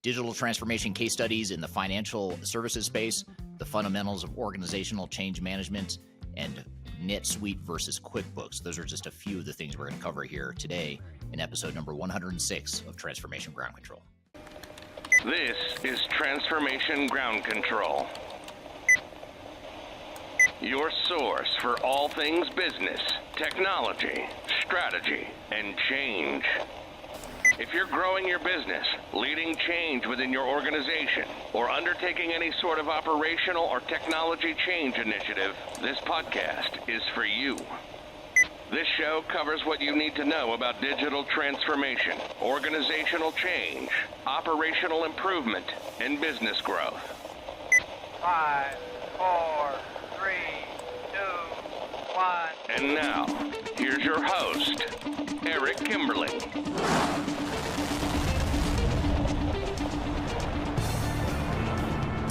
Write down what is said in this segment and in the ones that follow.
digital transformation case studies in the financial services space, the fundamentals of organizational change management, and NetSuite versus Quickbooks. Those are just a few of the things we're going to cover here today in episode number 106 of Transformation Ground Control. This is Transformation Ground Control, your source for all things business, technology, strategy, and change. If you're growing your business, leading change within your organization, or undertaking any sort of operational or technology change initiative, this podcast is for you. This show covers what you need to know about digital transformation, organizational change, operational improvement, and business growth. 5, 4, 3, 2, 1. And now, here's your host, Eric Kimberling.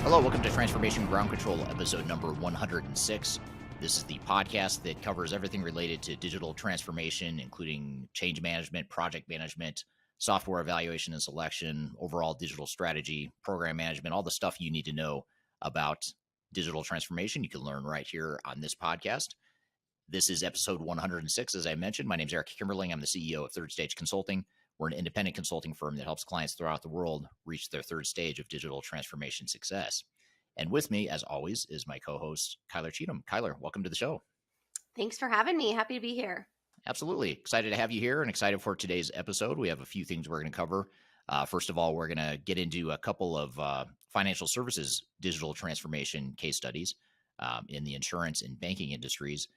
Hello, welcome to Transformation Ground Control, episode number 106. This is the podcast that covers everything related to digital transformation, including change management, project management, software evaluation and selection, overall digital strategy, program management, all the stuff you need to know about digital transformation. You can learn right here on this podcast. This is episode 106, as I mentioned. My name is Eric Kimberling. I'm the CEO of Third Stage Consulting. We're an independent consulting firm that helps clients throughout the world reach their third stage of digital transformation success. And with me, as always, is my co-host, Cheatham. Kyler, welcome to the show. Thanks for having me. Happy to be here. Absolutely. Excited to have you here and excited for today's episode. We have a few things we're going to cover. First of all, we're going to get into a couple of financial services digital transformation case studies in the insurance and banking industries.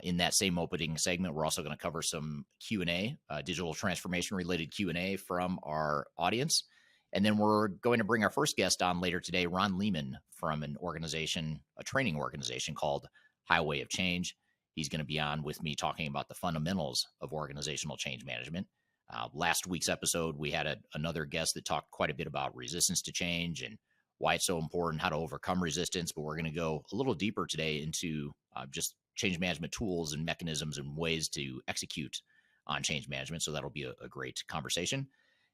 In that same opening segment, we're also going to cover some Q&A, digital transformation related Q&A from our audience. And then we're going to bring our first guest on later today, Ron Leeman, from an organization, a training organization called Highway of Change. He's going to be on with me talking about the fundamentals of organizational change management. Last week's episode, we had another guest that talked quite a bit about resistance to change and why it's so important, how to overcome resistance. But we're going to go a little deeper today into just change management tools and mechanisms and ways to execute on change management. So that'll be a great conversation.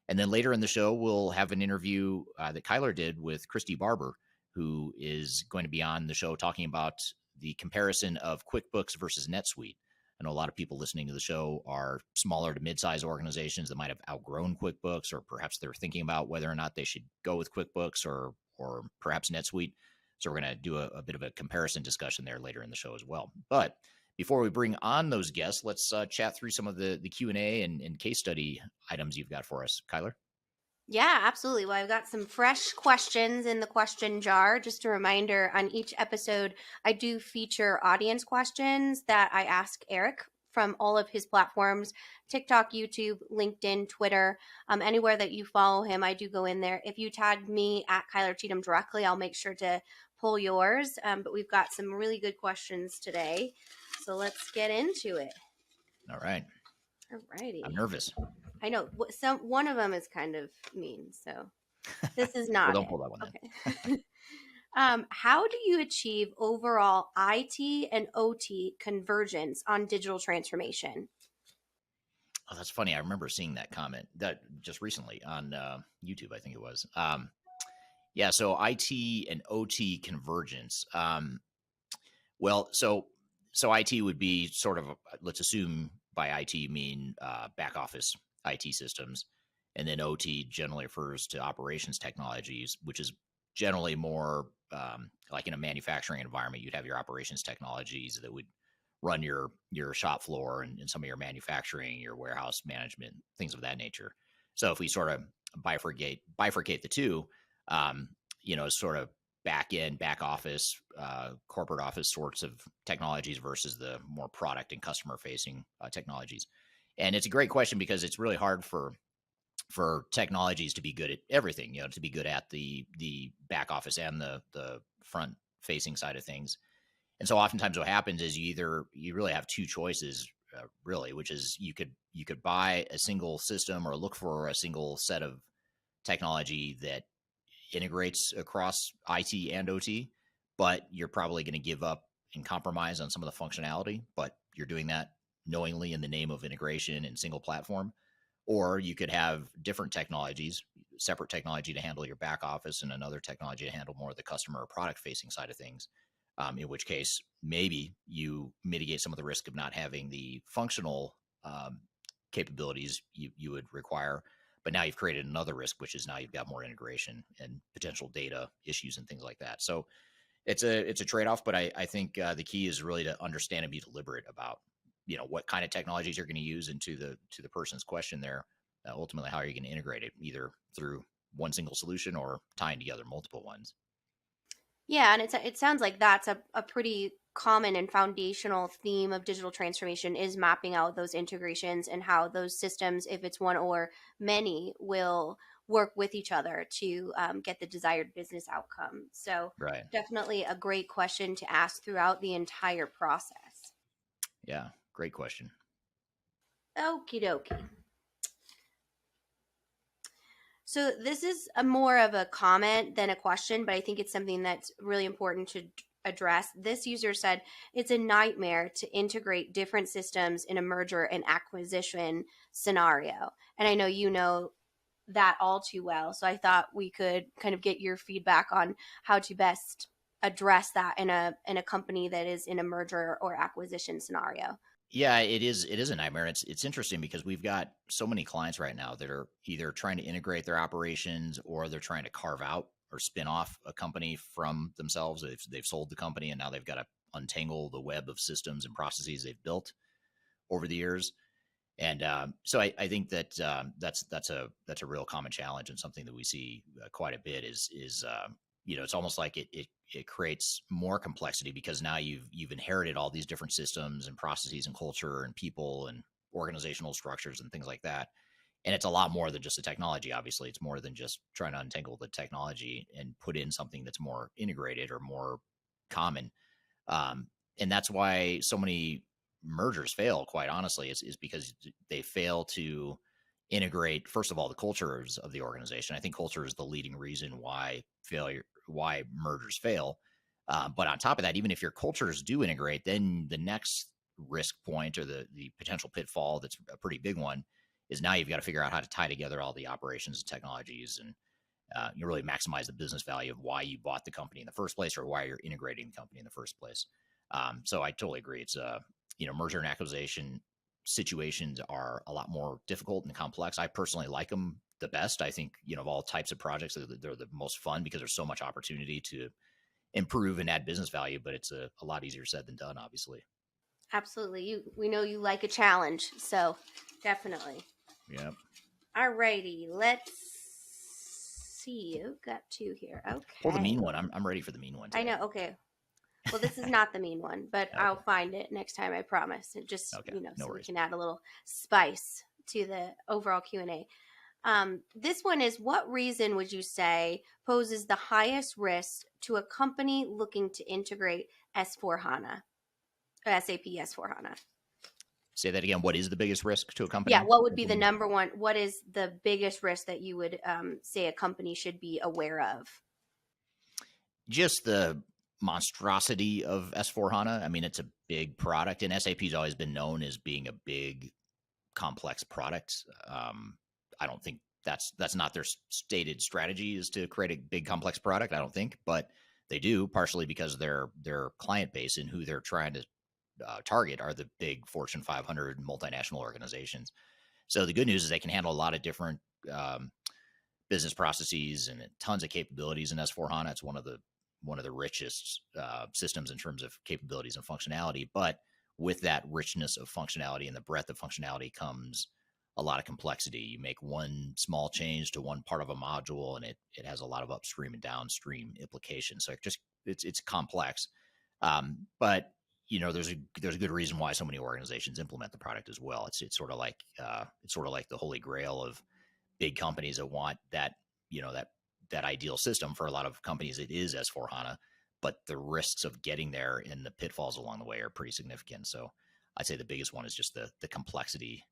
And then later in the show, we'll have an interview that Kyler did with Kristy Barber, who is going to be on the show talking about the comparison of Quickbooks versus NetSuite. I know a lot of people listening to the show are smaller to mid-sized organizations that might have outgrown Quickbooks, or perhaps they're thinking about whether or not they should go with Quickbooks or perhaps NetSuite. So we're going to do a bit of a comparison discussion there later in the show as well. But before we bring on those guests, let's chat through some of the Q&A and case study items you've got for us. Kyler? Yeah, absolutely. Well, I've got some fresh questions in the question jar. Just a reminder, on each episode, I do feature audience questions that I ask Eric from all of his platforms, TikTok, YouTube, LinkedIn, Twitter, anywhere that you follow him, I do go in there. If you tag me at Kyler Cheatham directly, I'll make sure to pull yours. But we've got some really good questions today. So let's get into it. All right. All righty. I'm nervous. I know. One of them is kind of mean, so this is not. Well, don't pull that one Okay. How do you achieve overall IT and OT convergence on digital transformation? Oh, that's funny. I remember seeing that comment that just recently on YouTube, I think it was. Yeah, so IT and OT convergence. So IT would be sort of, let's assume by IT you mean back office IT systems, and then OT generally refers to operations technologies, which is generally more like in a manufacturing environment. You'd have your operations technologies that would run your shop floor and some of your manufacturing, your warehouse management, things of that nature. So if we sort of bifurcate the two, sort of back office, corporate office sorts of technologies versus the more product and customer facing technologies. And it's a great question because it's really hard for technologies to be good at everything, to be good at the back office and the front facing side of things. And so oftentimes what happens is you really have two choices, really, which is you could buy a single system or look for a single set of technology that integrates across IT and OT, but you're probably going to give up and compromise on some of the functionality, but you're doing that knowingly in the name of integration and single platform. Or you could have different technologies, separate technology to handle your back office and another technology to handle more of the customer or product facing side of things. In which case, maybe you mitigate some of the risk of not having the functional capabilities you would require. But now you've created another risk, which is now you've got more integration and potential data issues and things like that. So it's a trade-off, but I think the key is really to understand and be deliberate about what kind of technologies you're going to use. And to the person's question there, ultimately, how are you going to integrate it, either through one single solution or tying together multiple ones? Yeah, and it sounds like that's a pretty common and foundational theme of digital transformation is mapping out those integrations and how those systems, if it's one or many, will work with each other to get the desired business outcome. So Right. definitely a great question to ask throughout the entire process. Yeah, great question. Okie dokie. So this is more of a comment than a question, but I think it's something that's really important to address. This user said it's a nightmare to integrate different systems in a merger and acquisition scenario. And I know you know that all too well. So I thought we could kind of get your feedback on how to best address that in a company that is in a merger or acquisition scenario. Yeah, it is a nightmare. It's interesting because we've got so many clients right now that are either trying to integrate their operations or they're trying to carve out or spin off a company from themselves. They've sold the company and now they've got to untangle the web of systems and processes they've built over the years. And so I think that that's a real common challenge and something that we see quite a bit is it's almost like it creates more complexity because now you've inherited all these different systems and processes and culture and people and organizational structures and things like that. And it's a lot more than just the technology. Obviously, it's more than just trying to untangle the technology and put in something that's more integrated or more common. And that's why so many mergers fail, quite honestly, is because they fail to integrate, first of all, the cultures of the organization. I think culture is the leading reason why mergers fail. But on top of that, even if your cultures do integrate, then the next risk point or the potential pitfall that's a pretty big one is now you've got to figure out how to tie together all the operations and technologies and you really maximize the business value of why you bought the company in the first place or why you're integrating the company in the first place. So I totally agree. It's merger and acquisition situations are a lot more difficult and complex. I personally like them the best. I think, of all types of projects, they're the most fun because there's so much opportunity to improve and add business value, but it's a lot easier said than done, obviously. Absolutely. We know you like a challenge, so definitely. Yep. All righty, let's see. I've got two here. Okay. Pull the mean one. I'm ready for the mean one today. I know. Okay. Well, this is not the mean one, but okay. I'll find it next time, I promise. It just, okay. So worries. We can add a little spice to the overall Q&A. This one is, what reason would you say poses the highest risk to a company looking to integrate S4HANA, SAP S4HANA? Say that again. What is the biggest risk to a company? Yeah, what would be the number one? What is the biggest risk that you would say a company should be aware of? Just the monstrosity of S4HANA. I mean, it's a big product, and SAP's always been known as being a big, complex product. I don't think that's not their stated strategy is to create a big, complex product. I don't think, but they do, partially because their client base and who they're trying to target are the big Fortune 500 multinational organizations. So the good news is they can handle a lot of different business processes and tons of capabilities in S4HANA. It's one of the richest systems in terms of capabilities and functionality. But with that richness of functionality and the breadth of functionality comes a lot of complexity. You make one small change to one part of a module, and it has a lot of upstream and downstream implications. So it's complex. But there's a good reason why so many organizations implement the product as well. It's sort of like the holy grail of big companies that want that ideal system. For a lot of companies, it is S4HANA, but the risks of getting there and the pitfalls along the way are pretty significant. So I'd say the biggest one is just the complexity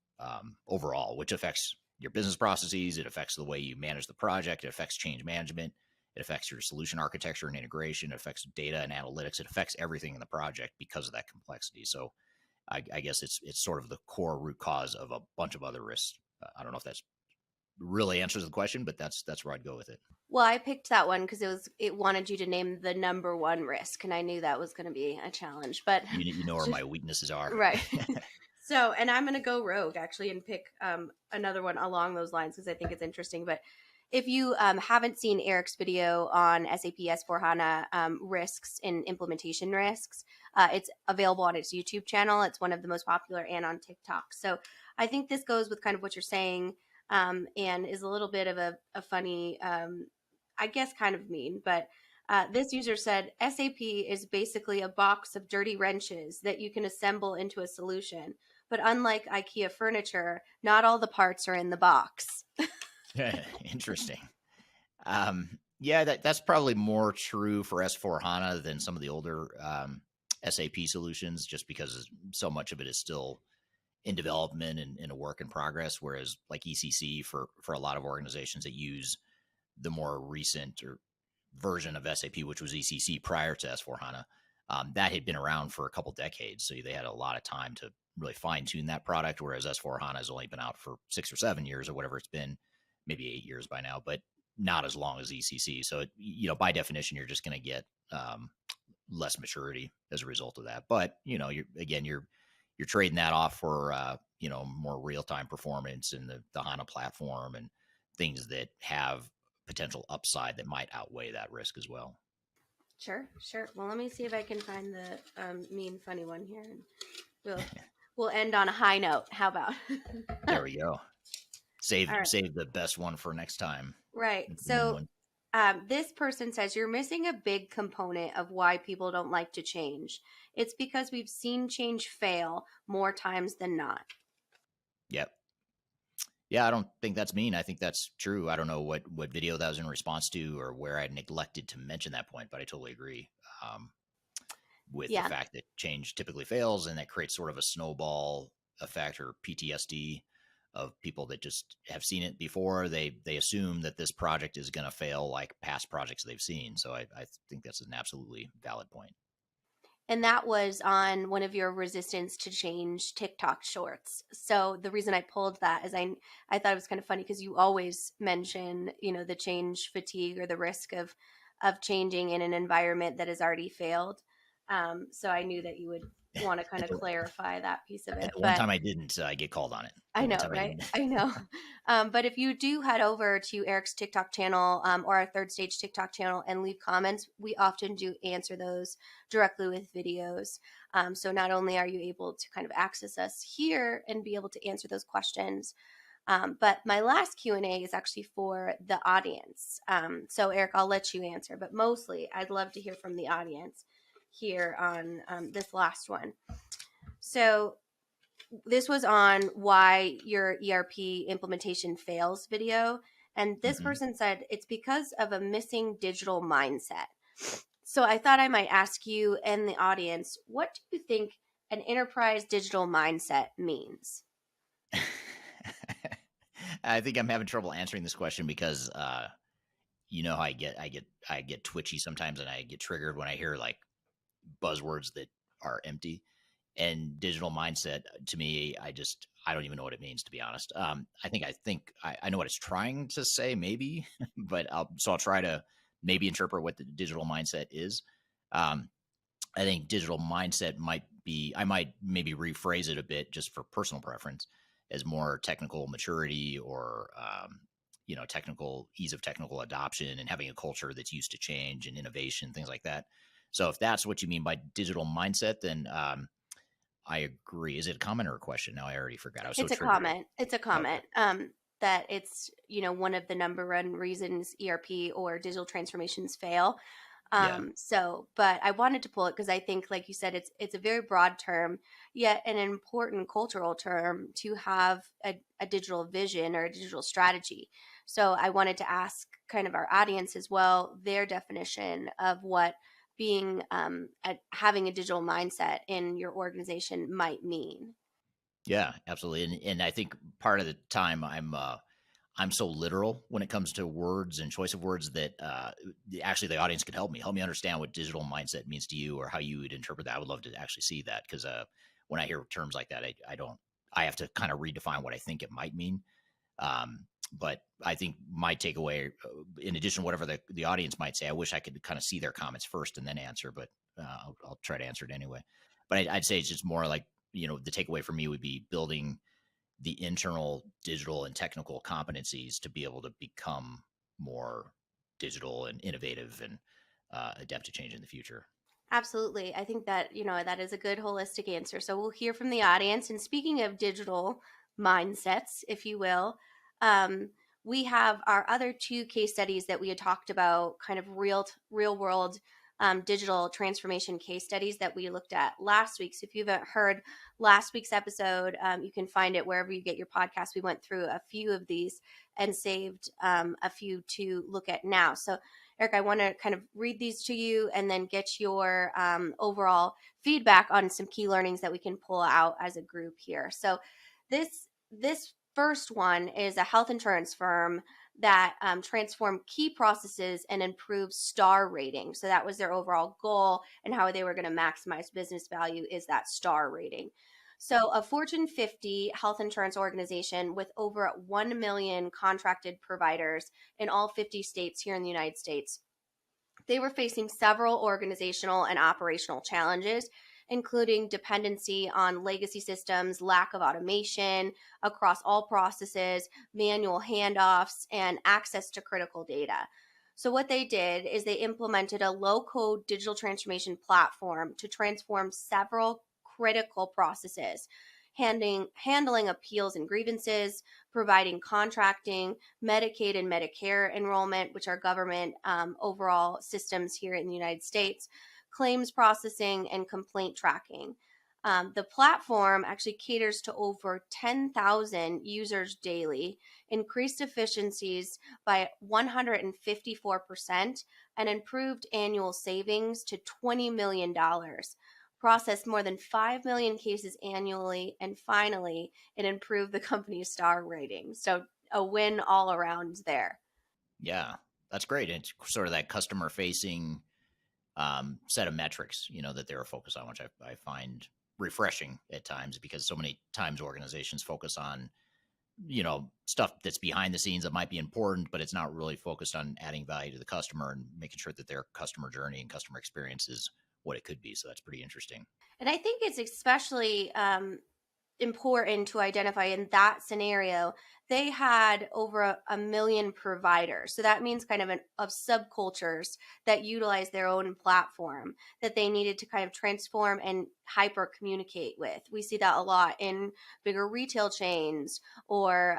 overall, which affects your business processes. It affects the way you manage the project. It affects change management. It affects your solution architecture and integration. It affects data and analytics. It affects everything in the project because of that complexity. So I guess it's sort of the core root cause of a bunch of other risks. I don't know if that's really answers the question, but that's where I'd go with it. Well, I picked that one because it wanted you to name the number one risk, and I knew that was going to be a challenge. But You know where my weaknesses are. right. So, and I'm going to go rogue actually and pick another one along those lines because I think it's interesting. But if you haven't seen Eric's video on SAP S/4HANA risks and implementation risks, it's available on its YouTube channel. It's one of the most popular, and on TikTok. So I think this goes with kind of what you're saying, and is a little bit of a funny, I guess kind of mean, but this user said, SAP is basically a box of dirty wrenches that you can assemble into a solution. But unlike IKEA furniture, not all the parts are in the box. Interesting. Yeah, that's probably more true for S/4HANA than some of the older SAP solutions, just because so much of it is still in development and in a work in progress. Whereas like ECC for a lot of organizations that use the more recent or version of SAP, which was ECC prior to S/4HANA, that had been around for a couple decades. So they had a lot of time to really fine tune that product. Whereas S/4HANA has only been out for 6 or 7 years or whatever it's been, maybe 8 years by now, but not as long as ECC. So, by definition, you're just going to get less maturity as a result of that. But, you're trading that off for, more real-time performance in the HANA platform and things that have potential upside that might outweigh that risk as well. Sure. Well, let me see if I can find the mean, funny one here. And we'll end on a high note. How about? There we go. Save the best one for next time. Right. So this person says you're missing a big component of why people don't like to change. It's because we've seen change fail more times than not. Yep. Yeah, I don't think that's mean. I think that's true. I don't know what video that was in response to or where I neglected to mention that point, but I totally agree with the fact that change typically fails, and that creates sort of a snowball effect or PTSD of people that just have seen it before. They assume that this project is going to fail like past projects they've seen. So I think that's an absolutely valid point. And that was on one of your resistance to change TikTok shorts. So the reason I pulled that is I thought it was kind of funny because you always mention, the change fatigue or the risk of changing in an environment that has already failed. So I knew that you would want to kind of clarify that piece of it. One time I didn't get called on it. I know, right? I know. But if you do head over to Eric's TikTok channel or our Third Stage TikTok channel and leave comments, we often do answer those directly with videos. So not only are you able to kind of access us here and be able to answer those questions, but my last Q&A is actually for the audience. So Eric, I'll let you answer, but mostly I'd love to hear from the audience here on this last one. So this was on why your ERP implementation fails video. And this person said it's because of a missing digital mindset. So I thought I might ask you and the audience, what do you think an enterprise digital mindset means? I think I'm having trouble answering this question because how I get twitchy sometimes, and I get triggered when I hear like buzzwords that are empty. And digital mindset, to me, I don't even know what it means, to be honest. I think I know what it's trying to say, maybe, but I'll try to maybe interpret what the digital mindset is. I think digital mindset I might maybe rephrase it a bit just for personal preference as more technical maturity or, technical ease of technical adoption and having a culture that's used to change and innovation, things like that. So if that's what you mean by digital mindset, then I agree. Is it a comment or a question? No, I already forgot. It's a comment. It's a comment. Okay. That it's, one of the number one reasons ERP or digital transformations fail. But I wanted to pull it because I think, like you said, it's a very broad term, yet an important cultural term to have a digital vision or a digital strategy. So I wanted to ask kind of our audience as well, their definition of what being having a digital mindset in your organization might mean. Yeah, absolutely. And I think part of the time I'm so literal when it comes to words and choice of words that actually the audience could help me understand what digital mindset means to you or how you would interpret that. I would love to actually see that, because when I hear terms like that, I have to kind of redefine what I think it might mean. But I think my takeaway, in addition to whatever the audience might say, I wish I could kind of see their comments first and then answer, but I'll try to answer it anyway. But I'd say it's just more like, the takeaway for me would be building the internal digital and technical competencies to be able to become more digital and innovative and adapt to change in the future. Absolutely. I think that, that is a good holistic answer. So we'll hear from the audience. And speaking of digital mindsets, if you will, we have our other two case studies that we had talked about, kind of real world digital transformation case studies that we looked at last week. So if you haven't heard last week's episode, you can find it wherever you get your podcast. We went through a few of these and saved a few to look at now. So Eric, I want to kind of read these to you and then get your overall feedback on some key learnings that we can pull out as a group here. So this first one is a health insurance firm that transformed key processes and improved star rating. So that was their overall goal, and how they were going to maximize business value is that star rating. So a Fortune 50 health insurance organization with over 1 million contracted providers in all 50 states here in the United States. They were facing several organizational and operational challenges, including dependency on legacy systems, lack of automation across all processes, manual handoffs, and access to critical data. So what they did is they implemented a low-code digital transformation platform to transform several critical processes, handling appeals and grievances, providing contracting, Medicaid and Medicare enrollment, which are government overall systems here in the United States, claims processing, and complaint tracking. The platform actually caters to over 10,000 users daily, increased efficiencies by 154%, and improved annual savings to $20 million. Processed more than 5 million cases annually, and finally, it improved the company's star rating. So a win all around there. Yeah, that's great. It's sort of that customer facing set of metrics, that they're focused on, which I find refreshing at times, because so many times organizations focus on, stuff that's behind the scenes that might be important, but it's not really focused on adding value to the customer and making sure that their customer journey and customer experience is what it could be. So that's pretty interesting. And I think it's especially important to identify in that scenario. They had over a million providers. So that means kind of subcultures that utilize their own platform that they needed to kind of transform and hyper communicate with. We see that a lot in bigger retail chains or,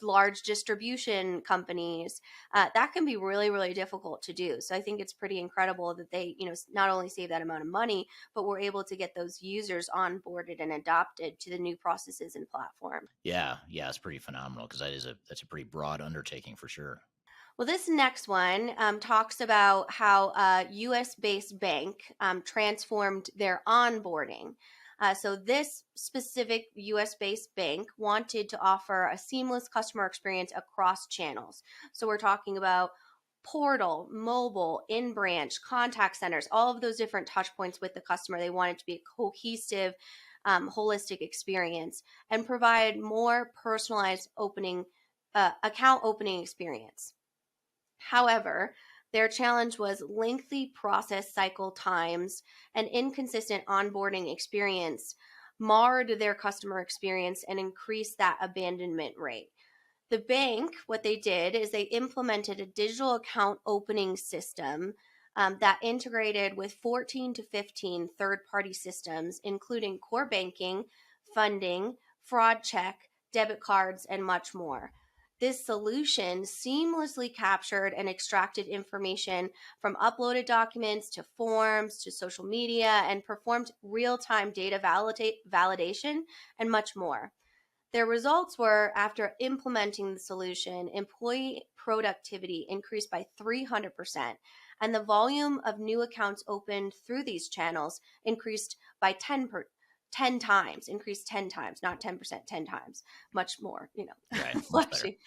large distribution companies. That can be really, really difficult to do. So I think it's pretty incredible that they, not only save that amount of money, but were able to get those users onboarded and adopted to the new processes and platform. Yeah, it's pretty phenomenal, because that's a pretty broad undertaking for sure. Well, this next one talks about how a U.S.-based bank transformed their onboarding. So this specific US-based bank wanted to offer a seamless customer experience across channels. So we're talking about portal, mobile, in-branch, contact centers, all of those different touch points with the customer. They wanted to be a cohesive, holistic experience and provide more personalized account opening experience. However, their challenge was lengthy process cycle times and inconsistent onboarding experience marred their customer experience and increased that abandonment rate. The bank, what they did is they implemented a digital account opening system that integrated with 14 to 15 third-party systems, including core banking, funding, fraud check, debit cards, and much more. This solution seamlessly captured and extracted information from uploaded documents to forms to social media and performed real-time data validation and much more. Their results were, after implementing the solution, employee productivity increased by 300%, and the volume of new accounts opened through these channels increased by 10 times, not 10%, 10 times, much more, Right, much flashy.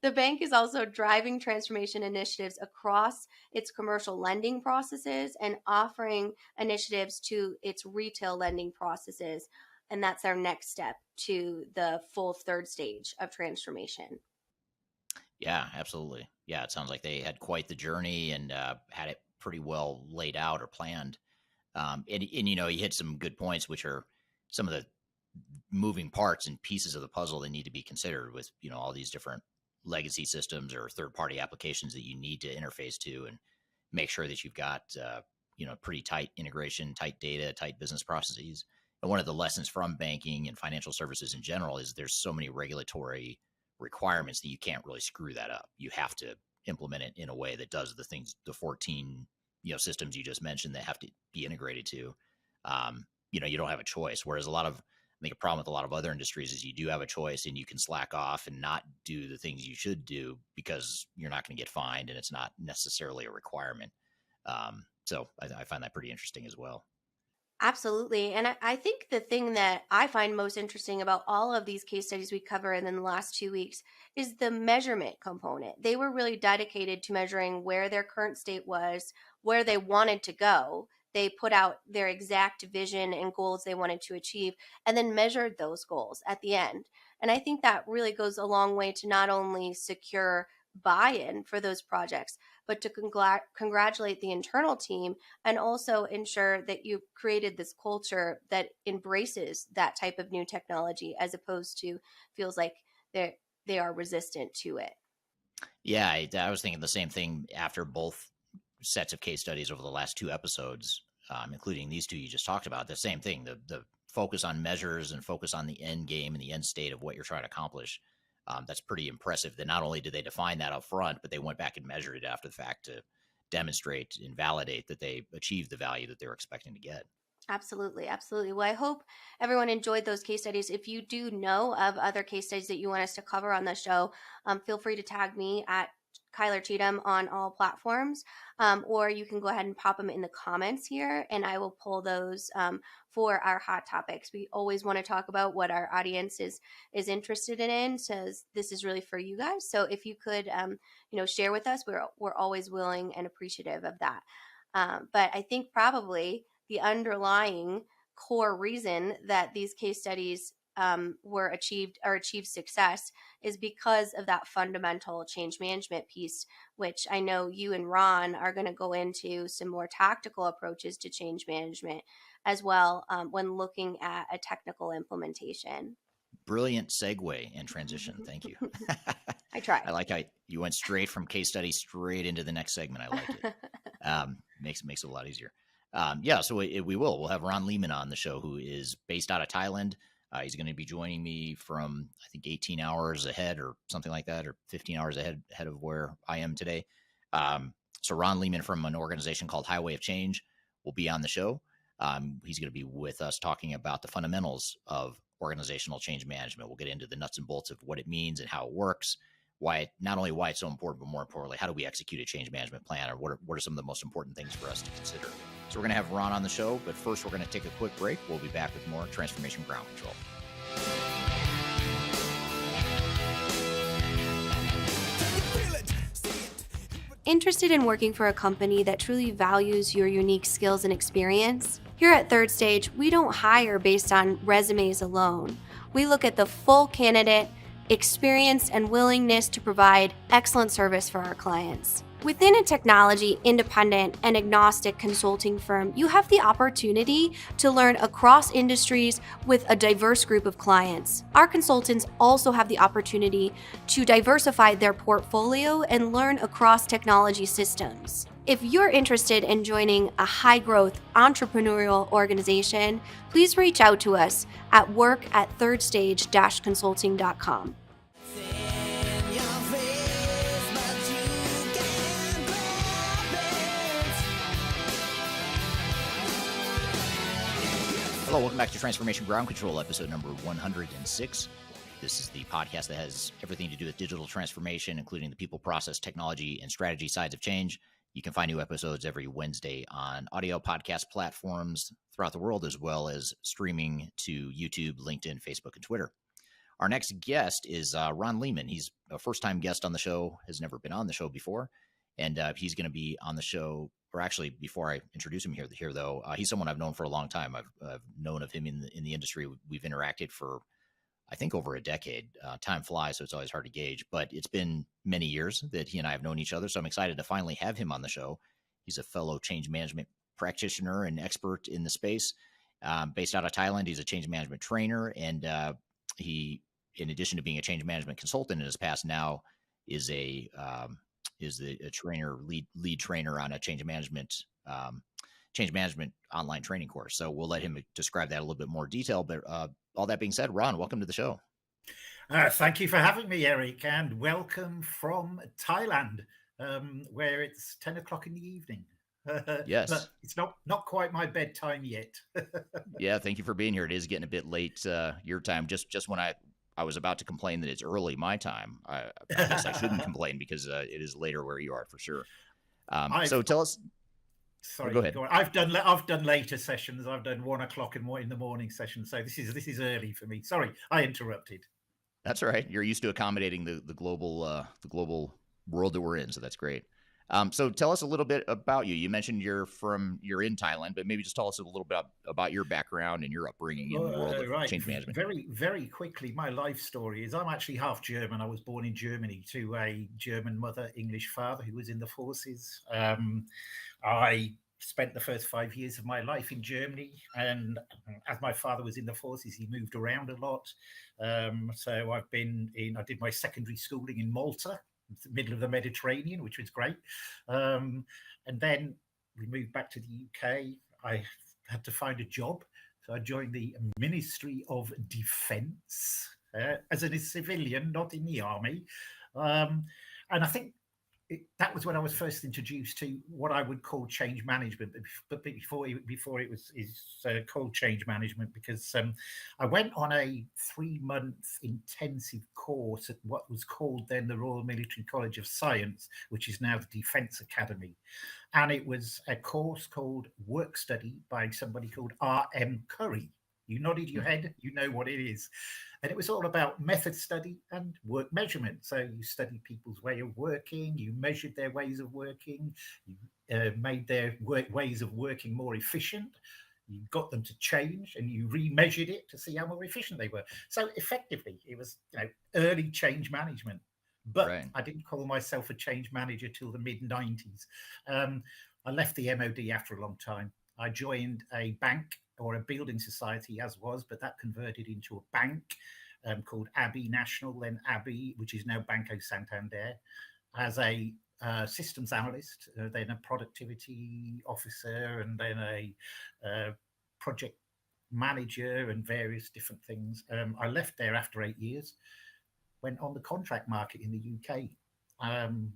The bank is also driving transformation initiatives across its commercial lending processes and offering initiatives to its retail lending processes And that's our next step to the full third stage of transformation. Yeah, absolutely. Yeah, it sounds like they had quite the journey and had it pretty well laid out or planned. And you hit some good points, which are some of the moving parts and pieces of the puzzle that need to be considered with, all these different legacy systems or third party applications that you need to interface to and make sure that you've got, pretty tight integration, tight data, tight business processes. And one of the lessons from banking and financial services in general is there's so many regulatory requirements that you can't really screw that up. You have to implement it in a way that does the things, the 14, systems you just mentioned that have to be integrated to. You don't have a choice. Whereas I think a problem with a lot of other industries is you do have a choice and you can slack off and not do the things you should do because you're not going to get fined and it's not necessarily a requirement. So I find that pretty interesting as well. Absolutely. And I think the thing that I find most interesting about all of these case studies we cover in the last 2 weeks is the measurement component. They were really dedicated to measuring where their current state was, where they wanted to go. They put out their exact vision and goals they wanted to achieve, and then measured those goals at the end. And I think that really goes a long way to not only secure buy-in for those projects, but to congratulate the internal team and also ensure that you've created this culture that embraces that type of new technology as opposed to feels like they are resistant to it. Yeah, I was thinking the same thing after both sets of case studies over the last 2 episodes, including these 2 you just talked about. The same thing, the focus on measures and focus on the end game and the end state of what you're trying to accomplish. That's pretty impressive that not only did they define that up front, but they went back and measured it after the fact to demonstrate and validate that they achieved the value that they were expecting to get. Absolutely. Absolutely. Well, I hope everyone enjoyed those case studies. If you do know of other case studies that you want us to cover on the show, feel free to tag me at Kyler Cheatham on all platforms, or you can go ahead and pop them in the comments here, and I will pull those for our hot topics. We always want to talk about what our audience is interested in, so this is really for you guys. So if you could, share with us, we're always willing and appreciative of that. But I think probably the underlying core reason that these case studies were achieved success is because of that fundamental change management piece, which I know you and Ron are going to go into some more tactical approaches to change management as well when looking at a technical implementation. Brilliant segue and transition. Thank you. I tried. I like how you went straight from case study straight into the next segment. I like it. Makes it a lot easier. So we'll have Ron Leeman on the show, who is based out of Thailand. He's going to be joining me from, I think, 18 hours ahead or something like that, or 15 hours ahead of where I am today. So Ron Leeman from an organization called Highway of Change will be on the show. He's going to be with us talking about the fundamentals of organizational change management. We'll get into the nuts and bolts of what it means and how it works, not only why it's so important, but more importantly, how do we execute a change management plan, or what are some of the most important things for us to consider? So we're going to have Ron on the show, but first we're going to take a quick break. We'll be back with more Transformation Ground Control. Interested in working for a company that truly values your unique skills and experience? Here at Third Stage, we don't hire based on resumes alone. We look at the full candidate, experience, and willingness to provide excellent service for our clients. Within a technology, independent, and agnostic consulting firm, you have the opportunity to learn across industries with a diverse group of clients. Our consultants also have the opportunity to diversify their portfolio and learn across technology systems. If you're interested in joining a high-growth entrepreneurial organization, please reach out to us at work@thirdstage-consulting.com. Hello, welcome back to Transformation Ground Control, episode number 106. This is the podcast that has everything to do with digital transformation, including the people, process, technology, and strategy sides of change. You can find new episodes every Wednesday on audio podcast platforms throughout the world, as well as streaming to YouTube, LinkedIn, Facebook, and Twitter. Our next guest is Ron Leeman. He's a first-time guest on the show, has never been on the show before, and he's going to be on the show or actually, before I introduce him here though, he's someone I've known for a long time. I've known of him in the industry. We've interacted for, I think, over a decade. Time flies, so it's always hard to gauge. But it's been many years that he and I have known each other, so I'm excited to finally have him on the show. He's a fellow change management practitioner and expert in the space, based out of Thailand. He's a change management trainer, and he, in addition to being a change management consultant in his past, now is a trainer, lead trainer on a change management online training course. So we'll let him describe that a little bit more detail. But all that being said, Ron, welcome to the show. Thank you for having me, Eric, and welcome from Thailand, where it's 10 o'clock in the evening. Yes, but it's not quite my bedtime yet. Yeah, thank you for being here. It is getting a bit late your time. Just when I was about to complain that it's early my time, I guess I shouldn't complain because it is later where you are for sure. So tell us. Sorry, go ahead. I've done later sessions. I've done 1 o'clock in the morning sessions. So this is early for me. Sorry, I interrupted. That's all right. You're used to accommodating the global world that we're in, so that's great. So tell us a little bit about you. You mentioned you're in Thailand, but maybe just tell us a little bit about your background and your upbringing in the world of change management. Very, very quickly, my life story is I'm actually half German. I was born in Germany to a German mother, English father who was in the forces. I spent the first 5 years of my life in Germany, and as my father was in the forces, he moved around a lot. So I did my secondary schooling in Malta, middle of the Mediterranean, which was great. And then we moved back to the UK. I had to find a job. So I joined the Ministry of Defence as a civilian, not in the army. And I think that was when I was first introduced to what I would call change management, but before it was called change management, because I went on a 3-month intensive course at what was called then the Royal Military College of Science, which is now the Defence Academy. And it was a course called Work Study by somebody called R.M. Curry. You nodded your head, you know what it is. And it was all about method study and work measurement. So you studied people's way of working, you measured their ways of working, you made their ways of working more efficient, you got them to change, and you remeasured it to see how more efficient they were. So effectively, it was early change management. But right. I didn't call myself a change manager till the mid-90s. I left the MOD after a long time. I joined a bank, or a building society as was, but that converted into a bank called Abbey National, then Abbey, which is now Banco Santander, as a systems analyst, then a productivity officer, and then a project manager and various different things. I left there after 8 years, went on the contract market in the UK,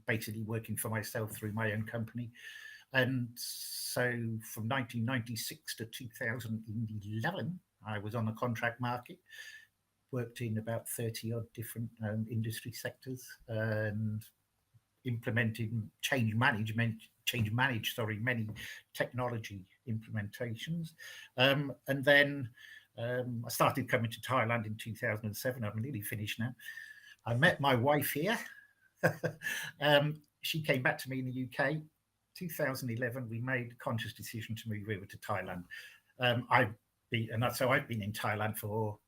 basically working for myself through my own company. And so from 1996 to 2011, I was on the contract market, worked in about 30 odd different industry sectors, and implemented many technology implementations. And then I started coming to Thailand in 2007. I'm nearly finished now. I met my wife here. She came back to me in the UK. 2011, we made a conscious decision to move over to Thailand. I've been in Thailand for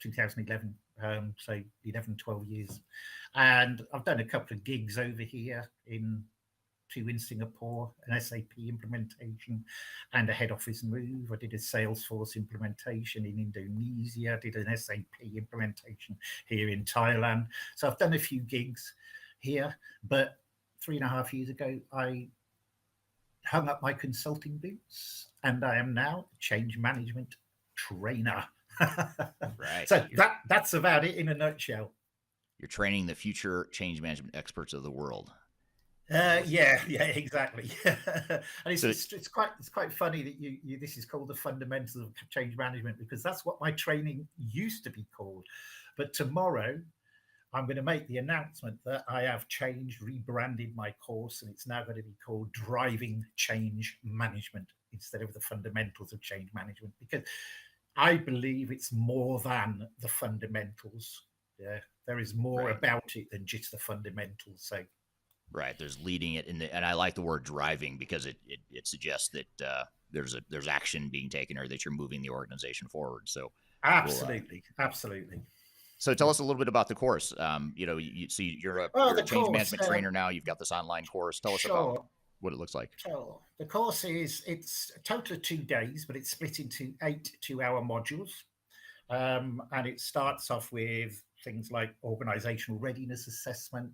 2011, so 11, 12 years. And I've done a couple of gigs over here, two in Singapore, an SAP implementation and a head office move. I did a Salesforce implementation in Indonesia. I did an SAP implementation here in Thailand. So I've done a few gigs here, but 3.5 years ago, I hung up my consulting boots, and I am now a change management trainer. Right. So that's about it in a nutshell. You're training the future change management experts of the world. Yeah, exactly. And it's quite funny that you this is called the fundamentals of change management, because that's what my training used to be called. But tomorrow, I'm going to make the announcement that I have rebranded my course, and it's now going to be called Driving Change Management instead of the fundamentals of change management, because I believe it's more than the fundamentals. Yeah, there is more about it than just the fundamentals. So Right. There's leading it and I like the word driving because it suggests that there's action being taken or that you're moving the organization forward. So we'll Absolutely, absolutely. so tell us a little bit about the course. So Well, you're the a change course, management trainer now. You've got this online course. Tell us about sure. what it looks like. So the course it's a total of 2 days, but it's split into 8 2-hour modules. And it starts off with things like organizational readiness assessment,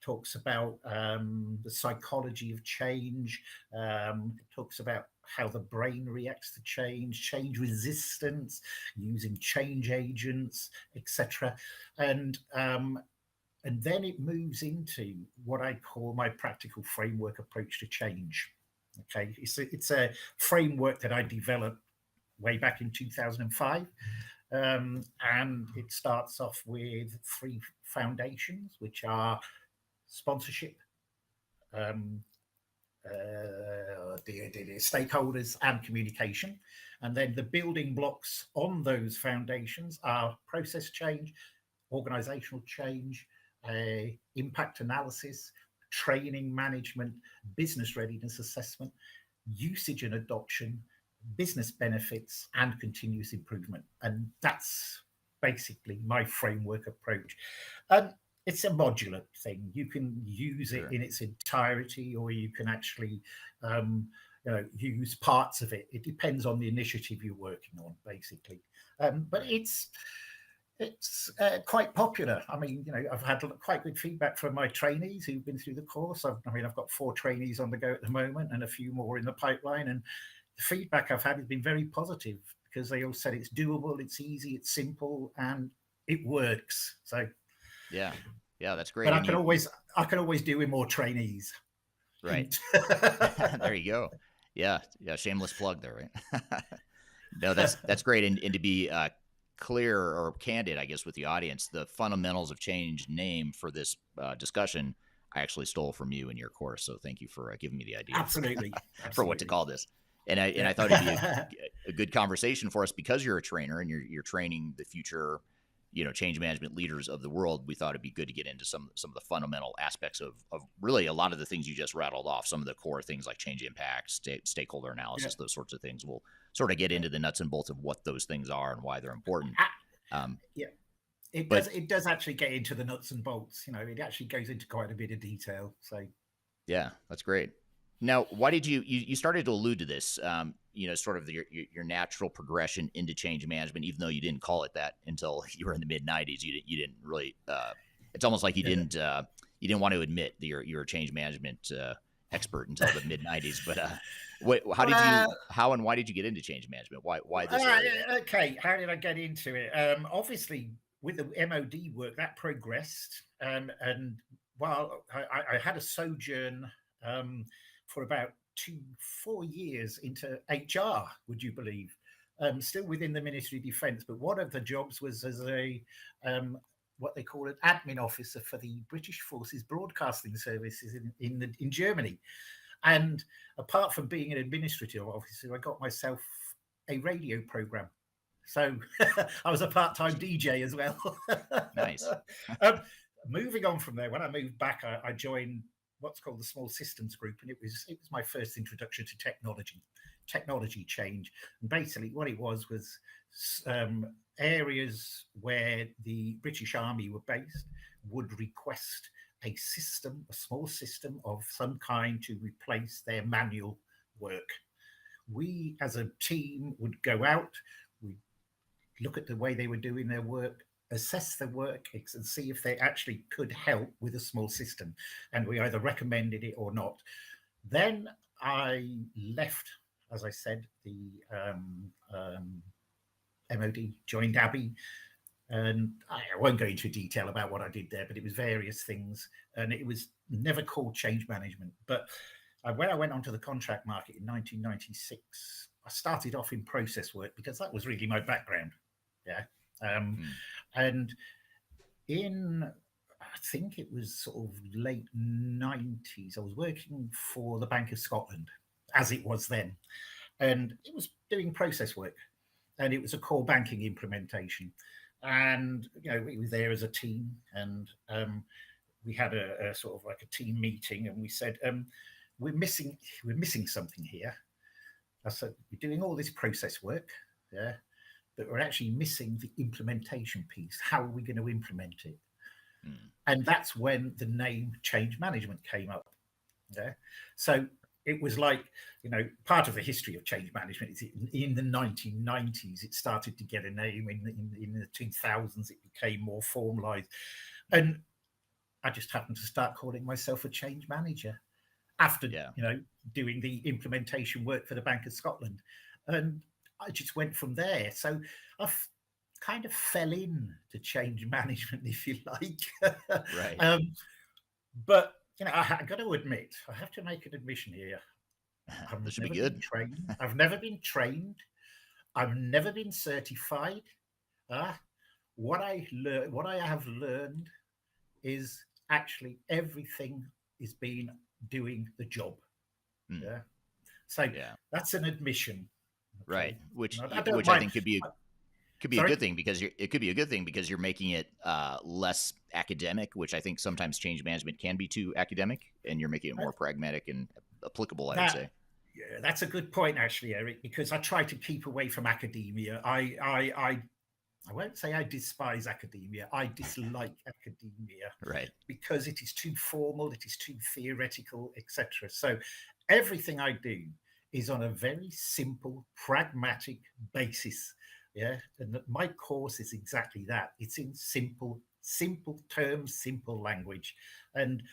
talks about the psychology of change, talks about how the brain reacts to change resistance, using change agents, etc. And then it moves into what I call my practical framework approach to change. Okay, it's a framework that I developed way back in 2005. And it starts off with 3 foundations, which are sponsorship, stakeholders, and communication. And then the building blocks on those foundations are process change, organizational change, impact analysis, training management, business readiness assessment, usage and adoption, business benefits, and continuous improvement. And that's basically my framework approach. It's a modular thing. You can use it in its entirety, or you can actually use parts of it. It depends on the initiative you're working on, basically. But it's quite popular. I mean, I've had quite good feedback from my trainees who've been through the course. I've got 4 trainees on the go at the moment and a few more in the pipeline. And the feedback I've had has been very positive because they all said it's doable, it's easy, it's simple, and it works. So yeah, that's great. But I can always do with more trainees. Right. There you go. Yeah. Shameless plug there, right? No, that's great. And to be clear or candid, I guess, with the audience, the fundamentals of change name for this discussion, I actually stole from you in your course. So thank you for giving me the idea. Absolutely. For what to call this. And I thought it'd be a good conversation for us because you're a trainer and you're training the future, change management leaders of the world. We thought it'd be good to get into some of the fundamental aspects of really a lot of the things you just rattled off, some of the core things like change impact, stakeholder analysis, those sorts of things. We'll sort of get into the nuts and bolts of what those things are and why they're important. It does actually get into the nuts and bolts. It actually goes into quite a bit of detail. So yeah, that's great. Now, why did you started to allude to this, sort of your natural progression into change management, even though you didn't call it that until you were in the mid-90s. You didn't really, it's almost like you didn't want to admit that you're a change management expert until the mid-90s. But how and why did you get into change management? Why this area? Okay, how did I get into it? Obviously, with the MOD work, that progressed. And while I had a sojourn for about 4 years into HR, would you believe? Still within the Ministry of Defence, but one of the jobs was as a what they call an admin officer for the British Forces Broadcasting Services in Germany. And apart from being an administrative officer, I got myself a radio program. So I was a part-time DJ as well. Nice. Moving on from there, when I moved back, I joined what's called the Small Systems Group, and it was my first introduction to technology change. And basically what it was areas where the British Army were based would request a small system of some kind to replace their manual work. We as a team would go out, we'd look at the way they were doing their work, assess the work and see if they actually could help with a small system. And we either recommended it or not. Then I left, as I said, the MOD, joined Abbey. And I won't go into detail about what I did there, but it was various things. And it was never called change management. But when I went onto the contract market in 1996, I started off in process work because that was really my background. Yeah. And in, I think it was sort of late 90s, I was working for the Bank of Scotland, as it was then. And it was doing process work. And it was a core banking implementation. And, we were there as a team. And we had a sort of like a team meeting, and we said, we're missing something here. I said, we're doing all this process work, yeah, but we're actually missing the implementation piece. How are we going to implement it? And that's when the name change management came up. Yeah. So it was like, part of the history of change management is in the 1990s, it started to get a name. In the 2000s, it became more formalized. And I just happened to start calling myself a change manager after, doing the implementation work for the Bank of Scotland. And I just went from there. So I've kind of fell in to change management, if you like. Right. But I got to admit, I have to make an admission here. This should be good. I've never been trained. I've never been certified. What I have learned is actually everything is been doing the job. Yeah. So that's an admission. Okay? Right. Which I think could be a good thing, because it could be a good thing because you're making it less academic, which I think sometimes change management can be too academic, and you're making it more pragmatic and applicable, I would say. Yeah, that's a good point, actually, Eric, because I try to keep away from academia. I won't say I despise academia. I dislike academia, right? Because it is too formal, it is too theoretical, etc. So everything I do is on a very simple, pragmatic basis. Yeah, and my course is exactly that. It's in simple terms, simple language, and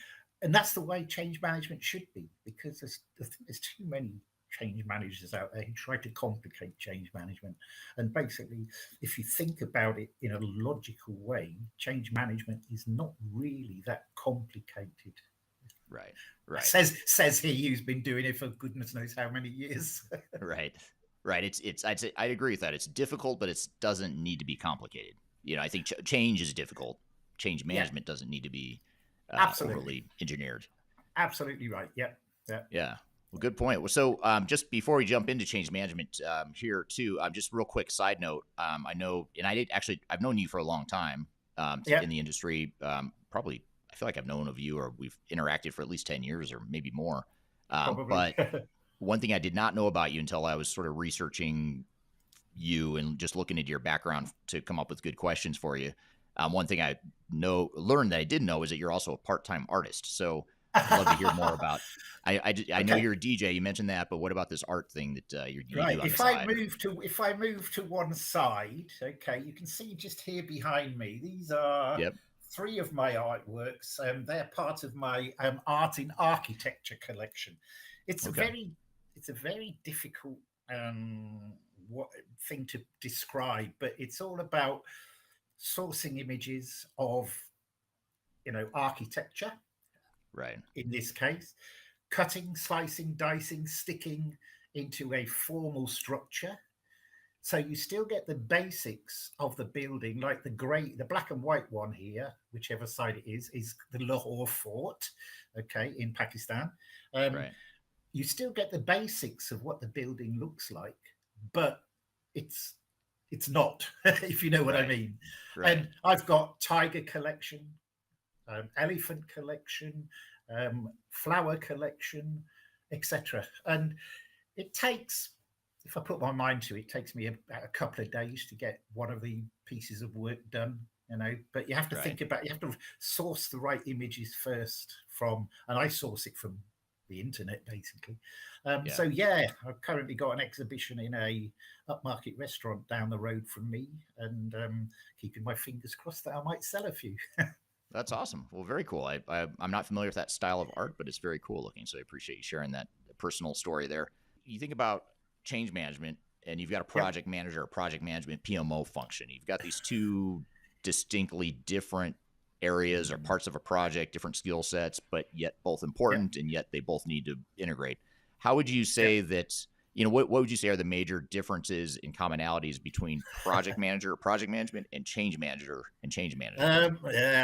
that's the way change management should be, because there's too many change managers out there who try to complicate change management. And basically, if you think about it in a logical way, change management is not really that complicated. Right. Says he who's been doing it for goodness knows how many years. Right. I'd agree with that. It's difficult, but it doesn't need to be complicated. I think change is difficult. Change management doesn't need to be overly engineered. Absolutely right. Yep. Yeah. Well, good point. So just before we jump into change management here too, just real quick side note. I know, and I've known you for a long time in the industry. Probably, I feel like I've known of you, or we've interacted for at least 10 years or maybe more. But one thing I did not know about you until I was sort of researching you and just looking at your background to come up with good questions for you. One thing I learned that I didn't know is that you're also a part-time artist. So I'd love to hear more about. I know you're a DJ. You mentioned that, but what about this art thing that you do on the side? If I move to one side, okay, you can see just here behind me. These are 3 of my artworks. They're part of my art in architecture collection. It's a very difficult thing to describe, but it's all about sourcing images of architecture, right, in this case, cutting, slicing, dicing, sticking into a formal structure. So you still get the basics of the building, like the black and white one here, whichever side it is the Lahore Fort, okay, in Pakistan. Right. You still get the basics of what the building looks like, but it's not, if you know what I mean. Right. And I've got tiger collection, elephant collection, flower collection, etc. And it takes, if I put my mind to it, it takes me a couple of days to get one of the pieces of work done, but you have to think about, you have to source the right images first and I source it from the internet, basically. So I've currently got an exhibition in a upmarket restaurant down the road from me, and keeping my fingers crossed that I might sell a few. That's awesome. Well, very cool. I'm not familiar with that style of art, but it's very cool looking. So I appreciate you sharing that personal story there. You think about change management, and you've got a project manager, a project management PMO function. You've got these 2 distinctly different areas or parts of a project, different skill sets, but yet both important, and yet they both need to integrate. How would you say that, what would you say are the major differences and commonalities between project manager, project management, and change manager and change management?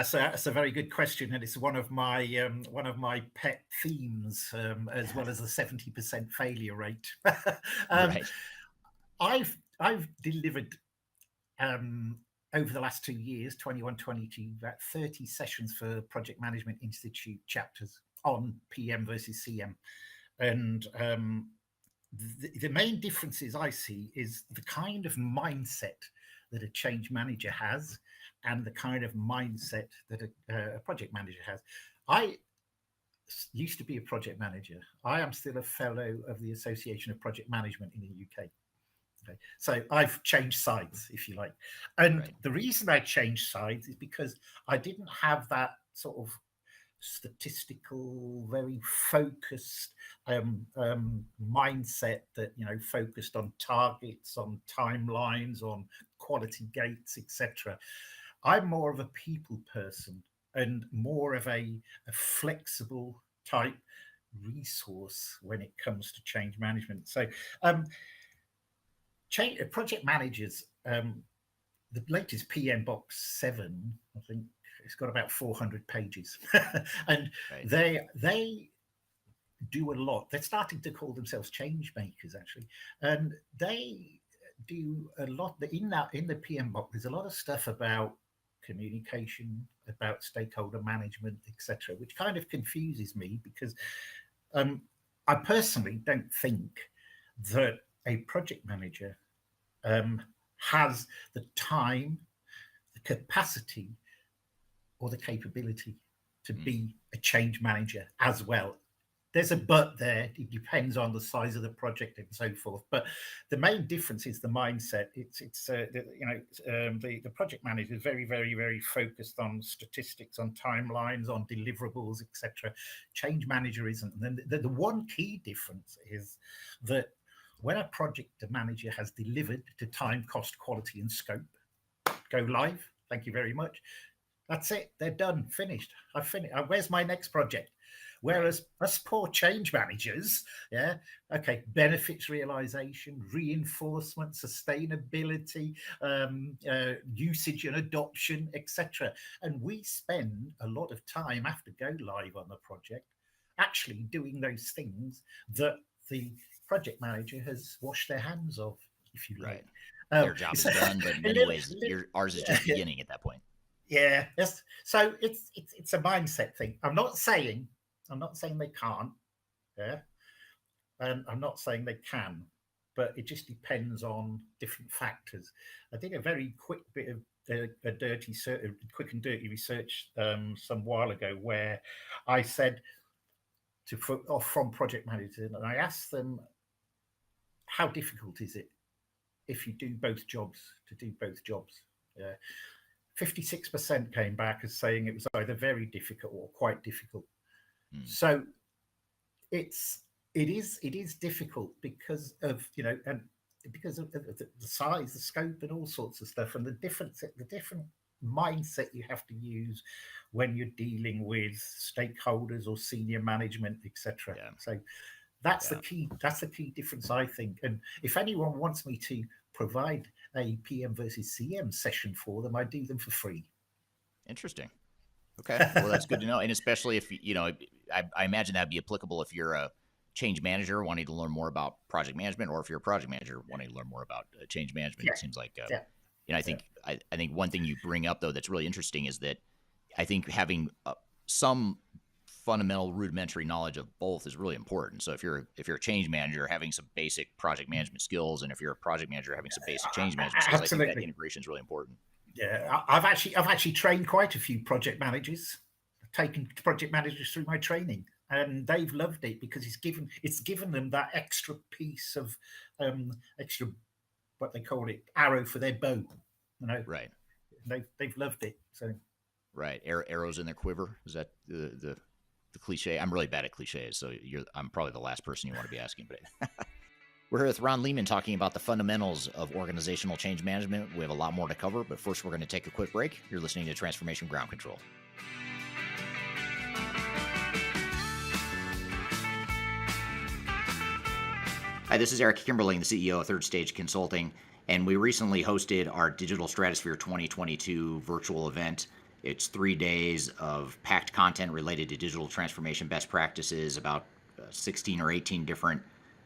So that's a very good question, and it's one of my pet themes, as well as the 70% failure rate. Right. I've delivered over the last 2 years, 21, 22, about 30 sessions for Project Management Institute chapters on PM versus CM. And the main differences I see is the kind of mindset that a change manager has and the kind of mindset that a project manager has. I used to be a project manager. I am still a fellow of the Association of Project Management in the UK. Okay. So I've changed sides, if you like. And the reason I changed sides is because I didn't have that sort of statistical, very focused mindset that, focused on targets, on timelines, on quality gates, etc. I'm more of a people person and more of a flexible type resource when it comes to change management. So project managers, the latest PM Box 7, I think it's got about 400 pages. And they do a lot. They're starting to call themselves change makers, actually. And they do a lot. In the PM Box, there's a lot of stuff about communication, about stakeholder management, etc., which kind of confuses me because I personally don't think that a project manager has the time, the capacity, or the capability to be a change manager as well. There's a but there. It depends on the size of the project and so forth. But the main difference is the mindset. The project manager is very, very, very focused on statistics, on timelines, on deliverables, etc. Change manager isn't. And then the one key difference is that when a project manager has delivered to time, cost, quality, and scope, go live. Thank you very much. That's it. They're done. Finished. I've finished. Where's my next project? Whereas us poor change managers, benefits realization, reinforcement, sustainability, usage and adoption, etc. And we spend a lot of time after go live on the project actually doing those things that the project manager has washed their hands of, if you like. Their job is done, but in many ways, ours is just beginning at that point. Yeah, yes. So it's a mindset thing. I'm not saying they can't. Yeah, and I'm not saying they can, but it just depends on different factors. I did a very quick bit of quick and dirty research some while ago where I said from project managers, and I asked them, how difficult is it if you do both jobs, to do both jobs? Yeah. 56% came back as saying it was either very difficult or quite difficult. So it is difficult because of and because of the size, the scope, and all sorts of stuff, and the different mindset you have to use when you're dealing with stakeholders or senior management, etc. So that's the key. That's the key difference, I think. And if anyone wants me to provide a PM versus CM session for them, I do them for free. Interesting. Okay. Well, that's good to know. And especially if, I imagine that'd be applicable if you're a change manager wanting to learn more about project management, or if you're a project manager wanting to learn more about change management. It seems like, I think one thing you bring up, though, that's really interesting is that I think having some fundamental rudimentary knowledge of both is really important. So if you're a change manager, having some basic project management skills, and if you're a project manager, having some basic change management skills, absolutely. I think that integration is really important. Yeah, I've actually trained quite a few project managers. I've taken project managers through my training, and they've loved it because it's given them that extra piece of extra, what they call it, arrow for their bow. Right. They've loved it. So right, arrows in their quiver. Is that the cliche? I'm really bad at cliches, so I'm probably the last person you want to be asking. But we're here with Ron Leeman talking about the fundamentals of organizational change management. We have a lot more to cover, but first we're going to take a quick break. You're listening to Transformation Ground Control. Hi, this is Eric Kimberling, the CEO of Third Stage Consulting, and we recently hosted our Digital Stratosphere 2022 virtual event. It's 3 days of packed content related to digital transformation best practices, about 16 or 18 different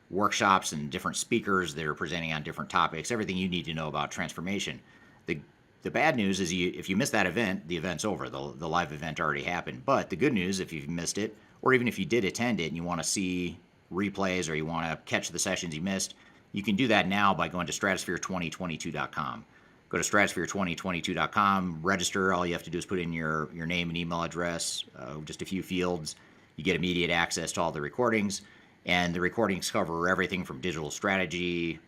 workshops and different speakers that are presenting on different topics, everything you need to know about transformation. The The bad news is if you miss that event, the event's over. The live event already happened. But the good news, if you've missed it, or even if you did attend it and you want to see replays or you want to catch the sessions you missed, you can do that now by going to stratosphere2022.com. Go to stratosphere2022.com, register. All you have to do is put in your name and email address, just a few fields. You get immediate access to all the recordings. And the recordings cover everything from digital strategy,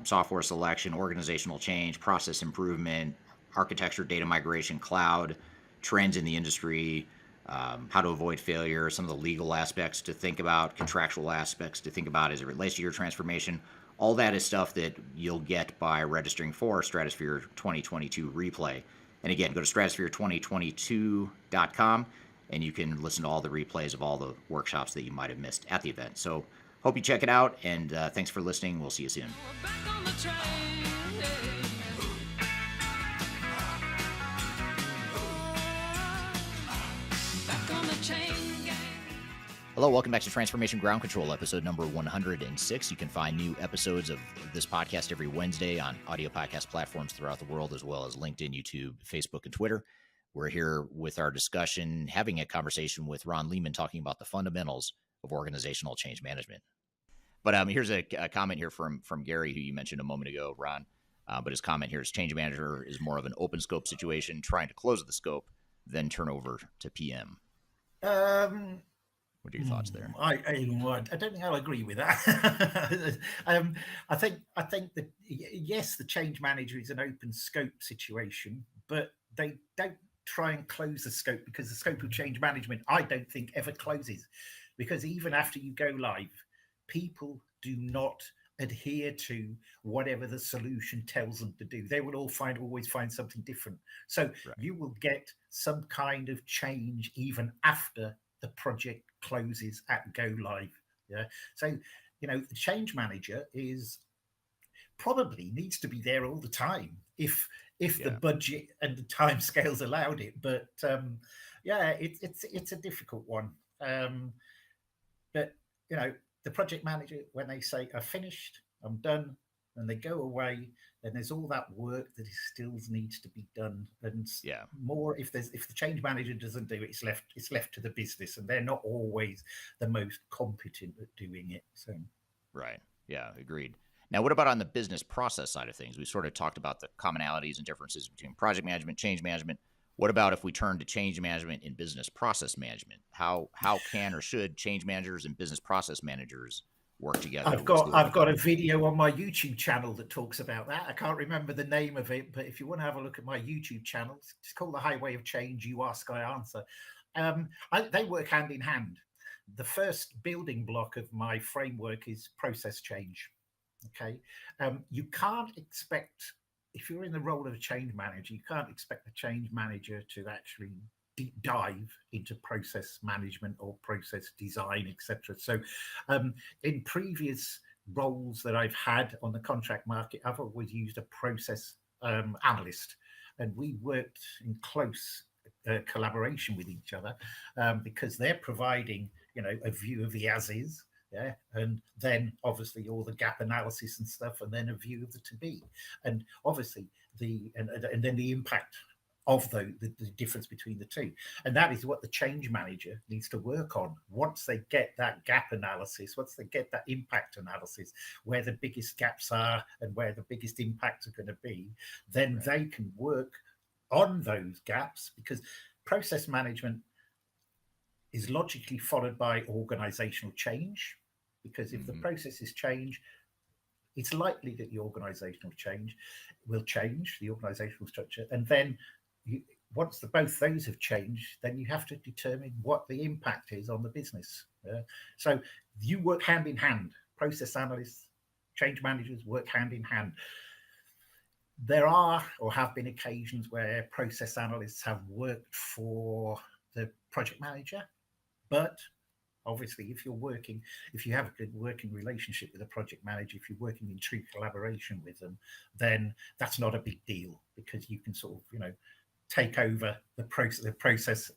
software selection, organizational change, process improvement, architecture, data migration, cloud, trends in the industry, how to avoid failure, some of the legal aspects to think about, contractual aspects to think about as it relates to your transformation. All that is stuff that you'll get by registering for Stratosphere 2022 Replay. And again, go to stratosphere2022.com and you can listen to all the replays of all the workshops that you might have missed at the event. So hope you check it out, and thanks for listening. We'll see you soon. Hello, welcome back to Transformation Ground Control, episode number 106. You can find new episodes of this podcast every Wednesday on audio podcast platforms throughout the world, as well as LinkedIn, YouTube, Facebook, and Twitter. We're here with our discussion, having a conversation with Ron Leeman, talking about the fundamentals of organizational change management. But here's a comment here from Gary, who you mentioned a moment ago, Ron. But his comment here is change manager is more of an open scope situation, trying to close the scope, then turn over to PM. What are your thoughts there? I don't think I'll agree with that. I think that yes, the change manager is an open scope situation, but they don't try and close the scope, because the scope of change management, I don't think, ever closes, because even after you go live, people do not adhere to whatever the solution tells them to do. They will always find something different. So you will get some kind of change even after the project closes at go live. Yeah. So, the change manager probably needs to be there all the time if the budget and the time scales allowed it. But it's a difficult one. But the project manager, when they say I've finished, I'm done, and they go away, then there's all that work that still needs to be done, and more if the change manager doesn't do it, it's left to the business, and they're not always the most competent at doing it. So right, yeah, agreed. Now, what about on the business process side of things? We sort of talked about the commonalities and differences between project management, change management. What about if we turn to change management in business process management? How can or should change managers and business process managers work together? I've got a video on my YouTube channel that talks about that. I can't remember the name of it, but if you want to have a look at my YouTube channel, it's called The Highway of Change. You ask, I answer. They work hand in hand. The first building block of my framework is process change. Okay, you can't expect, if you're in the role of a change manager, you can't expect the change manager to actually deep dive into process management or process design, etc. So in previous roles that I've had on the contract market, I've always used a process analyst, and we worked in close collaboration with each other because they're providing, a view of the as is. Yeah, and then obviously all the gap analysis and stuff, and then a view of the to be, and obviously and then the impact of the difference between the two. And that is what the change manager needs to work on. Once they get that gap analysis, once they get that impact analysis, where the biggest gaps are and where the biggest impacts are going to be, then they can work on those gaps, because process management is logically followed by organizational change, because if the processes change, it's likely that the organizational change will change the organizational structure. And then once both those have changed, then you have to determine what the impact is on the business. So you work hand in hand. Process analysts, change managers work hand in hand. There are or have been occasions where process analysts have worked for the project manager, but obviously if you have a good working relationship with a project manager, if you're working in true collaboration with them, then that's not a big deal, because you can sort of, take over the process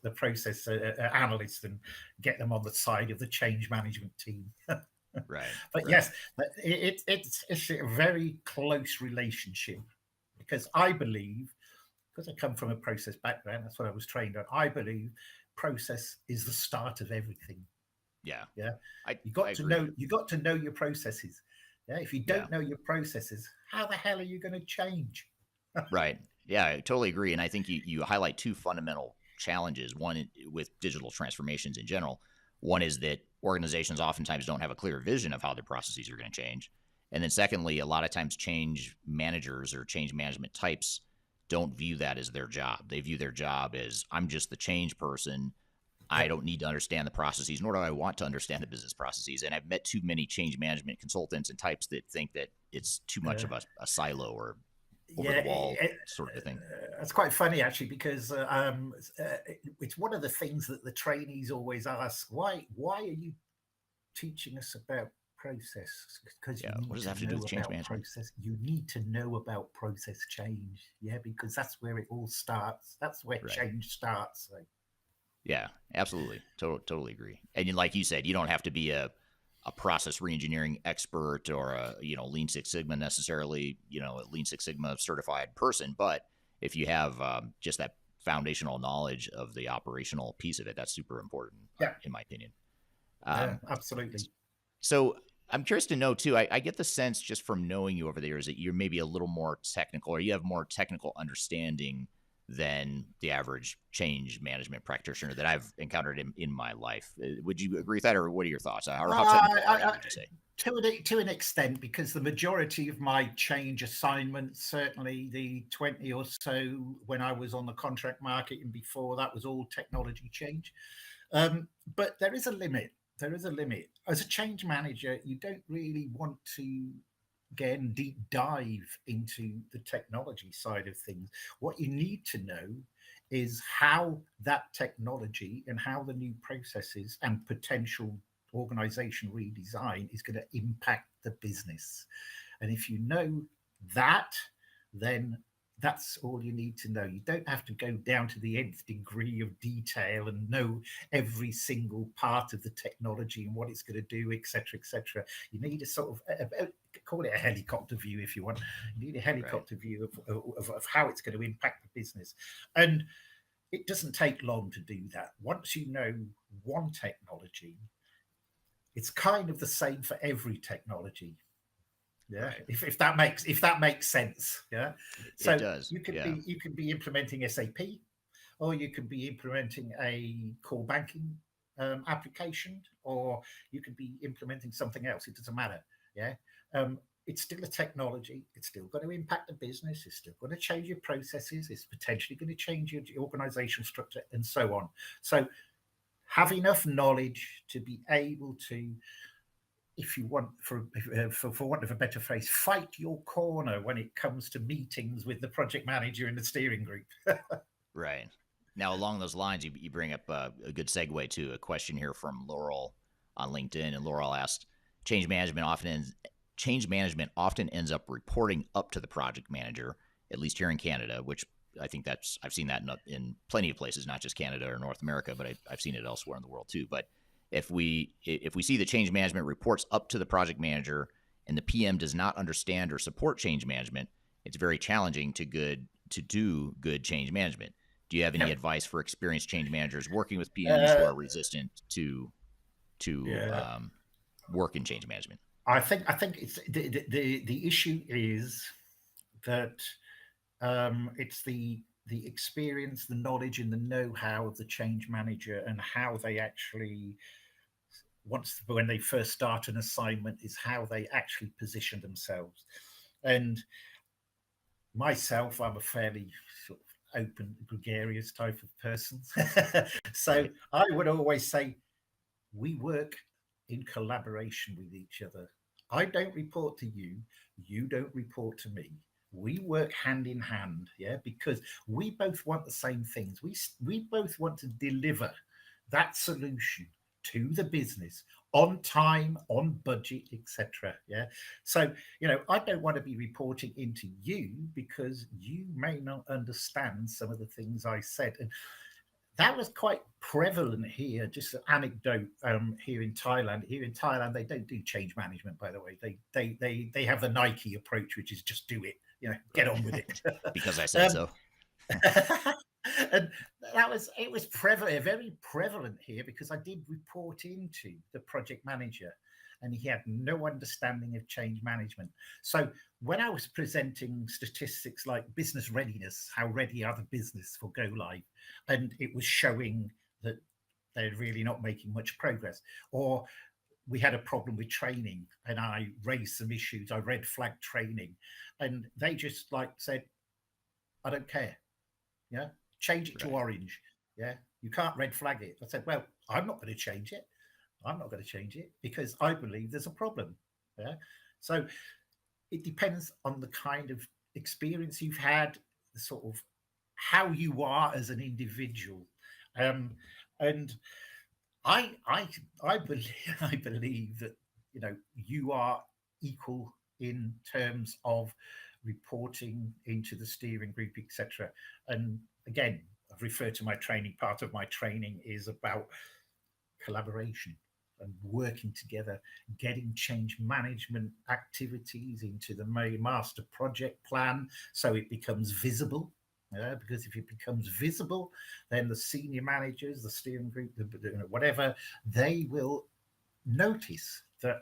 analyst and get them on the side of the change management team. Right. But yes, it's a very close relationship, because I believe because I come from a process background, that's what I was trained on. I believe process is the start of everything. Yeah. Yeah. I You got to agree. know, you got to know your processes. Yeah. If you Yeah. don't know your processes, how the hell are you going to change? Right. Yeah, I totally agree. And I think you highlight two fundamental challenges. One with digital transformations in general. One is that organizations oftentimes don't have a clear vision of how their processes are going to change. And then secondly, a lot of times change managers or change management types don't view that as their job. They view their job as I'm just the change person. I Yep. don't need to understand the processes, nor do I want to understand the business processes. And I've met too many change management consultants and types that think that it's too much of a silo or over Yeah, the wall sort of a thing. it's quite funny actually because it's one of the things that the trainees always ask. Why are you teaching us about process? Because Yeah. you need What does to that have to do know with change about management? process. You need to know about process change. Yeah, because that's where it all starts. That's where Right. change starts. So. Yeah, absolutely. Totally agree. And like you said, you don't have to be a process reengineering expert or a Lean Six Sigma necessarily, a Lean Six Sigma certified person, but if you have just that foundational knowledge of the operational piece of it, that's super important, Yeah. in my opinion. Yeah, absolutely. So I'm curious to know too. I get the sense just from knowing you over the years that you're maybe a little more technical, or you have more technical understanding than the average change management practitioner that I've encountered in my life. Would you agree with that, or what are your thoughts? Or how technical are you, would you say? To an extent, because the majority of my change assignments, certainly the 20 or so when I was on the contract market and before that, was all technology change. But there is a limit. There is a limit. As a change manager, you don't really want to, again, deep dive into the technology side of things. What you need to know is how that technology and how the new processes and potential organization redesign is going to impact the business. And if you know that, then that's all you need to know. You don't have to go down to the nth degree of detail and know every single part of the technology and what it's going to do, etc., etc. You need a sort of call it a helicopter view if you want. You need a helicopter view of how it's going to impact the business. And it doesn't take long to do that. Once you know one technology, it's kind of the same for every technology. Yeah, right. if that makes sense. Yeah, so it does. You could be implementing SAP, or you could be implementing a core banking application, or you could be implementing something else. It doesn't matter. Yeah, it's still a technology. It's still going to impact the business. It's still going to change your processes. It's potentially going to change your organizational structure, and so on. So have enough knowledge to be able to, if you want, for want of a better phrase, fight your corner when it comes to meetings with the project manager and the steering group. Right. Now, along those lines, you bring up a good segue to a question here from Laurel on LinkedIn, and Laurel asked, change management often ends up reporting up to the project manager, at least here in Canada, which I think I've seen that in plenty of places, not just Canada or North America, but I've seen it elsewhere in the world too. But if we see the change management reports up to the project manager and the PM does not understand or support change management, it's very challenging to do good change management. Do you have any advice for experienced change managers working with PMs who are resistant to work in change management? I think it's the issue is that it's the experience, the knowledge, and the know-how of the change manager, and how they actually, when they first start an assignment, is how they actually position themselves. And myself, I'm a fairly sort of open, gregarious type of person. So right. I would always say, we work in collaboration with each other. I don't report to you. You don't report to me. We work hand in hand, yeah, because we both want the same things. We both want to deliver that solution to the business on time, on budget, etc. Yeah. So, I don't want to be reporting into you because you may not understand some of the things I said. And that was quite prevalent here. Just an anecdote here in Thailand. Here in Thailand, they don't do change management, by the way. They have the Nike approach, which is just do it. Get on with it. Because I said so. And it was very prevalent here because I did report into the project manager and he had no understanding of change management. So when I was presenting statistics like business readiness, how ready are the business for go live, and it was showing that they're really not making much progress, or we had a problem with training and I raised some issues, I red flagged training, and they just like said, I don't care. Yeah, change it to orange. Yeah, you can't red flag it. I said, well, I'm not going to change it. I'm not going to change it because I believe there's a problem. Yeah, so it depends on the kind of experience you've had, the sort of how you are as an individual, and I believe I believe that you are equal in terms of reporting into the steering group, etc. And again, I've referred to my training. Part of my training is about collaboration and working together, getting change management activities into the master project plan so it becomes visible. Because if it becomes visible, then the senior managers, the steering group, whatever, they will notice that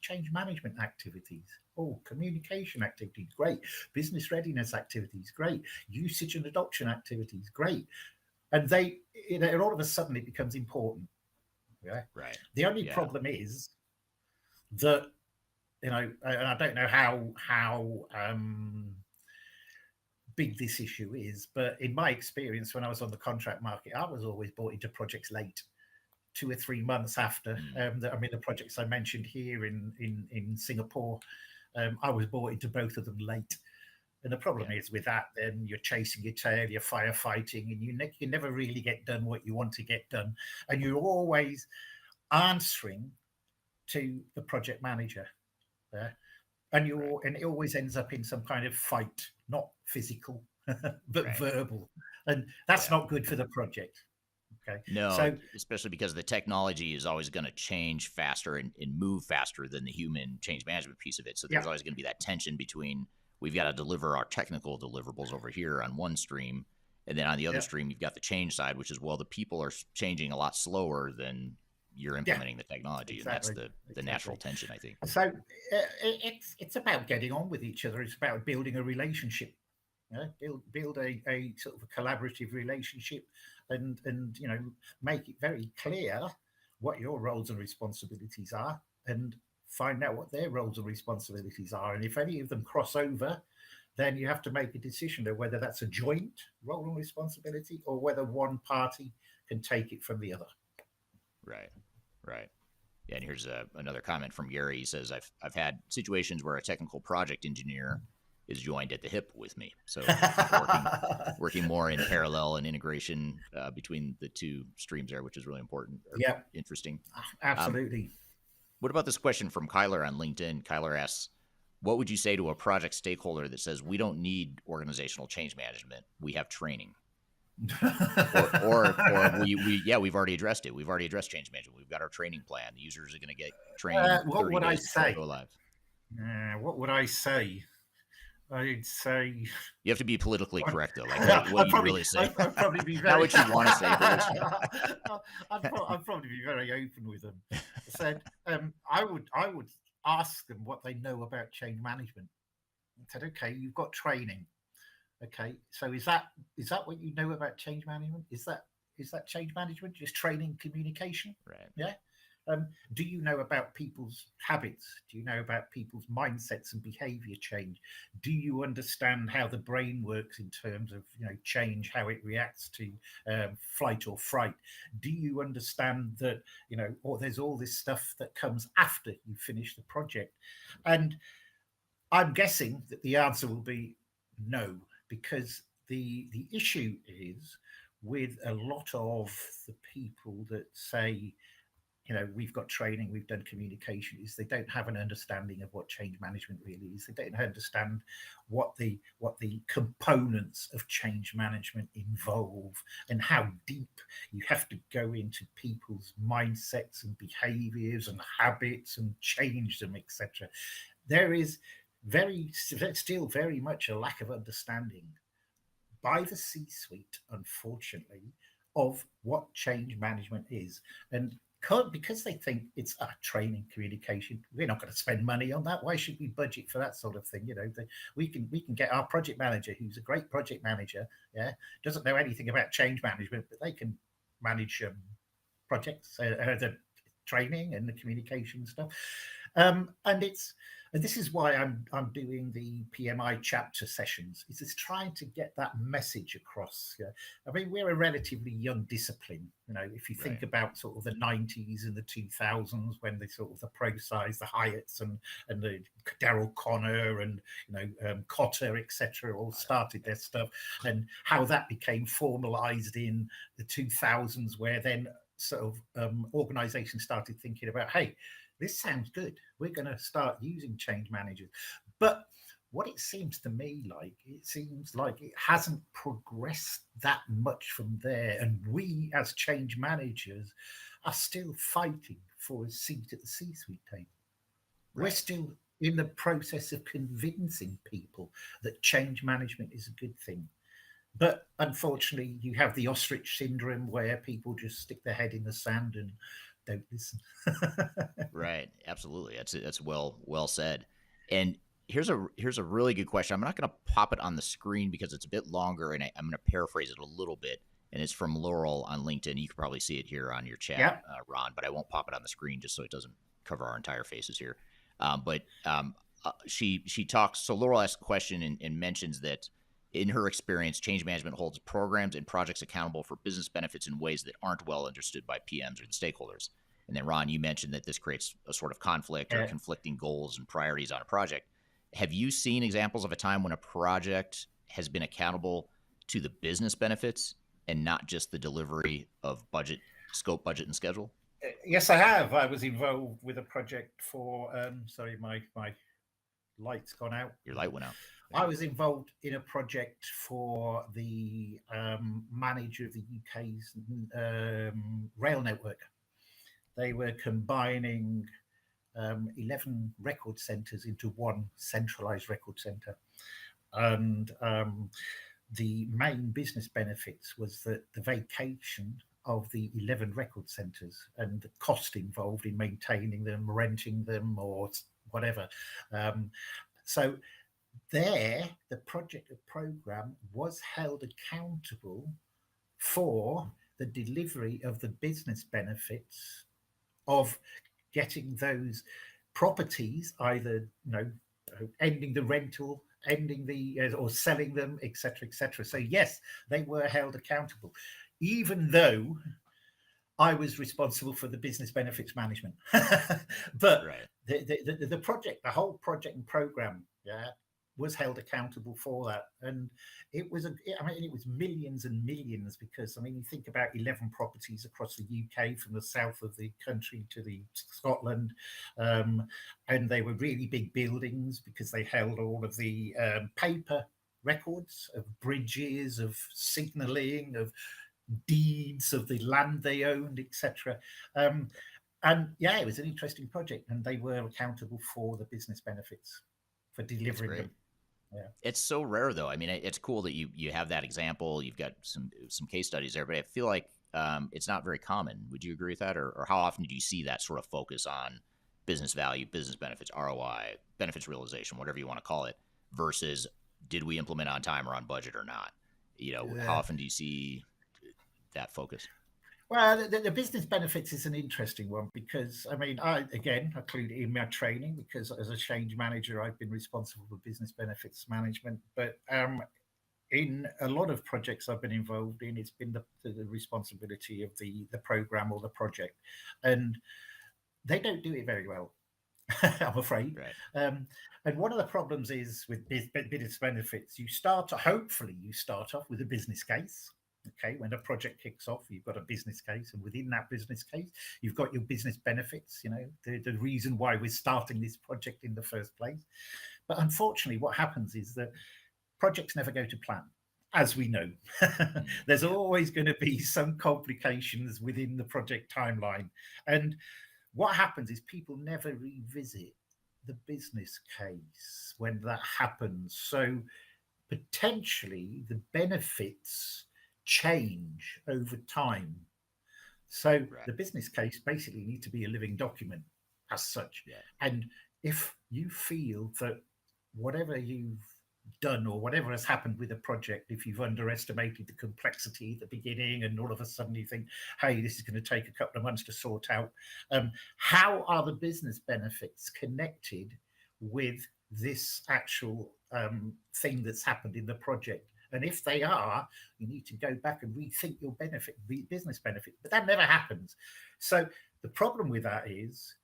change management activities, communication activities, great, business readiness activities, great, usage and adoption activities, great, and all of a sudden it becomes important. Yeah, right. The only problem is that and I don't know how big this issue is, but in my experience, when I was on the contract market, I was always brought into projects late, 2 or 3 months after. The projects I mentioned here in Singapore, I was brought into both of them late. And the problem is with that, then you're chasing your tail, you're firefighting, and you never really get done what you want to get done. And you're always answering to the project manager. And it always ends up in some kind of fight, not physical, but verbal. And that's not good for the project. Okay. No, especially because the technology is always going to change faster and move faster than the human change management piece of it. So there's always going to be that tension between we've got to deliver our technical deliverables over here on one stream, and then on the other stream, you've got the change side, which is, well, the people are changing a lot slower than you're implementing the technology. Exactly. And that's the natural tension, I think. So it's about getting on with each other. It's about building a relationship. Build a sort of a collaborative relationship, and make it very clear what your roles and responsibilities are, and find out what their roles and responsibilities are. And if any of them cross over, then you have to make a decision of whether that's a joint role and responsibility or whether one party can take it from the other. Right. Yeah, and here's another comment from Gary. He says, I've had situations where a technical project engineer is joined at the hip with me. So working more in parallel and integration between the two streams there, which is really important. Interesting. Absolutely. What about this question from Kyler on LinkedIn? Kyler asks, what would you say to a project stakeholder that says, we don't need organizational change management, we have training? or we've already addressed it. We've already addressed change management. We've got our training plan. The users are going to get trained. What would I say? Go live. What would I say? I'd say you have to be politically correct, though. Like what you really say. I'd probably be very. Not what you want to say. I'd probably be very open with them. I said I would ask them what they know about change management. I said, okay, you've got training. Okay, so is that what you know about change management? Is that change management just training communication? Right. Yeah. Do you know about people's habits? Do you know about people's mindsets and behavior change? Do you understand how the brain works in terms of change, how it reacts to flight or fright? Do you understand that or there's all this stuff that comes after you finish the project? And I'm guessing that the answer will be no, because the issue is with a lot of the people that say, we've got training, we've done communication, is they don't have an understanding of what change management really is. They don't understand what the components of change management involve and how deep you have to go into people's mindsets and behaviors and habits and change them, etc. There is still very much a lack of understanding. by the C-suite, unfortunately, of what change management is. And because they think it's training communication, we're not going to spend money on that. Why should we budget for that sort of thing? We can get our project manager, who's a great project manager, doesn't know anything about change management, but they can manage projects, the training and the communication stuff. And this is why I'm doing the PMI chapter sessions. Is just trying to get that message across. I mean, we're a relatively young discipline. If you think about sort of the 90s and the 2000s, when they sort of the ProSize, the Hyatts and the Daryl Connor and Cotter, etc., all started their stuff, and how that became formalized in the 2000s, where then sort of organizations started thinking about, hey, this sounds good, we're going to start using change managers. But what it seems to me like, it hasn't progressed that much from there. And we as change managers are still fighting for a seat at the C-suite table. We're still in the process of convincing people that change management is a good thing. But unfortunately, you have the ostrich syndrome, where people just stick their head in the sand and don't listen. Right. Absolutely. That's well said. And here's a really good question. I'm not going to pop it on the screen because it's a bit longer, and I'm going to paraphrase it a little bit. And it's from Laurel on LinkedIn. You can probably see it here on your chat, Ron, but I won't pop it on the screen just so it doesn't cover our entire faces here. She talks. So Laurel asks a question and mentions that in her experience, change management holds programs and projects accountable for business benefits in ways that aren't well understood by PMs or the stakeholders. And then, Ron, you mentioned that this creates a sort of conflict or conflicting goals and priorities on a project. Have you seen examples of a time when a project has been accountable to the business benefits and not just the delivery of budget, scope, budget, and schedule? Yes, I have. I was involved with a project for, sorry, my light's gone out. Your light went out. I was involved in a project for the manager of the UK's rail network. They were combining 11 record centres into one centralised record centre. And the main business benefits was that the vacation of the 11 record centres and the cost involved in maintaining them, renting them, or whatever. So there, the project or program was held accountable for the delivery of the business benefits of getting those properties, either ending the rental, ending the or selling them, etc., etc. So yes, they were held accountable, even though I was responsible for the business benefits management. But the project, the whole project and program, was held accountable for that. And it was it was millions and millions, because you think about 11 properties across the UK, from the south of the country to the Scotland, and they were really big buildings because they held all of the paper records of bridges, of signalling, of deeds of the land they owned, etc. And it was an interesting project, and they were accountable for the business benefits for delivering them. Yeah. It's so rare, though. I mean, it's cool that you have that example. You've got some case studies there, but I feel like it's not very common. Would you agree with that? Or how often do you see that sort of focus on business value, business benefits, ROI, benefits realization, whatever you want to call it, versus did we implement on time or on budget or not? How often do you see that focus? Well, the business benefits is an interesting one, because I include it in my training, because as a change manager, I've been responsible for business benefits management. But in a lot of projects I've been involved in, it's been the responsibility of the program or the project, and they don't do it very well, I'm afraid. Right. And one of the problems is with business benefits, you start off with a business case. Okay, when a project kicks off, you've got a business case, and within that business case, you've got your business benefits, the reason why we're starting this project in the first place. But unfortunately, what happens is that projects never go to plan, as we know. There's always going to be some complications within the project timeline. And what happens is people never revisit the business case when that happens. So potentially the benefits change over time. So Right. the business case basically needs to be a living document as such. Yeah. And if you feel that whatever you've done or whatever has happened with a project, if you've underestimated the complexity at the beginning and all of a sudden you think, hey, this is going to take a couple of months to sort out, how are the business benefits connected with this actual thing that's happened in the project? And if they are, you need to go back and rethink your business benefit. But that never happens. So the problem with that is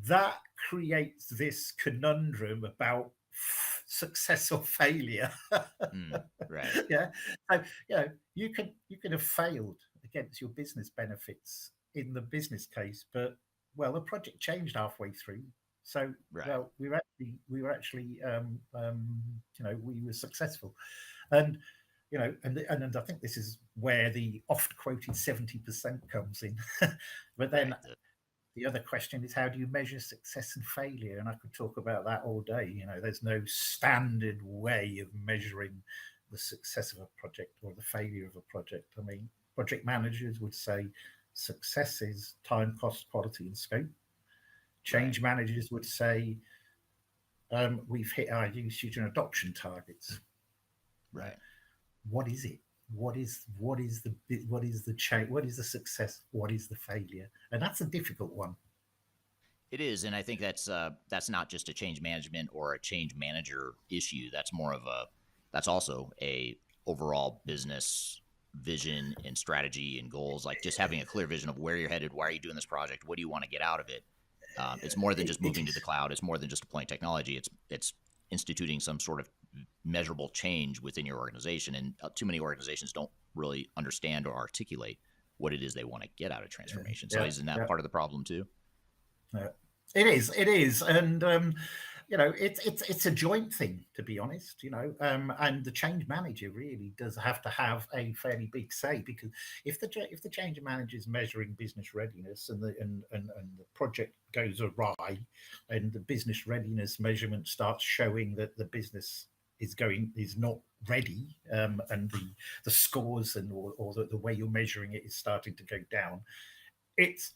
that creates this conundrum about success or failure. Right. Yeah. So you can have failed against your business benefits in the business case, but the project changed halfway through. So Right. we were actually we were successful. And and I think this is where the oft quoted 70% comes in. But then Right. the other question is, how do you measure success and failure? And I could talk about that all day. There's no standard way of measuring the success of a project or the failure of a project. I mean, project managers would say success is time, cost, quality, and scope. Change managers would say we've hit our usage and adoption targets. Right. What is it? What is the change? What is the success? What is the failure? And that's a difficult one. It is, and I think that's not just a change management or a change manager issue. That's also a overall business vision and strategy and goals. Like just having a clear vision of where you're headed, why are you doing this project, what do you want to get out of it. It's more than just moving to the cloud. It's more than just deploying technology. It's instituting some sort of measurable change within your organization, and too many organizations don't really understand or articulate what it is they want to get out of transformation. So isn't that part of the problem too? It is, and it's a joint thing, to be honest. And the change manager really does have to have a fairly big say, because if the change manager is measuring business readiness and the project goes awry, and the business readiness measurement starts showing that the business is not ready, and the scores or the way you're measuring it is starting to go down, it's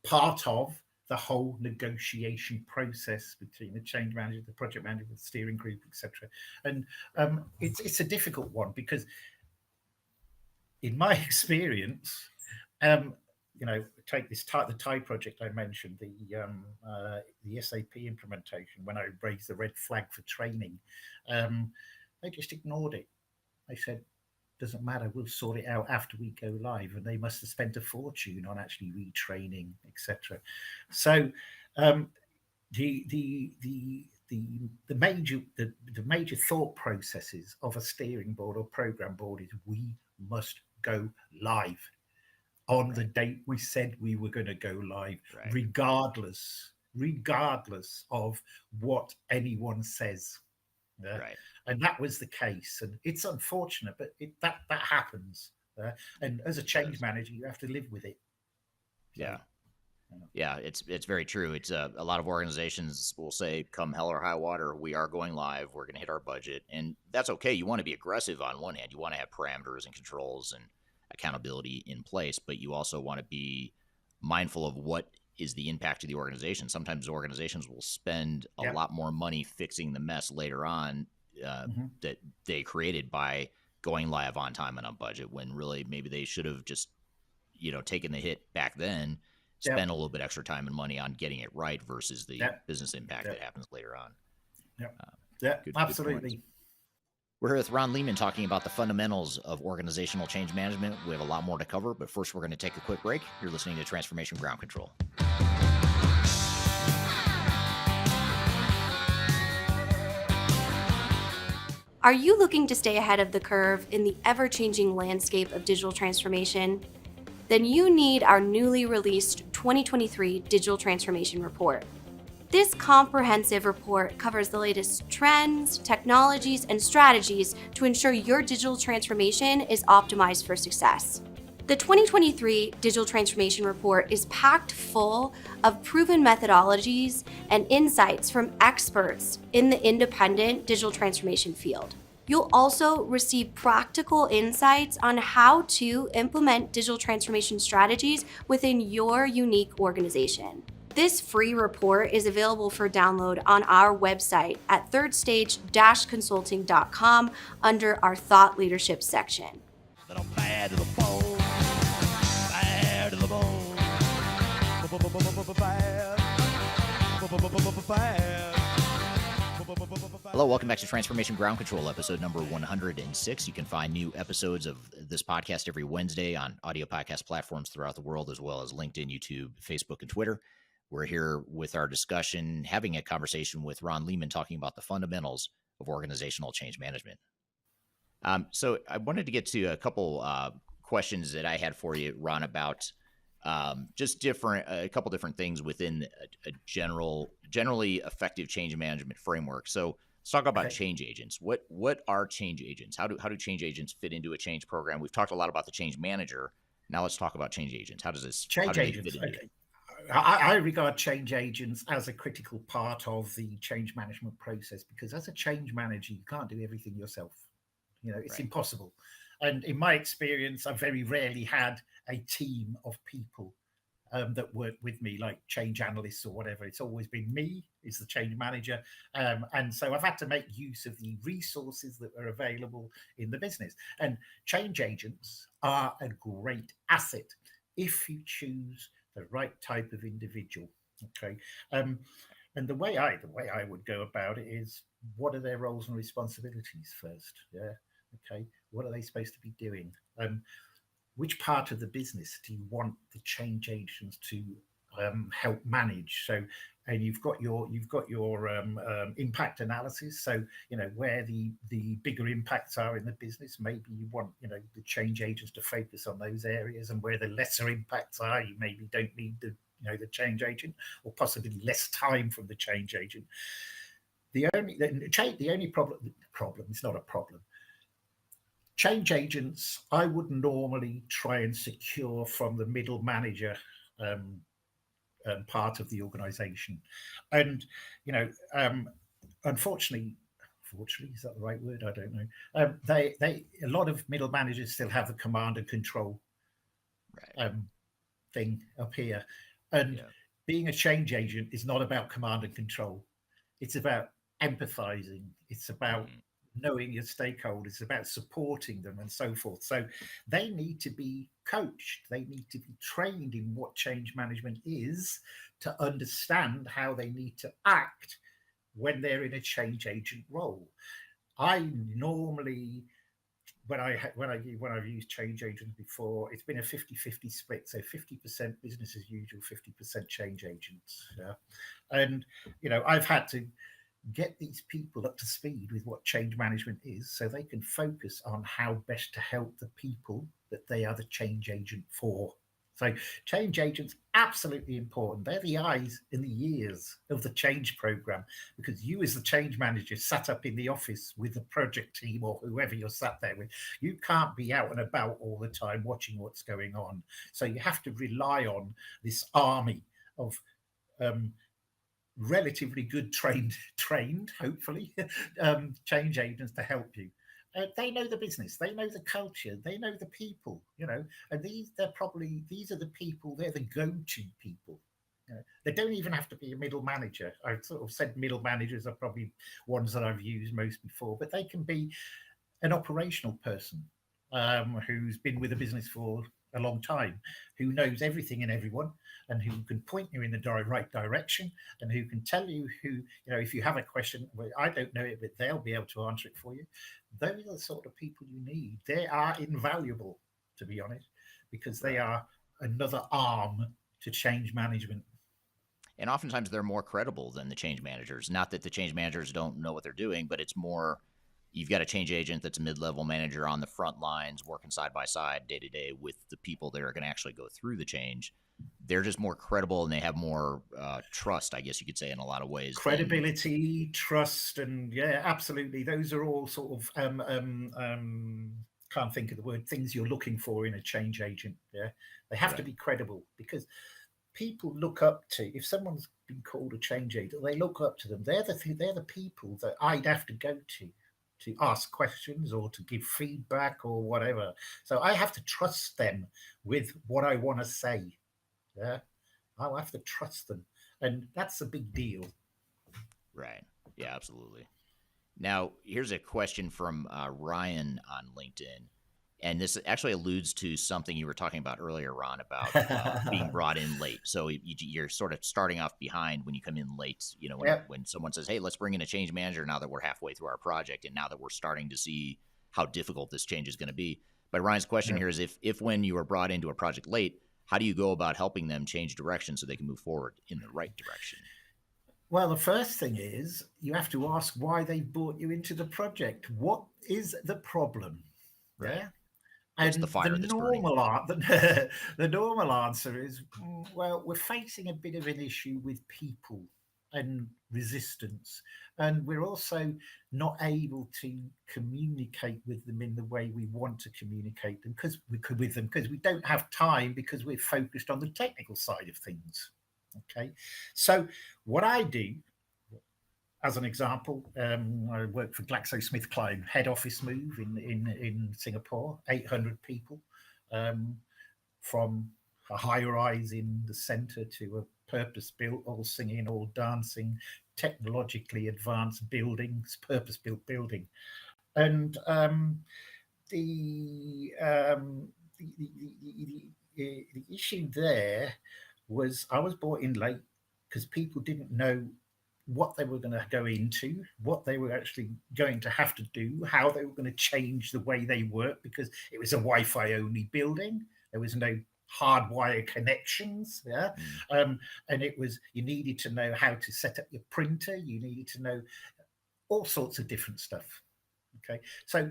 part of the whole negotiation process between the change manager, the project manager, the steering group, etc. And it's a difficult one, because in my experience, take the Thai project I mentioned, the SAP implementation, when I raised the red flag for training, they just ignored it. They said, doesn't matter, we'll sort it out after we go live. And they must have spent a fortune on actually retraining, etc. So the major thought processes of a steering board or program board is, we must go live on the date we said we were going to go live, regardless of what anyone says. Right. And that was the case, and it's unfortunate, but that happens. And as a change manager, you have to live with it. Yeah, it's very true. It's a lot of organizations will say, come hell or high water, we are going live, we're going to hit our budget, and that's okay. You want to be aggressive on one hand, you want to have parameters and controls and accountability in place, but you also want to be mindful of what is the impact of the organization. Sometimes organizations will spend a lot more money fixing the mess later on that they created by going live on time and on budget, when really maybe they should have just taken the hit back then, spend a little bit extra time and money on getting it right versus the business impact that happens later on. Absolutely. Good. We're here with Ron Leeman talking about the fundamentals of organizational change management. We have a lot more to cover, but first we're going to take a quick break. You're listening to Transformation Ground Control. Are you looking to stay ahead of the curve in the ever-changing landscape of digital transformation? Then you need our newly released 2023 Digital Transformation Report. This comprehensive report covers the latest trends, technologies, and strategies to ensure your digital transformation is optimized for success. The 2023 Digital Transformation Report is packed full of proven methodologies and insights from experts in the independent digital transformation field. You'll also receive practical insights on how to implement digital transformation strategies within your unique organization. This free report is available for download on our website at thirdstage-consulting.com under our Thought Leadership section. Bad to the bone, bad to the bone, bad. Hello, welcome back to Transformation Ground Control, episode number 106. You can find new episodes of this podcast every Wednesday on audio podcast platforms throughout the world, as well as LinkedIn, YouTube, Facebook, and Twitter. We're here with our discussion, having a conversation with Ron Leeman, talking about the fundamentals of organizational change management. So I wanted to get to a couple questions that I had for you, Ron, about just a couple different things within a generally effective change management framework. So let's talk about change agents. What are change agents? How do change agents fit into a change program? We've talked a lot about the change manager. Now let's talk about change agents. How does this change agents? I regard change agents as a critical part of the change management process, because as a change manager, you can't do everything yourself. It's impossible. And in my experience, I've very rarely had a team of people that work with me, like change analysts or whatever. It's always been me as the change manager. And so I've had to make use of the resources that are available in the business. And change agents are a great asset if you choose the right type of individual. Okay. And the way I would go about it is, what are their roles and responsibilities first? Yeah. Okay. What are they supposed to be doing? Which part of the business do you want the change agents to help manage? So, and you've got your impact analysis. So, where the bigger impacts are in the business, maybe you want, the change agents to focus on those areas, and where the lesser impacts are, you maybe don't need the change agent, or possibly less time from the change agent. The only problem, it's not a problem. Change agents, I would normally try and secure from the middle manager part of the organization. And, unfortunately, is that the right word? I don't know. A lot of middle managers still have the command and control thing up here. And being a change agent is not about command and control. It's about empathizing. It's about knowing your stakeholders, it's about supporting them and so forth. So they need to be coached. They need to be trained in what change management is, to understand how they need to act when they're in a change agent role. I normally, when I've used change agents before, it's been a 50-50 split. So 50% business as usual, 50% change agents. Yeah. And, I've had to get these people up to speed with what change management is, so they can focus on how best to help the people that they are the change agent for. So change agents, absolutely important. They're the eyes and the ears of the change program, because you as the change manager sat up in the office with the project team or whoever you're sat there with, you can't be out and about all the time watching what's going on. So you have to rely on this army of relatively good trained, hopefully, change agents to help you. They know the business, they know the culture, they know the people, and these are the people, they're the go-to people. They don't even have to be a middle manager. I've sort of said middle managers are probably ones that I've used most before, but they can be an operational person who's been with a business for a long time, who knows everything and everyone, and who can point you in the right direction, and who can tell you if you have a question, well, I don't know it, but they'll be able to answer it for you. Those are the sort of people you need. They are invaluable, to be honest, because they are another arm to change management. And oftentimes they're more credible than the change managers. Not that the change managers don't know what they're doing, but it's more, you've got a change agent that's a mid-level manager on the front lines, working side by side day to day with the people that are going to actually go through the change. They're just more credible, and they have more trust, I guess you could say, in a lot of ways. Credibility, trust, and absolutely. Those are all sort of can't think of the word, things you're looking for in a change agent. Yeah, they have to be credible, because people look up to, if someone's been called a change agent, they look up to them. They're the people that I'd have to go to to ask questions or to give feedback or whatever. So I have to trust them with what I want to say. Yeah, I'll have to trust them, and that's a big deal. Right. Yeah, absolutely. Now, here's a question from Ryan on LinkedIn. And this actually alludes to something you were talking about earlier, Ron, about being brought in late. So you're sort of starting off behind when you come in late. You know, when someone says, "Hey, let's bring in a change manager," now that we're halfway through our project, and now that we're starting to see how difficult this change is going to be. But Ryan's question here is, if when you are brought into a project late, how do you go about helping them change direction so they can move forward in the right direction? Well, the first thing is you have to ask why they brought you into the project. What is the problem? Right. Yeah. What's And the fire that's burning? The normal answer is, well, we're facing a bit of an issue with people and resistance, and we're also not able to communicate with them in the way we want to communicate them because we don't have time because we're focused on the technical side of things. Okay, so what I do, as an example, I work for GlaxoSmithKline, head office move in Singapore, 800 people, from a high rise in the center to a purpose built, all singing, all dancing, technologically advanced buildings, purpose built building. And the issue there was I was brought in late because people didn't know what they were going to go into, what they were actually going to have to do, how they were going to change the way they work, because it was a Wi-Fi only building. There was no hardwire connections. Yeah. And it was, you needed to know how to set up your printer. You needed to know all sorts of different stuff. Okay. So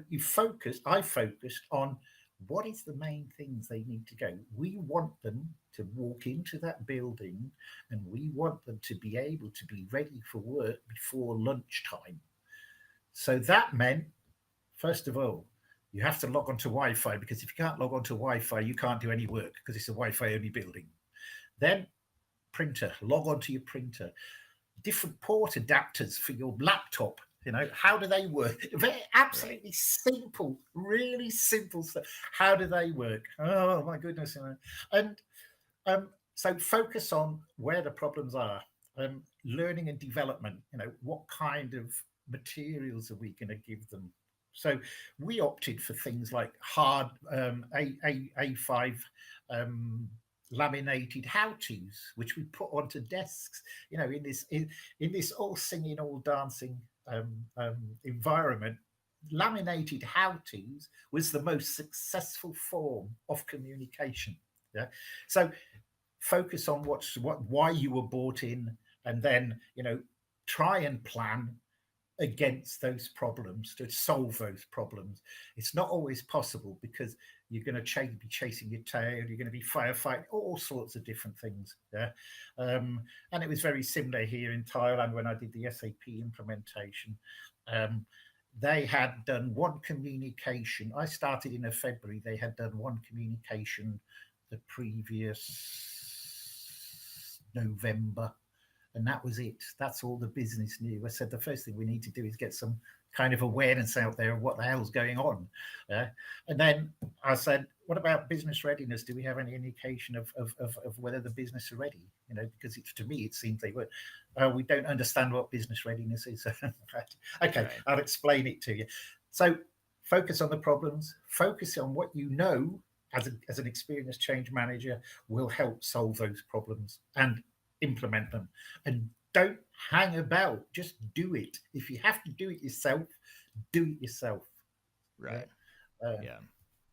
I focused on what is the main things they need to go. We want them to walk into that building and we want them to be able to be ready for work before lunchtime. So that meant, first of all, you have to log onto Wi-Fi, because if you can't log onto Wi-Fi, you can't do any work because it's a Wi-Fi only building. Then printer, log onto your printer. Different port adapters for your laptop. You know, how do they work? Very absolutely simple, really simple stuff. How do they work? Oh my goodness! You know. And so focus on where the problems are. Learning and development. You know, what kind of materials are we going to give them? So we opted for things like hard A5 laminated how-tos, which we put onto desks. You know, in this all singing, all dancing environment, laminated how-tos was the most successful form of communication. Yeah. So focus on why you were brought in, and then, you know, try and plan against those problems to solve those problems. It's not always possible because you're going to be chasing your tail, you're going to be firefighting, all sorts of different things. Yeah. And it was very similar here in Thailand when I did the SAP implementation. They had done one communication. I started in February. They had done one communication the previous November. And that was it. That's all the business knew. I said, the first thing we need to do is get some kind of awareness out there of what the hell's going on. And then I said, what about business readiness? Do we have any indication of whether the business are ready? You know, because to me, it seems they were. We don't understand what business readiness is. Okay, right. I'll explain it to you. So focus on the problems, focus on what you know as an experienced change manager will help solve those problems and implement them. And don't hang about, just do it. If you have to do it yourself, do it yourself. Right. Yeah.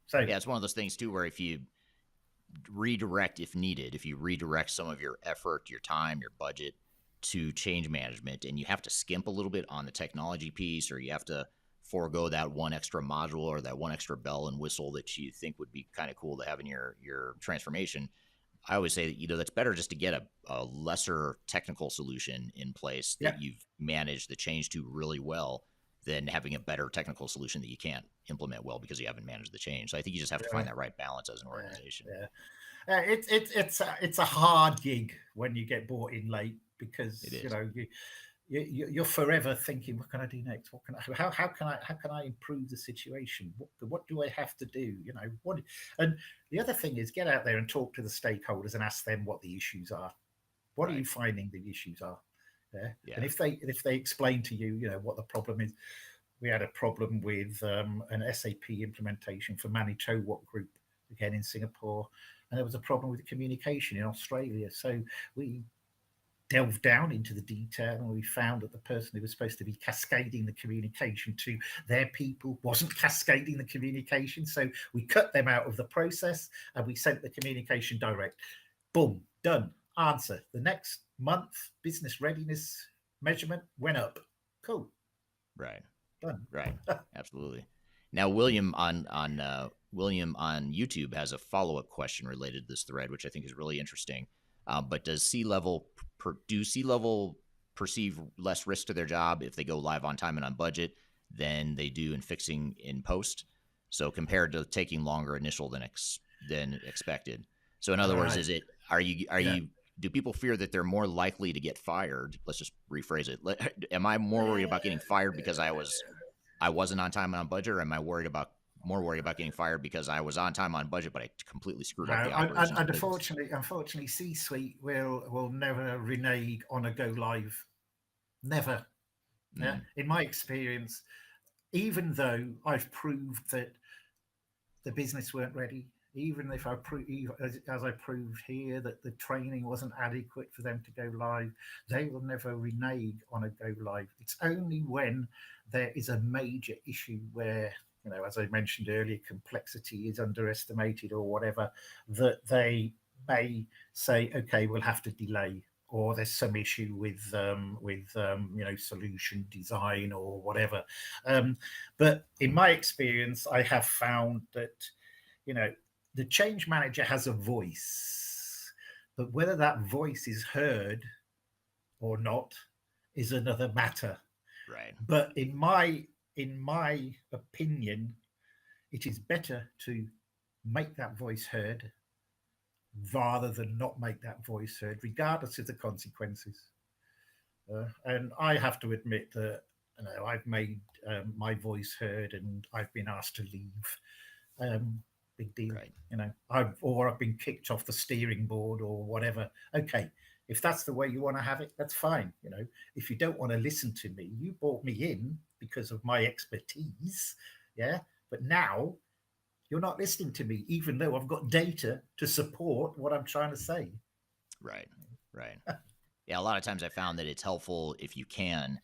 So yeah, it's one of those things too where if you redirect, if needed, if you redirect some of your effort, your time, your budget to change management, and you have to skimp a little bit on the technology piece, or you have to forego that one extra module or that one extra bell and whistle that you think would be kind of cool to have in your transformation, I always say that, you know, that's better just to get a lesser technical solution in place that you've managed the change to really well than having a better technical solution that you can't implement well because you haven't managed the change. So I think you just have to find that right balance as an organization. It's a hard gig when you get brought in late because, you know, you're forever thinking, what can I do next? What can I, how can I improve the situation? What do I have to do? What? And the other thing is, get out there and talk to the stakeholders and ask them what the issues are. What are you finding the issues are? Yeah. And if they explain to you, what the problem is. We had a problem with an SAP implementation for Manitowoc Group, again in Singapore, and there was a problem with the communication in Australia. So we delved down into the detail, and we found that the person who was supposed to be cascading the communication to their people wasn't cascading the communication. So we cut them out of the process, and we sent the communication direct. Boom, done. Answer. The next month, business readiness measurement went up. Cool. Right. Done. Right. Absolutely. Now, William on YouTube has a follow-up question related to this thread, which I think is really interesting. But do C-level perceive less risk to their job if they go live on time and on budget than they do in fixing in post? So compared to taking longer initial than expected. So in other words, do people fear that they're more likely to get fired? Let's just rephrase it. Am I more worried about getting fired because I wasn't on time and on budget, or am I more worried about getting fired because I was on time on budget, but I completely screwed up the operations? Unfortunately, C-suite will never renege on a go live. Never. Yeah. In my experience, even though I've proved that the business weren't ready, even if as I proved here that the training wasn't adequate for them to go live, they will never renege on a go live. It's only when there is a major issue where, as I mentioned earlier, complexity is underestimated or whatever, that they may say, okay, we'll have to delay, or there's some issue with solution design or whatever. But in my experience, I have found that, the change manager has a voice, but whether that voice is heard or not is another matter. Right. But in my opinion, it is better to make that voice heard rather than not make that voice heard, regardless of the consequences. And I have to admit that I've made my voice heard, and I've been asked to leave. Big deal. Right. I've been kicked off the steering board or whatever. Okay, if that's the way you want to have it, that's fine. If you don't want to listen to me, you brought me in because of my expertise. Yeah. But now you're not listening to me, even though I've got data to support what I'm trying to say. Right. Yeah. A lot of times I found that it's helpful, if you can,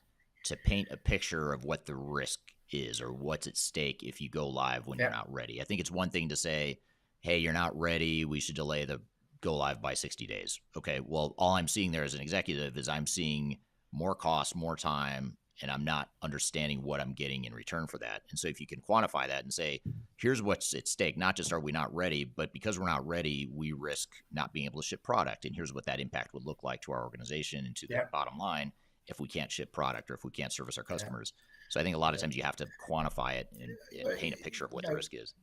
to paint a picture of what the risk is or what's at stake if you go live when you're not ready. I think it's one thing to say, hey, you're not ready, we should delay the go live by 60 days. Okay, well, all I'm seeing there as an executive is I'm seeing more cost, more time, and I'm not understanding what I'm getting in return for that. And so if you can quantify that and say, here's what's at stake, not just are we not ready, but because we're not ready, we risk not being able to ship product. And here's what that impact would look like to our organization and to the bottom line if we can't ship product or if we can't service our customers. So I think a lot of times you have to quantify it and paint a picture of what the risk is.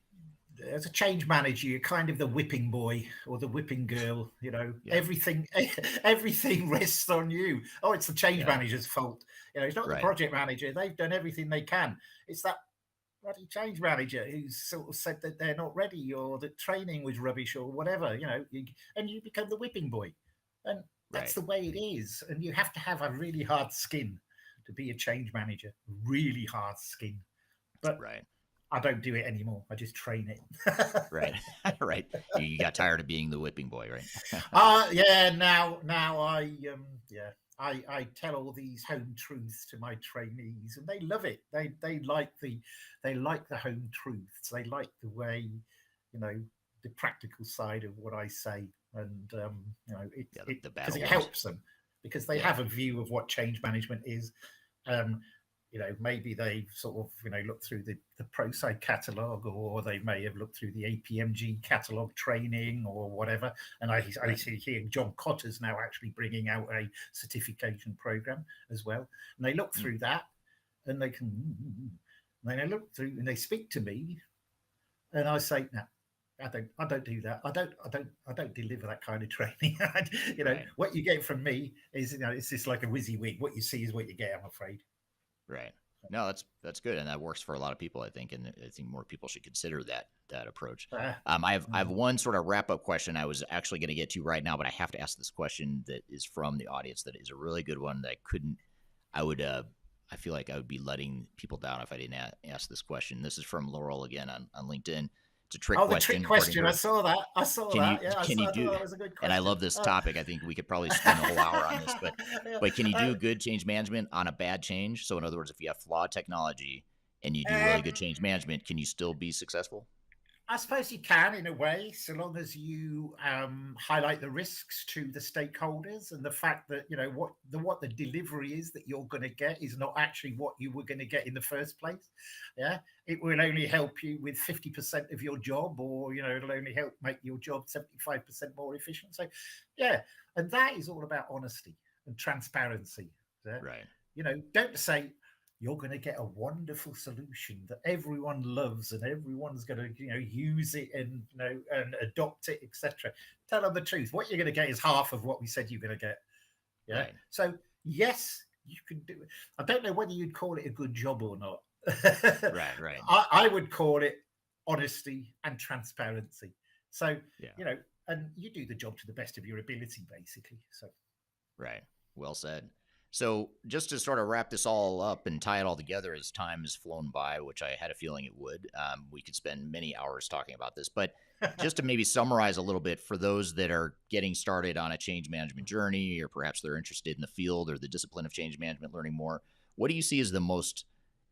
As a change manager, you're kind of the whipping boy or the whipping girl. Everything rests on you. Oh, it's the change manager's fault. It's not the project manager. They've done everything they can. It's that bloody change manager who's sort of said that they're not ready or that training was rubbish or whatever. And you become the whipping boy, and that's the way it is. And you have to have a really hard skin to be a change manager, really hard skin. But I don't do it anymore. I just train it. Right. You got tired of being the whipping boy, right? Now I tell all these home truths to my trainees, and they love it. They like the home truths. They like the way, the practical side of what I say, and because it helps them, because they have a view of what change management is. Maybe they sort of, looked through the ProSci catalog, or they may have looked through the APMG catalog training or whatever. And I see here John Cotter's now actually bringing out a certification program as well. And they look through that, and they look through and they speak to me, and I say, "Now, I don't do that. I don't deliver that kind of training. You know, Right. what you get from me is, you know, it's just like a WYSIWYG. What you see is what you get, I'm afraid. Right. No, that's good, and that works for a lot of people, I think, and I think more people should consider that approach. I have one sort of wrap up question I was actually going to get to right now, but I have to ask this question that is from the audience that is a really good one that I couldn't. I would. I feel like I would be letting people down if I didn't ask this question. This is from Laurel again on LinkedIn. It's a trick Oh, the question. trick question. I saw that. I saw that. Yeah, Can you I do? thought that was a good And I question. love this topic. I think we could probably spend a whole hour on this, but Yeah. can you do good change management on a bad change? So in other words, if you have flawed technology and you do really Um, good change management, can you still be successful? I suppose you can, in a way, so long as you highlight the risks to the stakeholders and the fact that, you know, what the delivery is that you're going to get is not actually what you were going to get in the first place. Yeah, it will only help you with 50% of your job, or, you know, it'll only help make your job 75% more efficient. So, yeah, and that is all about honesty and transparency. Yeah? Right. You know, don't say you're going to get a wonderful solution that everyone loves and everyone's going to, you know, use it and, you know, and adopt it, etc. Tell them the truth. What you're going to get is half of what we said you're going to get. Yeah. Right. So yes, you can do it. I don't know whether you'd call it a good job or not. Right. Right. I would call it honesty and transparency. So, Yeah. you know, and you do the job to the best of your ability, basically. So, Right. Well said. So just to sort of wrap this all up and tie it all together as time has flown by, which I had a feeling it would, we could spend many hours talking about this, but just to maybe summarize a little bit for those that are getting started on a change management journey, or perhaps they're interested in the field or the discipline of change management, learning more, what do you see as the most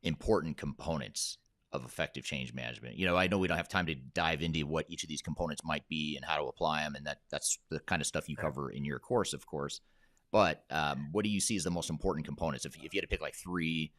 important components of effective change management? You know, I know we don't have time to dive into what each of these components might be and how to apply them, and that's the kind of stuff you cover in your course, of course. But what do you see as the most important components? If you had to pick like three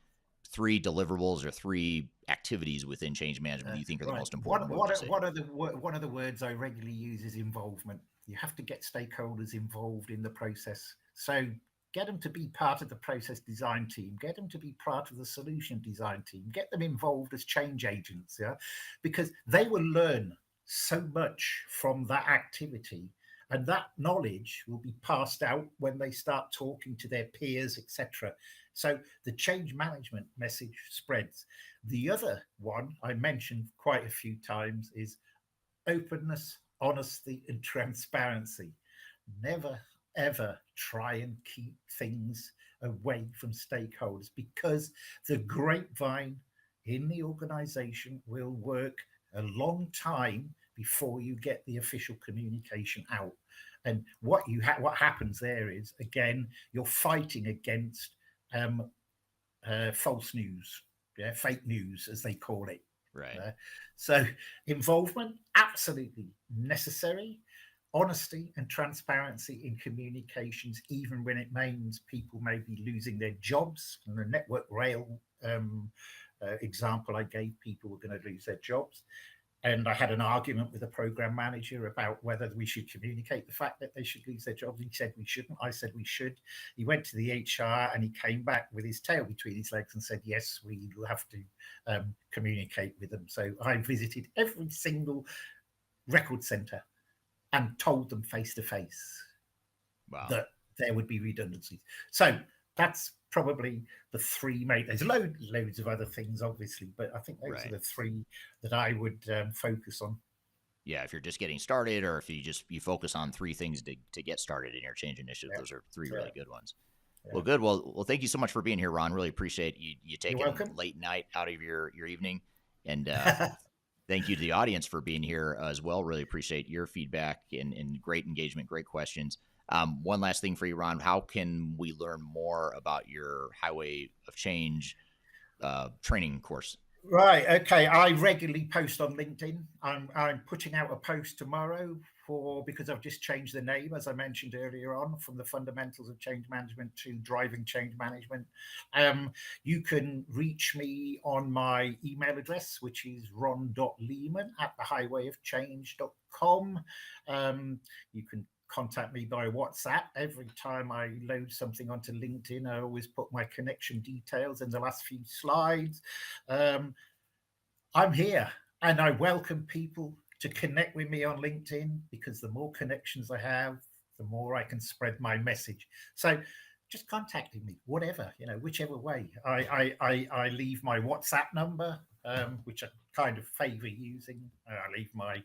deliverables or three activities within change management, you think are the most important? One of the words I regularly use is involvement. You have to get stakeholders involved in the process. So get them to be part of the process design team. Get them to be part of the solution design team. Get them involved as change agents. Yeah, because they will learn so much from that activity. And that knowledge will be passed out when they start talking to their peers, etc. So the change management message spreads. The other one I mentioned quite a few times is openness, honesty, and transparency. Never, ever try and keep things away from stakeholders, because the grapevine in the organization will work a long time before you get the official communication out. And what happens there is, again, you're fighting against false news, yeah, fake news, as they call it. Right. So involvement, absolutely necessary. Honesty and transparency in communications, even when it means people may be losing their jobs. And the network rail example I gave, people were going to lose their jobs. And I had an argument with a program manager about whether we should communicate the fact that they should lose their jobs. He said we shouldn't. I said we should. He went to the HR and he came back with his tail between his legs and said, yes, we will have to communicate with them. So I visited every single record centre and told them face to face that there would be redundancies. So that's probably the three main. There's loads of other things, obviously, but I think those are the three that I would focus on. Yeah, if you're just getting started, or if you focus on three things to get started in your change initiative, those are three really good ones. Yeah. Well, good. Well, thank you so much for being here, Ron. Really appreciate you taking late night out of your evening, and thank you to the audience for being here as well. Really appreciate your feedback and great engagement, great questions. One last thing for you, Ron. How can we learn more about your Highway of Change training course? Right. Okay. I regularly post on LinkedIn. I'm putting out a post tomorrow because I've just changed the name, as I mentioned earlier on, from the fundamentals of change management to driving change management. You can reach me on my email address, which is ron.leeman@thehighwayofchange.com. You can contact me by WhatsApp. Every time I load something onto LinkedIn, I always put my connection details in the last few slides. I'm here and I welcome people to connect with me on LinkedIn, because the more connections I have, the more I can spread my message. So just contacting me, whatever, whichever way. I leave my WhatsApp number, which I kind of favor using. I leave my,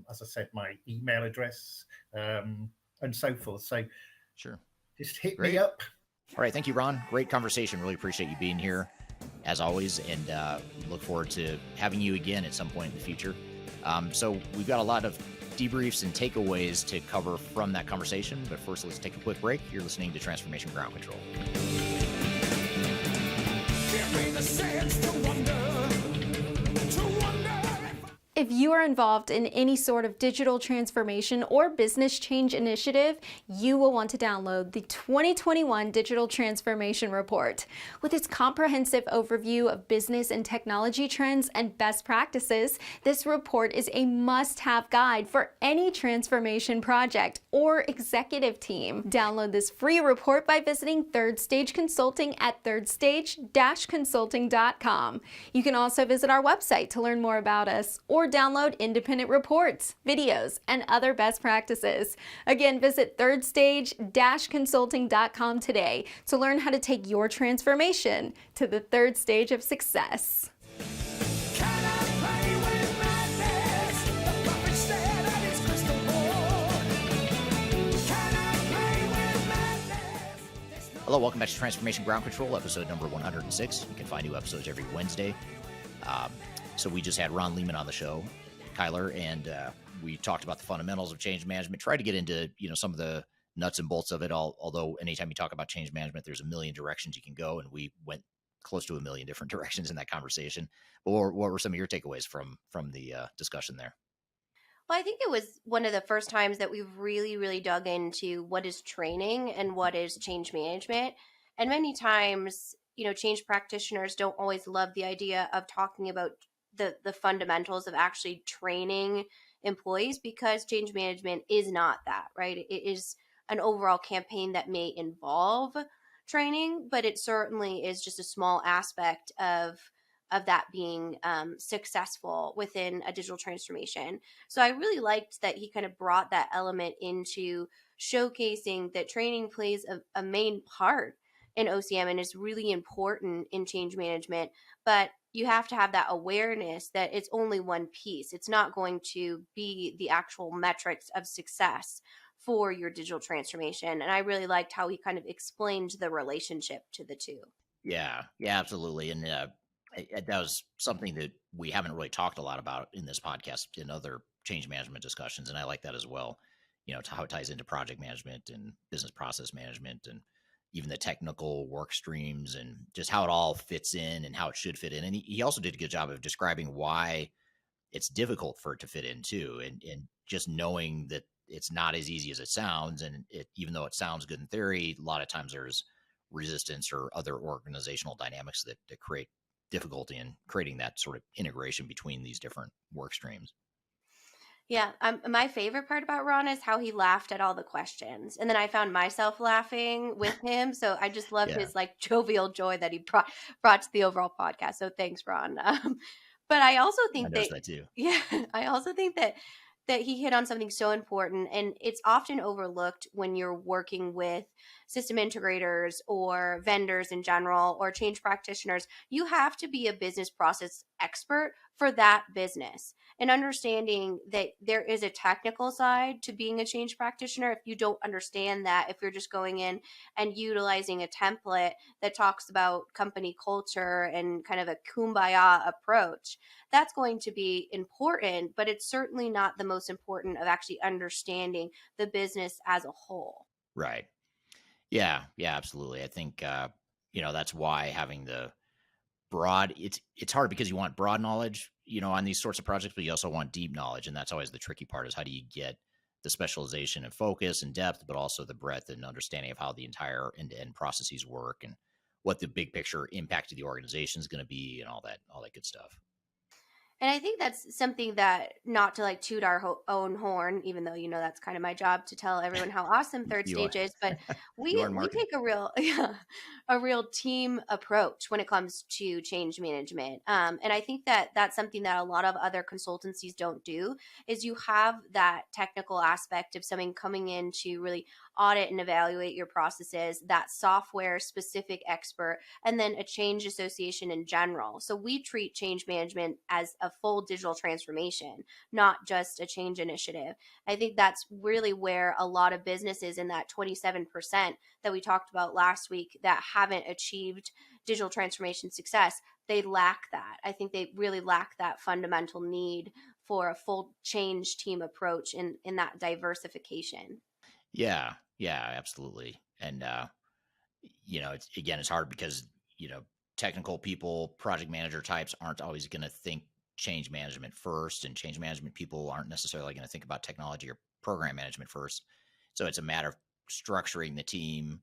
as I said, my email address, and so forth. So Sure. just hit Great. me up. All right. Thank you, Ron. Great conversation. Really appreciate you being here as always, and look forward to having you again at some point in the future. So we've got a lot of debriefs and takeaways to cover from that conversation. But first, let's take a quick break. You're listening to Transformation Ground Control. Give me the sense to wonder. If you are involved in any sort of digital transformation or business change initiative, you will want to download the 2021 Digital Transformation Report. With its comprehensive overview of business and technology trends and best practices, this report is a must-have guide for any transformation project or executive team. Download this free report by visiting Third Stage Consulting at thirdstage-consulting.com. You can also visit our website to learn more about us, or download independent reports, videos, and other best practices. Again, visit thirdstage-consulting.com today to learn how to take your transformation to the third stage of success. Hello, welcome back to Transformation Ground Control, episode number 106. You can find new episodes every Wednesday. So we just had Ron Leeman on the show, Kyler, and we talked about the fundamentals of change management, tried to get into some of the nuts and bolts of it, although anytime you talk about change management, there's a million directions you can go, and we went close to a million different directions in that conversation. But what were some of your takeaways from the discussion there? Well, I think it was one of the first times that we've really, really dug into what is training and what is change management. And many times, change practitioners don't always love the idea of talking about the fundamentals of actually training employees, because change management is not that, right? It is an overall campaign that may involve training, but it certainly is just a small aspect of that being successful within a digital transformation. So I really liked that he kind of brought that element into showcasing that training plays a main part in OCM and is really important in change management, but you have to have that awareness that it's only one piece. It's not going to be the actual metrics of success for your digital transformation. And I really liked how he kind of explained the relationship to the two. Yeah, absolutely. And that was something that we haven't really talked a lot about in this podcast in other change management discussions. And I like that as well, how it ties into project management and business process management, and even the technical work streams, and just how it all fits in and how it should fit in. And he also did a good job of describing why it's difficult for it to fit in too. And just knowing that it's not as easy as it sounds. And even though it sounds good in theory, a lot of times there's resistance or other organizational dynamics that create difficulty in creating that sort of integration between these different work streams. Yeah, my favorite part about Ron is how he laughed at all the questions, and then I found myself laughing with him. So I just love his jovial joy that he brought to the overall podcast. So thanks, Ron. But I also think that too. Yeah, I also think that he hit on something so important, and it's often overlooked when you're working with system integrators or vendors in general or change practitioners. You have to be a business process expert for that business, and understanding that there is a technical side to being a change practitioner. If you don't understand that, if you're just going in and utilizing a template that talks about company culture and kind of a kumbaya approach, that's going to be important, but it's certainly not the most important of actually understanding the business as a whole. Right. Yeah, absolutely. I think, that's why having the broad, it's hard because you want broad knowledge, on these sorts of projects, but you also want deep knowledge. And that's always the tricky part, is how do you get the specialization and focus and depth, but also the breadth and understanding of how the entire end-to-end processes work and what the big picture impact of the organization is going to be and all that good stuff. And I think that's something that, not to like toot our own horn, even though, that's kind of my job to tell everyone how awesome third You are, stage is, but you are in we marketing. take a real, a real team approach when it comes to change management. And I think that that's something that a lot of other consultancies don't do, is you have that technical aspect of someone coming in to really audit and evaluate your processes, that software specific expert, and then a change association in general. So we treat change management as a full digital transformation, not just a change initiative. I think that's really where a lot of businesses, in that 27% that we talked about last week, that haven't achieved digital transformation success, they lack that. I think they really lack that fundamental need for a full change team approach in that diversification. Yeah, yeah, absolutely. And it's hard because technical people, project manager types aren't always going to think change management first, and change management people aren't necessarily going to think about technology or program management first. So it's a matter of structuring the team,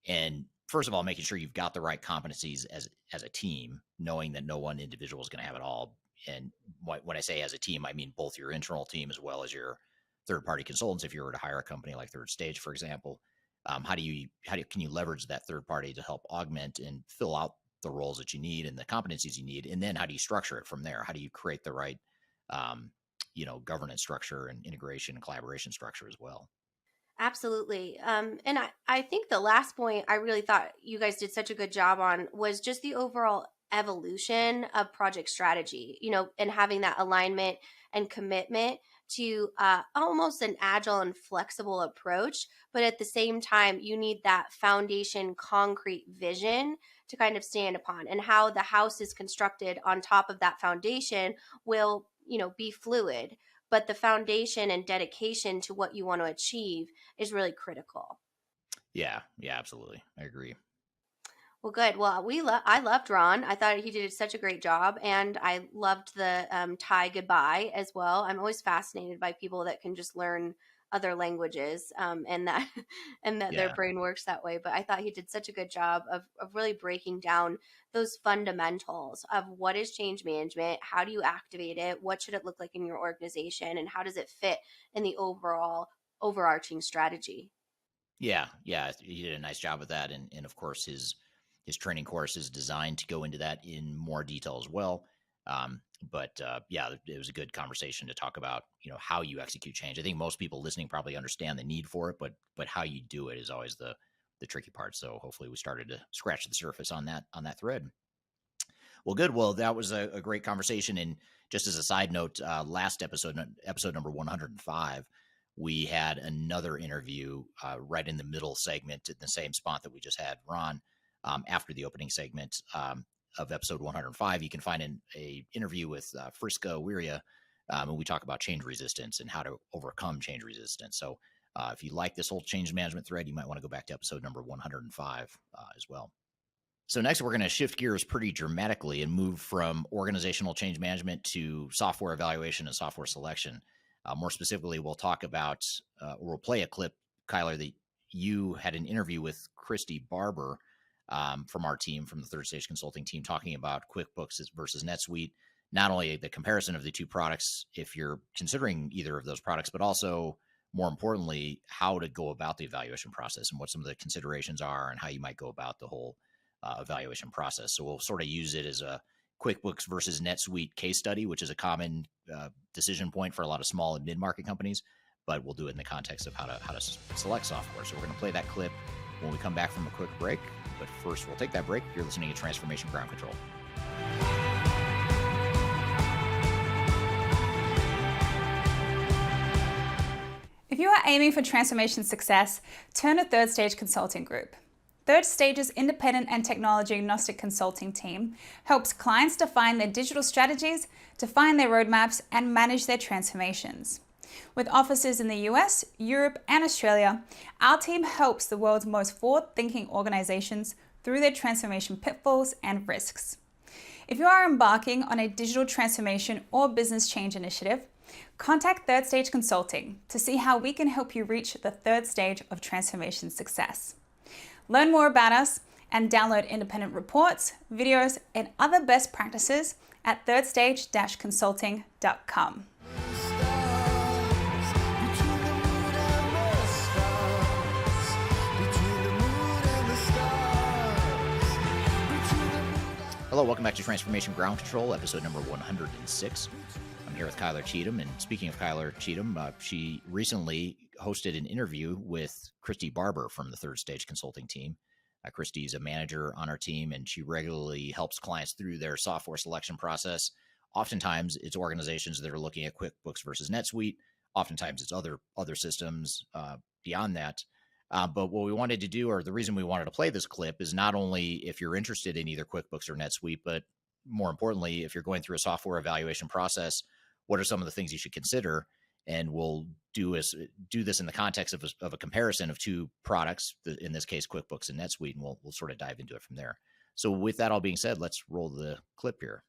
and first of all, making sure you've got the right competencies as a team, knowing that no one individual is going to have it all. And when I say as a team, I mean both your internal team as well as your third-party consultants. If you were to hire a company like Third Stage, for example, how can you leverage that third party to help augment and fill out the roles that you need and the competencies you need, and then how do you structure it from there? How do you create the right governance structure and integration and collaboration structure as well? Absolutely. And I think the last point I really thought you guys did such a good job on was just the overall evolution of project strategy, and having that alignment and commitment to almost an agile and flexible approach. But at the same time, you need that foundation, concrete vision to kind of stand upon, and how the house is constructed on top of that foundation will, be fluid. But the foundation and dedication to what you want to achieve is really critical. Yeah, absolutely. I agree. Well, good. Well, I loved Ron. I thought he did such a great job, and I loved the Thai goodbye as well. I'm always fascinated by people that can just learn other languages, and that their Yeah. brain works that way. But I thought he did such a good job of really breaking down those fundamentals of what is change management, how do you activate it, what should it look like in your organization, and how does it fit in the overall overarching strategy. Yeah, he did a nice job with that, and of course his training course is designed to go into that in more detail as well. It was a good conversation to talk about how you execute change. I think most people listening probably understand the need for it, but how you do it is always the tricky part. So hopefully we started to scratch the surface on that thread. Well, good. Well, that was a great conversation. And just as a side note, last episode number 105, we had another interview right in the middle segment in the same spot that we just had Ron. After the opening segment of episode 105, you can find an interview with Friska Wiria, and we talk about change resistance and how to overcome change resistance. So if you like this whole change management thread, you might want to go back to episode number 105 as well. So next, we're going to shift gears pretty dramatically and move from organizational change management to software evaluation and software selection. More specifically, we'll talk about, we'll play a clip, Kyler, that you had an interview with Kristy Barber from our team, from the Third Stage Consulting team, talking about QuickBooks versus NetSuite. Not only the comparison of the two products, if you're considering either of those products, but also, more importantly, how to go about the evaluation process and what some of the considerations are and how you might go about the whole evaluation process. So we'll sort of use it as a QuickBooks versus NetSuite case study, which is a common decision point for a lot of small and mid-market companies, but we'll do it in the context of how to select software. So we're going to play that clip when we come back from a quick break. But first, we'll take that break. You're listening to Transformation Ground Control. If you are aiming for transformation success, turn to Third Stage Consulting Group. Third Stage's independent and technology agnostic consulting team helps clients define their digital strategies, define their roadmaps, and manage their transformations. With offices in the US, Europe, and Australia, our team helps the world's most forward-thinking organizations through their transformation pitfalls and risks. If you are embarking on a digital transformation or business change initiative, contact Third Stage Consulting to see how we can help you reach the third stage of transformation success. Learn more about us and download independent reports, videos, and other best practices at thirdstage-consulting.com. Hello, welcome back to Transformation Ground Control, episode number 106. I'm here with Kyler Cheatham, and speaking of Kyler Cheatham, she recently hosted an interview with Kristy Barber from the Third Stage Consulting team. Kristy is a manager on our team, and she regularly helps clients through their software selection process. Oftentimes, it's organizations that are looking at QuickBooks versus NetSuite. Oftentimes, it's other systems beyond that. But what we wanted to do, or the reason we wanted to play this clip, is not only if you're interested in either QuickBooks or NetSuite, but more importantly, if you're going through a software evaluation process, what are some of the things you should consider? And we'll do this in the context of a comparison of two products, in this case, QuickBooks and NetSuite, and we'll sort of dive into it from there. So with that all being said, let's roll the clip here.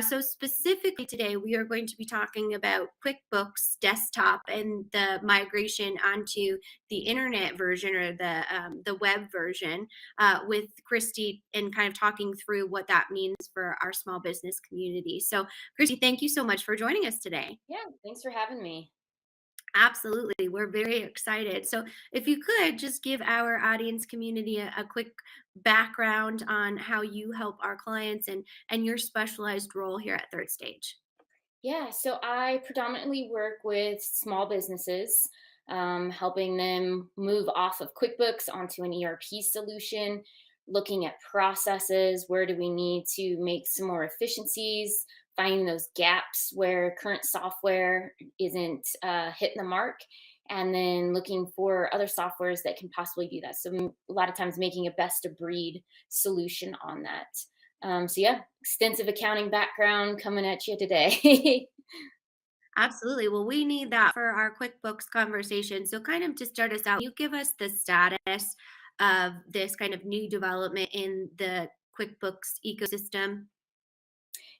So specifically today, we are going to be talking about QuickBooks Desktop and the migration onto the internet version or the web version with Kristy, and kind of talking through what that means for our small business community. So Kristy, thank you so much for joining us today. Yeah, thanks for having me. Absolutely. We're very excited. So if you could just give our audience community a quick background on how you help our clients and your specialized role here at Third Stage. Yeah, so I predominantly work with small businesses, helping them move off of QuickBooks onto an ERP solution, looking at processes, where do we need to make some more efficiencies, finding those gaps where current software isn't hitting the mark, and then looking for other softwares that can possibly do that. So a lot of times making a best of breed solution on that. So yeah, extensive accounting background coming at you today. Absolutely. Well, we need that for our QuickBooks conversation. So kind of to start us out, can you give us the status of this kind of new development in the QuickBooks ecosystem?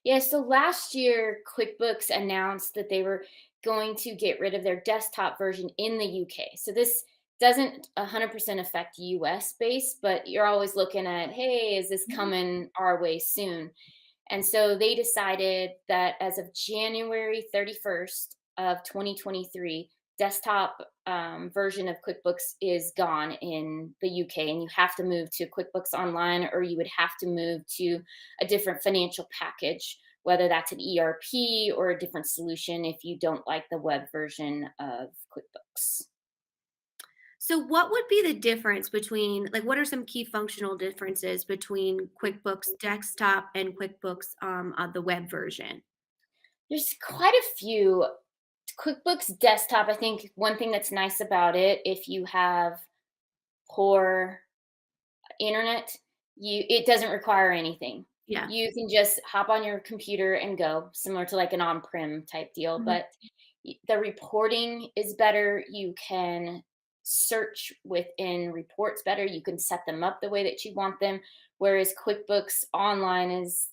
Yeah, so last year, QuickBooks announced that they were going to get rid of their desktop version in the UK. So this doesn't 100% affect US based, but you're always looking at, hey, is this coming our way soon? And so they decided that as of January 31st of 2023, desktop version of QuickBooks is gone in the UK, and you have to move to QuickBooks Online, or you would have to move to a different financial package, whether that's an ERP or a different solution if you don't like the web version of QuickBooks. So what would be the difference between, like, what are some key functional differences between QuickBooks Desktop and QuickBooks the web version? There's quite a few. QuickBooks Desktop, I think one thing that's nice about it, if you have poor internet, it doesn't require anything. Yeah. You can just hop on your computer and go, similar to like an on-prem type deal, but the reporting is better. You can search within reports better. You can set them up the way that you want them. Whereas QuickBooks Online is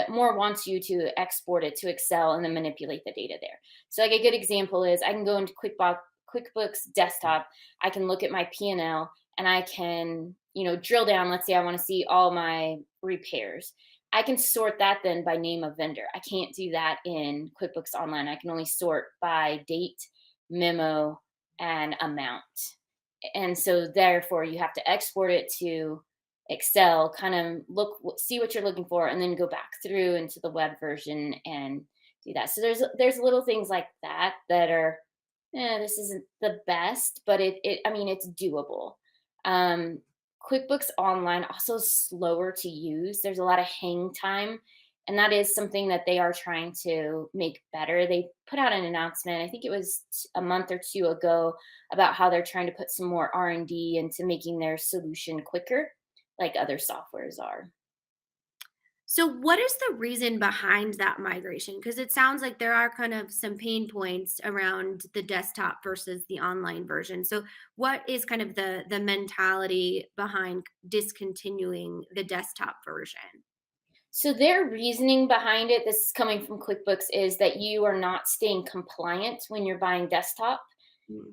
more wants you to export it to Excel and then manipulate the data there. So like a good example is I can go into QuickBooks Desktop. I can look at my P&L and I can, drill down. Let's say I want to see all my repairs. I can sort that then by name of vendor. I can't do that in QuickBooks Online. I can only sort by date, memo, and amount. And so therefore you have to export it to Excel, kind of see what you're looking for, and then go back through into the web version and do that. So there's little things like that are, this isn't the best, but it's doable. QuickBooks Online also slower to use. There's a lot of hang time, and that is something that they are trying to make better. They put out an announcement, I think it was a month or two ago, about how they're trying to put some more R&D into making their solution quicker, like other softwares are. So what is the reason behind that migration? Because it sounds like there are kind of some pain points around the desktop versus the online version. So what is kind of the mentality behind discontinuing the desktop version? So their reasoning behind it, this is coming from QuickBooks, is that you are not staying compliant when you're buying desktop,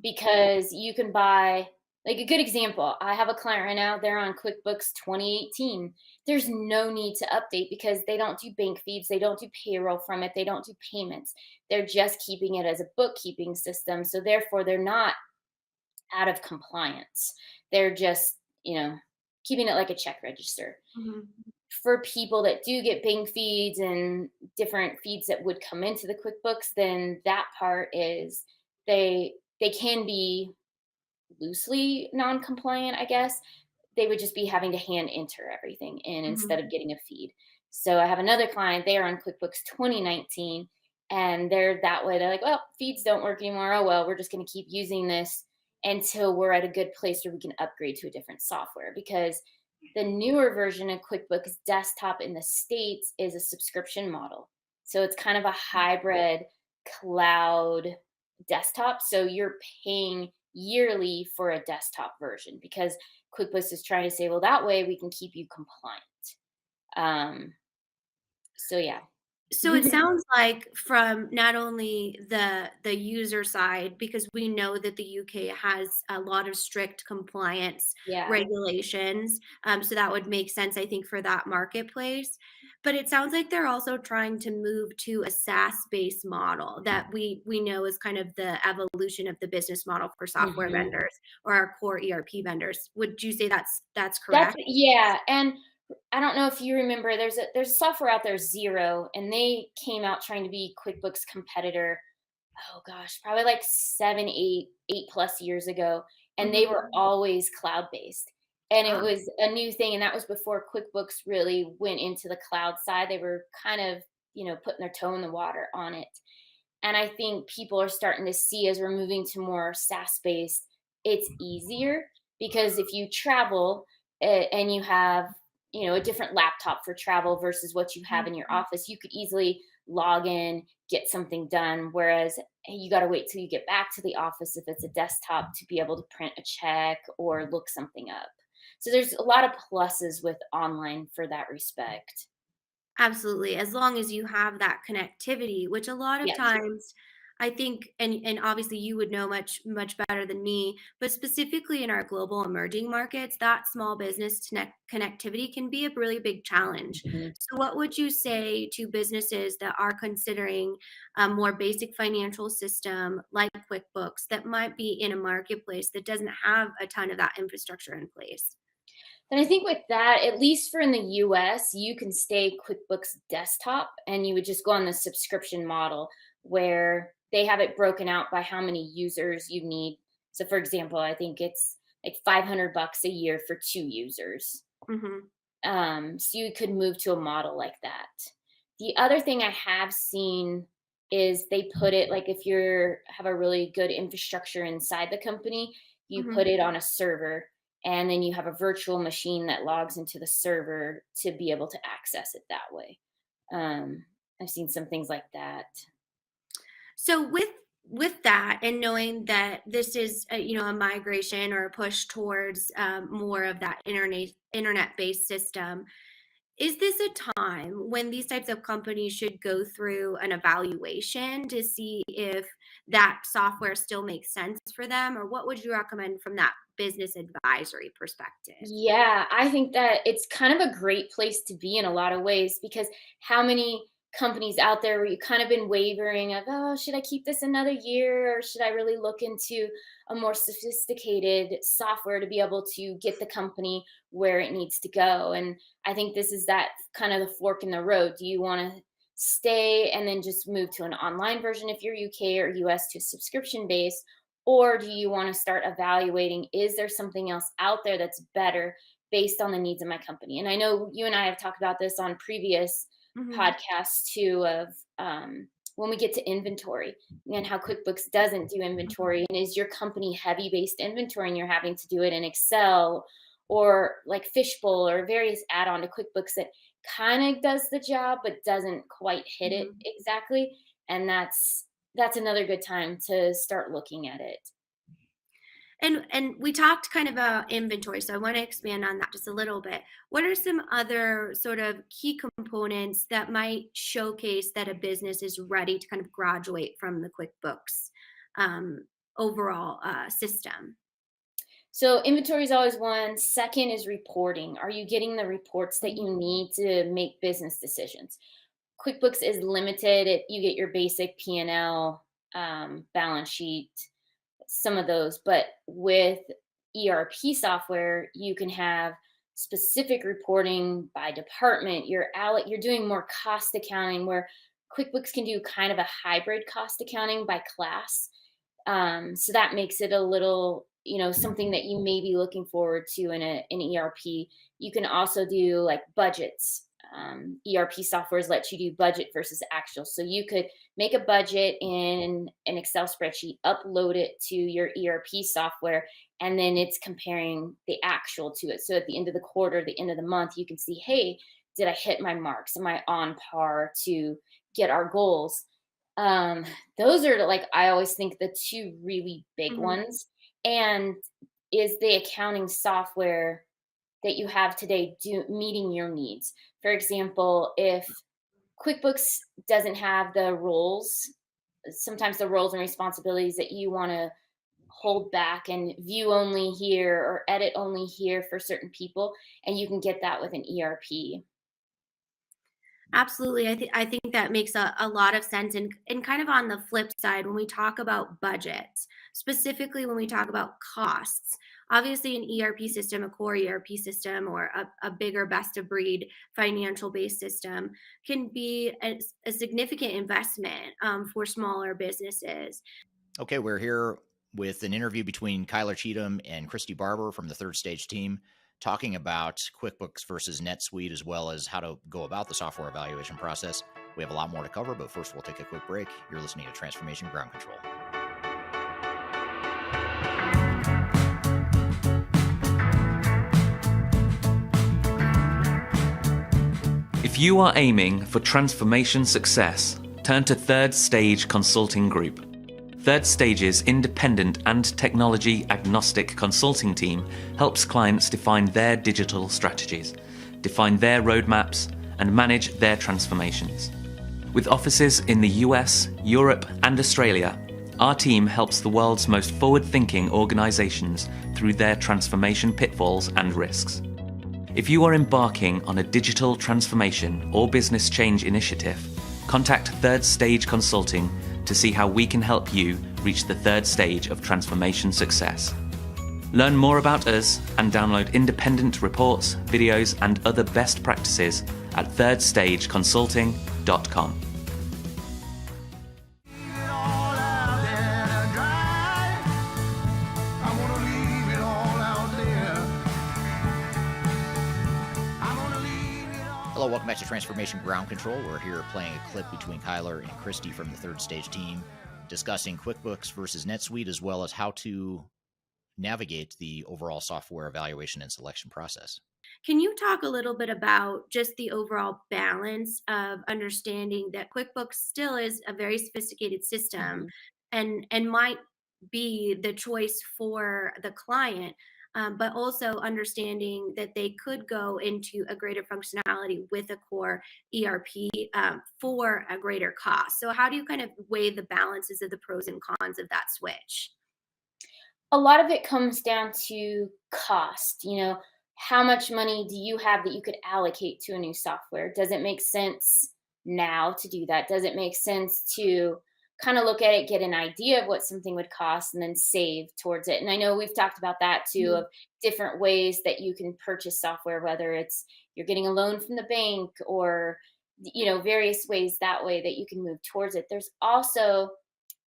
because you can buy Like a good example, I have a client right now, they're on QuickBooks 2018. There's no need to update because they don't do bank feeds, they don't do payroll from it, they don't do payments. They're just keeping it as a bookkeeping system. So therefore, they're not out of compliance. They're just, keeping it like a check register. Mhm. For people that do get bank feeds and different feeds that would come into the QuickBooks, then that part is they can be loosely non-compliant, I guess. They would just be having to hand enter everything in Mhm. instead of getting a feed. So I have another client, they are on QuickBooks 2019, and they're that way. They're like, well, feeds don't work anymore. Oh, well, we're just going to keep using this until we're at a good place where we can upgrade to a different software, because the newer version of QuickBooks Desktop in the States is a subscription model. So it's kind of a hybrid cloud desktop. So you're paying yearly for a desktop version because QuickBooks is trying to say, well, that way we can keep you compliant. So yeah. So it sounds like from not only the user side, because we know that the UK has a lot of strict compliance Yeah. regulations, so that would make sense, I think, for that marketplace. But it sounds like they're also trying to move to a SaaS-based model that we know is kind of the evolution of the business model for software Mhm. vendors or our core ERP vendors. Would you say that's That's correct? yeah, and I don't know if you remember, there's a software out there, Zero, and they came out trying to be QuickBooks competitor. Oh gosh, probably like 7, 8 plus years ago, and they Mhm. were always cloud based, and it Ah, was a new thing, and that was before QuickBooks really went into the cloud side. They were kind of putting their toe in the water on it, and I think people are starting to see, as we're moving to more SaaS based, it's easier because if you travel and you have, a different laptop for travel versus what you have in your office, you could easily log in, get something done. Whereas you got to wait till you get back to the office if it's a desktop to be able to print a check or look something up. So there's a lot of pluses with online for that respect. absolutely, as long as you have that connectivity, which a lot of Yes. times I think, and obviously you would know much better than me, but specifically in our global emerging markets, that small business connectivity can be a really big challenge. Mhm. So what would you say to businesses that are considering a more basic financial system like QuickBooks that might be in a marketplace that doesn't have a ton of that infrastructure in place? And I think with that, at least for in the US, you can stay QuickBooks Desktop and you would just go on the subscription model where they have it broken out by how many users you need. So for example, I think it's like $500 a year for 2 users. Mhm. So you could move to a model like that. The other thing I have seen is they put it like if you have a really good infrastructure inside the company, you put Mhm. it on a server and then you have a virtual machine that logs into the server to be able to access it that way. Um, I've seen some things like that. So with that, and knowing that this is a migration or a push towards more of that internet based system, is this a time when these types of companies should go through an evaluation to see if that software still makes sense for them, or what would you recommend from that business advisory perspective? Yeah, I think that it's kind of a great place to be in a lot of ways because how many companies out there where you kind of been wavering of, oh, should I keep this another year or should I really look into a more sophisticated software to be able to get the company where it needs to go? And I think this is that kind of the fork in the road. Do you want to stay and then just move to an online version if you're UK or US to subscription based? Or do you want to start evaluating, is there something else out there that's better based on the needs of my company? And I know you and I have talked about this on previous Hmm. podcasts too, of when we get to inventory and how QuickBooks doesn't do inventory. And is your company heavy based inventory and you're having to do it in Excel or like Fishbowl or various add on to QuickBooks that kind of does the job but doesn't quite hit it Hmm. exactly? And that's another good time to start looking at it. And we talked kind of about inventory, so I want to expand on that just a little bit. What are some other sort of key components that might showcase that a business is ready to kind of graduate from the QuickBooks um, overall system? So inventory is always one. Second is reporting. Are you getting the reports that you need to make business decisions? QuickBooks is limited. You get your basic P&L, balance sheet, some of those. But with ERP software, you can have specific reporting by department. You're doing more cost accounting, where QuickBooks can do kind of a hybrid cost accounting by class. So that makes it a little, something that you may be looking forward to in an ERP. You can also do like budgets. ERP softwares let you do budget versus actual. So you could make a budget in an Excel spreadsheet, upload it to your ERP software, and then it's comparing the actual to it. So at the end of the quarter, the end of the month, you can see, hey, did I hit my marks? Am I on par to get our goals? Those are like, I always think the two really big ones. And is the accounting software that you have today meeting your needs? For example, if QuickBooks doesn't have the roles, sometimes the roles and responsibilities that you want to hold back and view only here or edit only here for certain people, and you can get that with an ERP. Absolutely. I think that makes a lot of sense. And kind of on the flip side, when we talk about budgets, specifically when we talk about costs, obviously an ERP system, a core ERP system, or a bigger best of breed financial based system can be a significant investment for smaller businesses. Okay, we're here with an interview between Kyler Cheatham and Kristy Barber from the Third Stage team, talking about QuickBooks versus NetSuite, as well as how to go about the software evaluation process. We have a lot more to cover, but first we'll take a quick break. You're listening to Transformation Ground Control. If you are aiming for transformation success, turn to Third Stage Consulting Group. Third Stage's independent and technology agnostic consulting team helps clients define their digital strategies, define their roadmaps, and manage their transformations. With offices in the US, Europe, and Australia, our team helps the world's most forward-thinking organizations through their transformation pitfalls and risks. If you are embarking on a digital transformation or business change initiative, contact Third Stage Consulting to see how we can help you reach the third stage of transformation success. Learn more about us and download independent reports, videos, and other best practices at thirdstageconsulting.com. Hello, welcome back to Transformation Ground Control. We're here playing a clip between Kyler and Kristy from the Third Stage team, discussing QuickBooks versus NetSuite, as well as how to navigate the overall software evaluation and selection process. Can you talk a little bit about just the overall balance of understanding that QuickBooks still is a very sophisticated system and might be the choice for the client, but also understanding that they could go into a greater functionality with a core ERP for a greater cost? So how do you kind of weigh the balances of the pros and cons of that switch? A lot of it comes down to cost. How much money do you have that you could allocate to a new software? Does it make sense now to do that? Does it make sense to kind of look at it, get an idea of what something would cost, and then save towards it? And I know we've talked about that too, of different ways that you can purchase software, whether it's you're getting a loan from the bank or, various ways that way that you can move towards it. There's also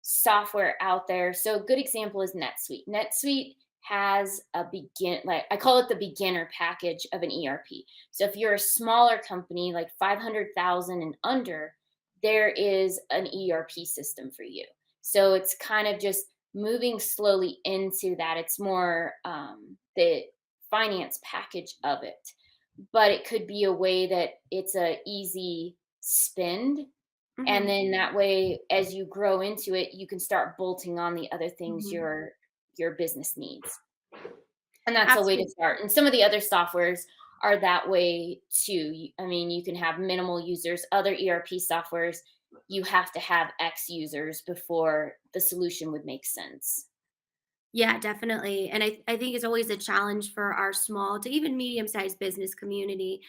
software out there. So a good example is NetSuite. NetSuite has I call it the beginner package of an ERP. So if you're a smaller company, like 500,000 and under, there is an ERP system for you. So it's kind of just moving slowly into that. It's more the finance package of it, but it could be a way that it's a easy spend. And then that way, as you grow into it, you can start bolting on the other things your business needs. And that's a way to start. And some of the other softwares are that way too. I mean, you can have minimal users. Other ERP softwares, you have to have X users before the solution would make sense. Yeah, definitely. And I think it's always a challenge for our small to even medium sized business community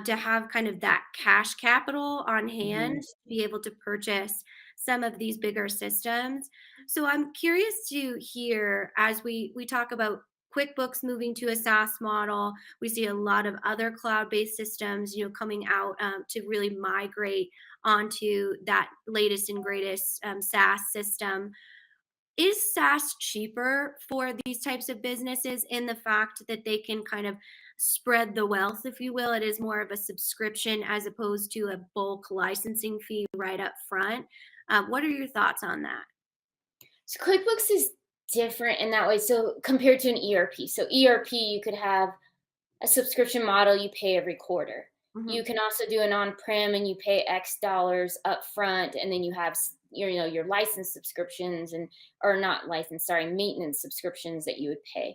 to have kind of that cash capital on hand Mhm. to be able to purchase some of these bigger systems. So I'm curious to hear as we talk about QuickBooks moving to a SaaS model. We see a lot of other cloud-based systems, coming out to really migrate onto that latest and greatest SaaS system. Is SaaS cheaper for these types of businesses in the fact that they can kind of spread the wealth, if you will? It is more of a subscription as opposed to a bulk licensing fee right up front. What are your thoughts on that? So QuickBooks is different in that way. So compared to an ERP, so ERP, you could have a subscription model, you pay every quarter. Hmm. You can also do an on-prem and you pay X dollars up front, and then you have your license subscriptions or not license, sorry, maintenance subscriptions that you would pay.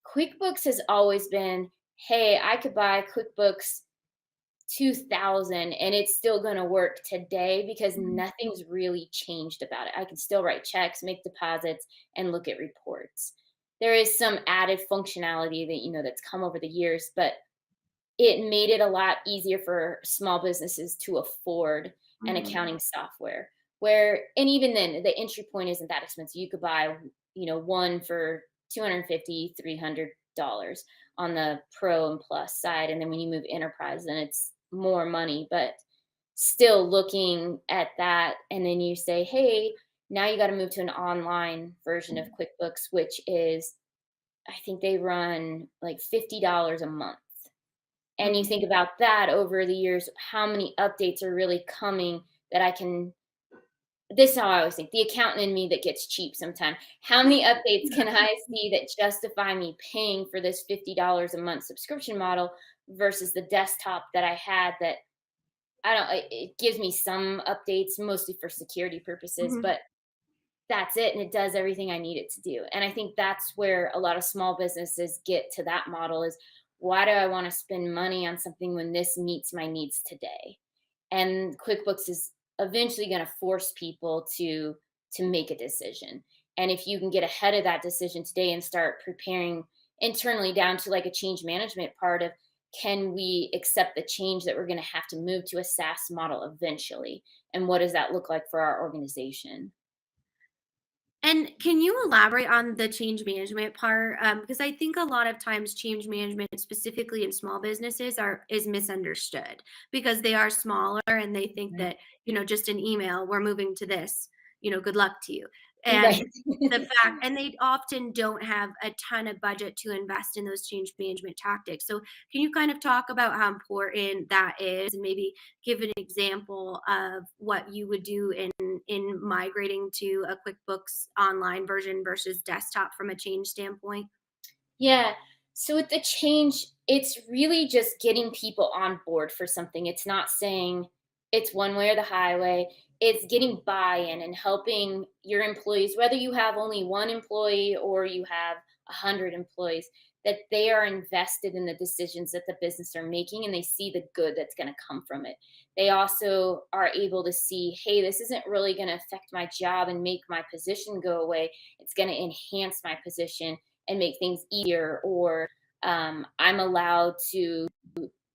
QuickBooks has always been, hey, I could buy QuickBooks 2000 and it's still going to work today because Hmm. nothing's really changed about it. I can still write checks, make deposits, and look at reports. There is some added functionality that's come over the years, but it made it a lot easier for small businesses to afford an Hmm. accounting software. And even then, the entry point isn't that expensive. You could buy, one for $250, $300 on the pro and plus side. And then when you move enterprise, then it's more money. But still looking at that, and then you say, hey, now you got to move to an online version of QuickBooks, which is, I think they run like $50 a month. And you think about that over the years, how many updates are really coming that I can. This is how I always think, the accountant in me that gets cheap sometimes. How many updates can I see that justify me paying for this $50 a month subscription model versus the desktop that I had that I don't, it gives me some updates, mostly for security purposes, Hmm. but that's it. And it does everything I need it to do. And I think that's where a lot of small businesses get to that model is, why do I want to spend money on something when this meets my needs today? And QuickBooks is eventually going to force people to make a decision. And if you can get ahead of that decision today and start preparing internally down to like a change management part of, can we accept the change that we're going to have to move to a SaaS model eventually? And what does that look like for our organization? And can you elaborate on the change management part? Because I think a lot of times change management, specifically in small businesses, is misunderstood because they are smaller and they think that just an email, we're moving to this. Good luck to you. And Right. the fact, and they often don't have a ton of budget to invest in those change management tactics. So can you kind of talk about how important that is, and maybe give an example of what you would do in migrating to a QuickBooks online version versus desktop from a change standpoint? Yeah. So with the change, it's really just getting people on board for something. It's not saying it's one way or the highway. It's getting buy-in and helping your employees, whether you have only one employee or you have 100 employees, that they are invested in the decisions that the business are making and they see the good that's going to come from it. They also are able to see, hey, this isn't really going to affect my job and make my position go away. It's going to enhance my position and make things easier, or I'm allowed to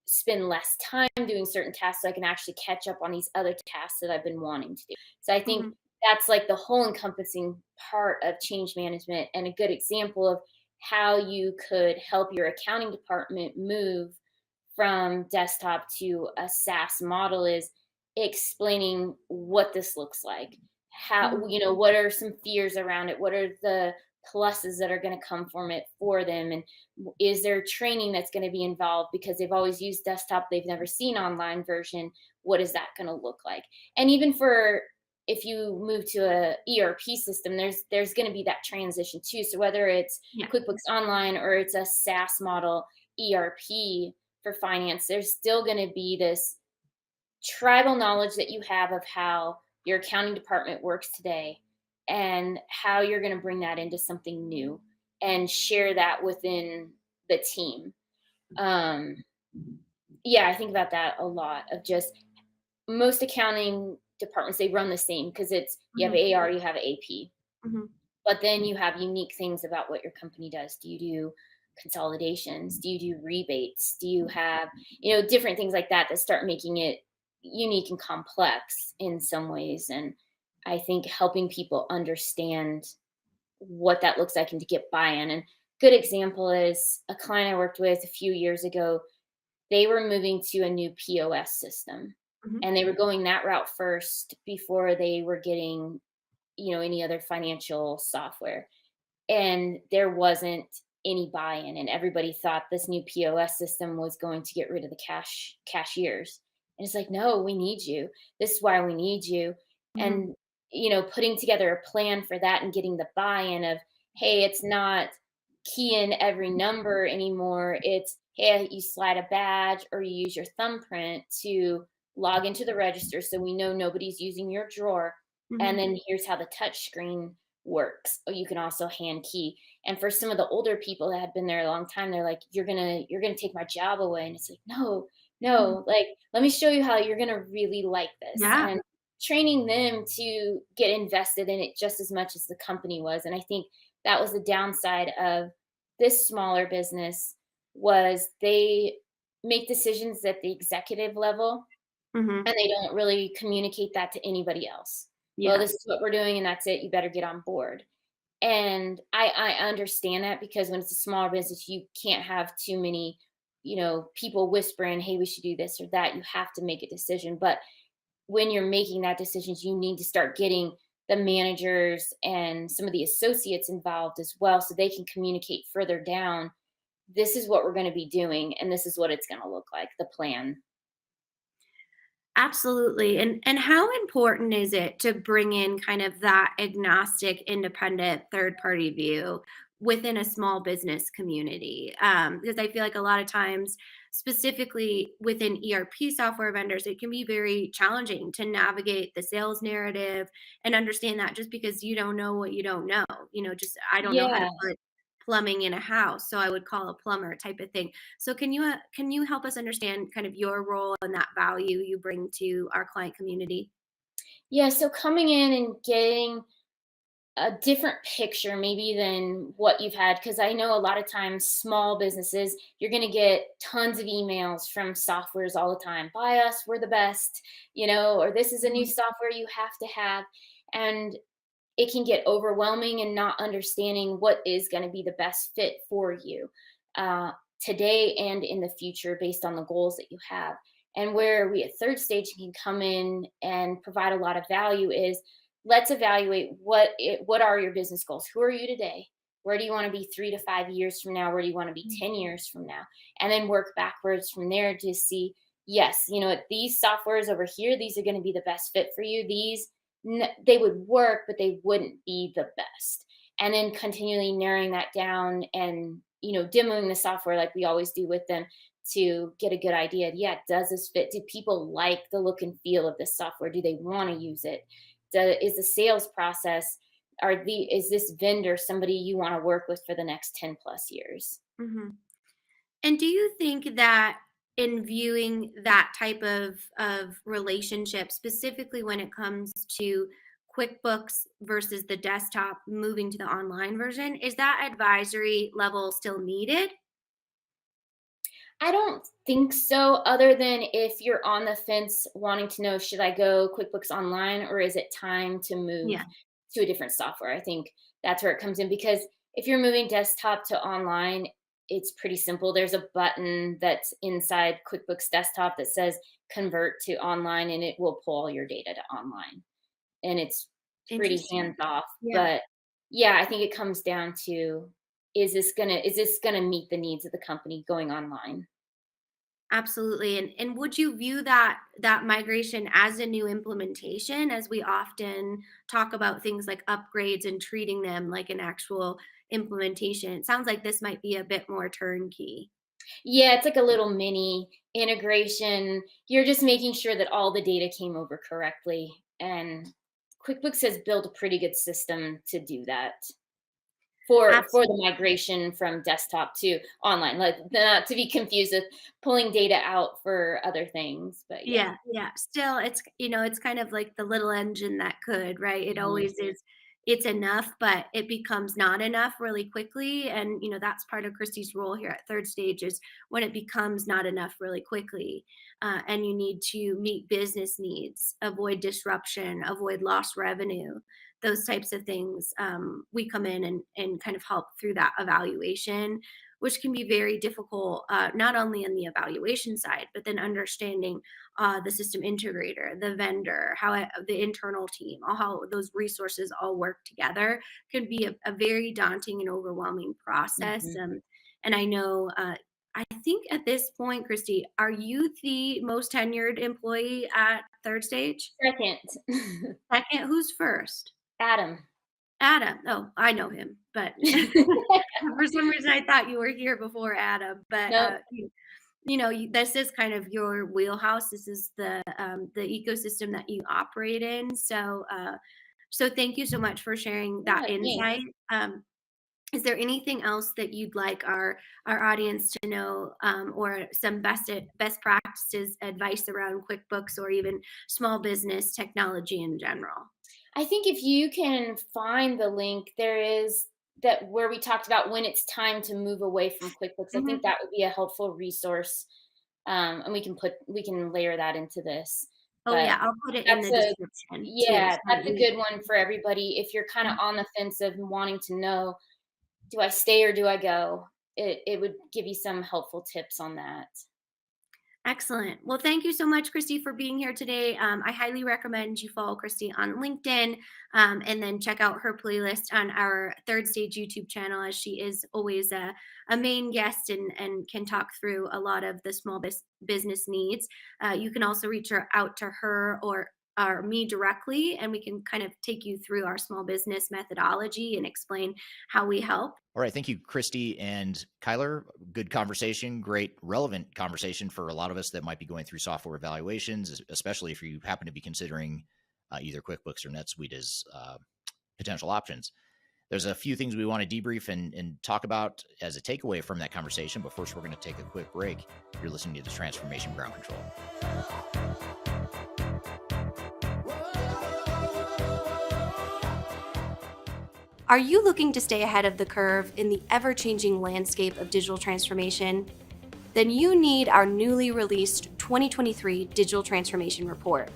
spend less time doing certain tasks so I can actually catch up on these other tasks that I've been wanting to do. So I think Mhm. that's like the whole encompassing part of change management, and a good example of how you could help your accounting department move from desktop to a SaaS model is explaining what this looks like. How, Mhm. what are some fears around it? What are the pluses that are going to come from it for them? And is there training that's going to be involved because they've always used desktop, they've never seen online version? What is that going to look like? And even for, if you move to a ERP system, there's going to be that transition too. So whether it's Yeah. QuickBooks Online or it's a SaaS model ERP for finance, there's still going to be this tribal knowledge that you have of how your accounting department works today and how you're going to bring that into something new and share that within the team. Um, yeah, I think about that a lot, of just most accounting departments, they run the same because it's, you have Mhm. AR, you have AP. Mhm. But then you have unique things about what your company does. Do you do consolidations? Do you do rebates? Do you have, different things like that that start making it unique and complex in some ways? And I think helping people understand what that looks like and to get buy-in. And good example is a client I worked with a few years ago. They were moving to a new POS system, and they were going that route first before they were getting, any other financial software. And there wasn't any buy-in, and everybody thought this new POS system was going to get rid of the cashiers. And it's like, no, we need you. This is why we need you. And putting together a plan for that and getting the buy-in of, hey, it's not key in every number anymore. It's, hey, you slide a badge or you use your thumbprint to log into the register so we know nobody's using your drawer. And then here's how the touch screen works. Or you can also hand key. And for some of the older people that had been there a long time, they're like, you're gonna take my job away. And it's like, no, like, let me show you how you're gonna really like this. And training them to get invested in it just as much as the company was. And I think that was the downside of this smaller business, was they make decisions at the executive level and they don't really communicate that to anybody else. Well, this is what we're doing and that's it. You better get on board. And I understand that, because when it's a smaller business, you can't have too many, people whispering, hey, we should do this or that. You have to make a decision. But when you're making that decision, you need to start getting the managers and some of the associates involved as well, so they can communicate further down. This is what we're going to be doing, and this is what it's going to look like, the plan. Absolutely. And how important is it to bring in kind of that agnostic, independent, third-party view within a small business community? Because I feel like a lot of times, specifically within ERP software vendors, it can be very challenging to navigate the sales narrative and understand that, just because you don't know what you don't know. I don't know how to put plumbing in a house, so I would call a plumber, type of thing. So can you help us understand kind of your role and that value you bring to our client community? Yeah, so coming in and getting a different picture maybe than what you've had, because I know a lot of times small businesses, you're going to get tons of emails from softwares all the time. Buy us, we're the best, or this is a new software you have to have. And it can get overwhelming and not understanding what is going to be the best fit for you today and in the future based on the goals that you have. And where we at Third Stage can come in and provide a lot of value is, let's evaluate what are your business goals? Who are you today? Where do you want to be 3 to 5 years from now? Where do you want to be 10 years from now? And then work backwards from there to see, yes, these softwares over here, these are going to be the best fit for you. These, they would work, but they wouldn't be the best. And then continually narrowing that down and, demoing the software like we always do with them to get a good idea. Yeah, does this fit? Do people like the look and feel of this software? Do they want to use it? Is the sales process, is this vendor somebody you want to work with for the next 10 plus years? And do you think that in viewing that type of relationship, specifically when it comes to QuickBooks versus the desktop moving to the online version, is that advisory level still needed? I don't think so, other than if you're on the fence wanting to know, should I go QuickBooks Online or is it time to move to a different software? I think that's where it comes in, because if you're moving desktop to online, it's pretty simple. There's a button that's inside QuickBooks Desktop that says convert to online, and it will pull all your data to online. And it's pretty hands off. But yeah, I think it comes down to, is this gonna meet the needs of the company going online? Absolutely. And would you view that migration as a new implementation, as we often talk about things like upgrades and treating them like an actual implementation? It sounds like this might be a bit more turnkey. Yeah, it's like a little mini integration. You're just making sure that all the data came over correctly. And QuickBooks has built a pretty good system to do that for the migration from desktop to online. Like, not to be confused with pulling data out for other things. But Yeah. Still, it's kind of like the little engine that could, right? It always is it's enough, but it becomes not enough really quickly. And, that's part of Kristy's role here at Third Stage is when it becomes not enough really quickly. And you need to meet business needs, avoid disruption, avoid lost revenue, those types of things. We come in and kind of help through that evaluation, which can be very difficult, not only in the evaluation side, but then understanding the system integrator, the vendor, the internal team, how those resources all work together can be a very daunting and overwhelming process. And I know, I think at this point, Kristy, are you the most tenured employee at Third Stage? Second. Second, who's first? Adam. Adam. Oh, I know him, but for some reason I thought you were here before Adam. But Nope. this is kind of your wheelhouse. This is the ecosystem that you operate in. So thank you so much for sharing that insight. Is there anything else that you'd like our audience to know, or some best practices advice around QuickBooks or even small business technology in general? I think if you can find the link, there is that where we talked about when it's time to move away from QuickBooks. I think that would be a helpful resource, and we can layer that into this. Oh yeah, I'll put it in the description. Yeah, that's a good one for everybody. If you're kind of on the fence of wanting to know, do I stay or do I go? It would give you some helpful tips on that. Excellent. Well, thank you so much, Kristy, for being here today. I highly recommend you follow Kristy on LinkedIn, and then check out her playlist on our Third Stage YouTube channel, as she is always a main guest and can talk through a lot of the small business needs. You can also reach out to her or me directly, and we can kind of take you through our small business methodology and explain how we help. All right. Thank you, Kristy and Kyler. Good conversation, great relevant conversation for a lot of us that might be going through software evaluations, especially if you happen to be considering either QuickBooks or NetSuite as potential options. There's a few things we want to debrief and talk about as a takeaway from that conversation, but first we're going to take a quick break. You're listening to the Transformation Ground Control. Are you looking to stay ahead of the curve in the ever-changing landscape of digital transformation? Then you need our newly released 2023 Digital Transformation Report.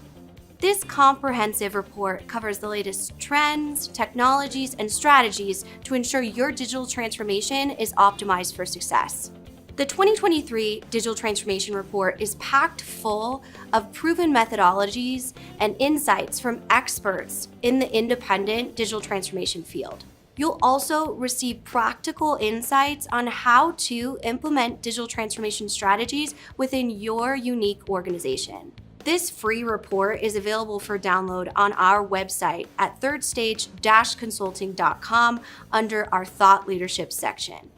This comprehensive report covers the latest trends, technologies, and strategies to ensure your digital transformation is optimized for success. The 2023 Digital Transformation Report is packed full of proven methodologies and insights from experts in the independent digital transformation field. You'll also receive practical insights on how to implement digital transformation strategies within your unique organization. This free report is available for download on our website at thirdstage-consulting.com under our Thought Leadership section.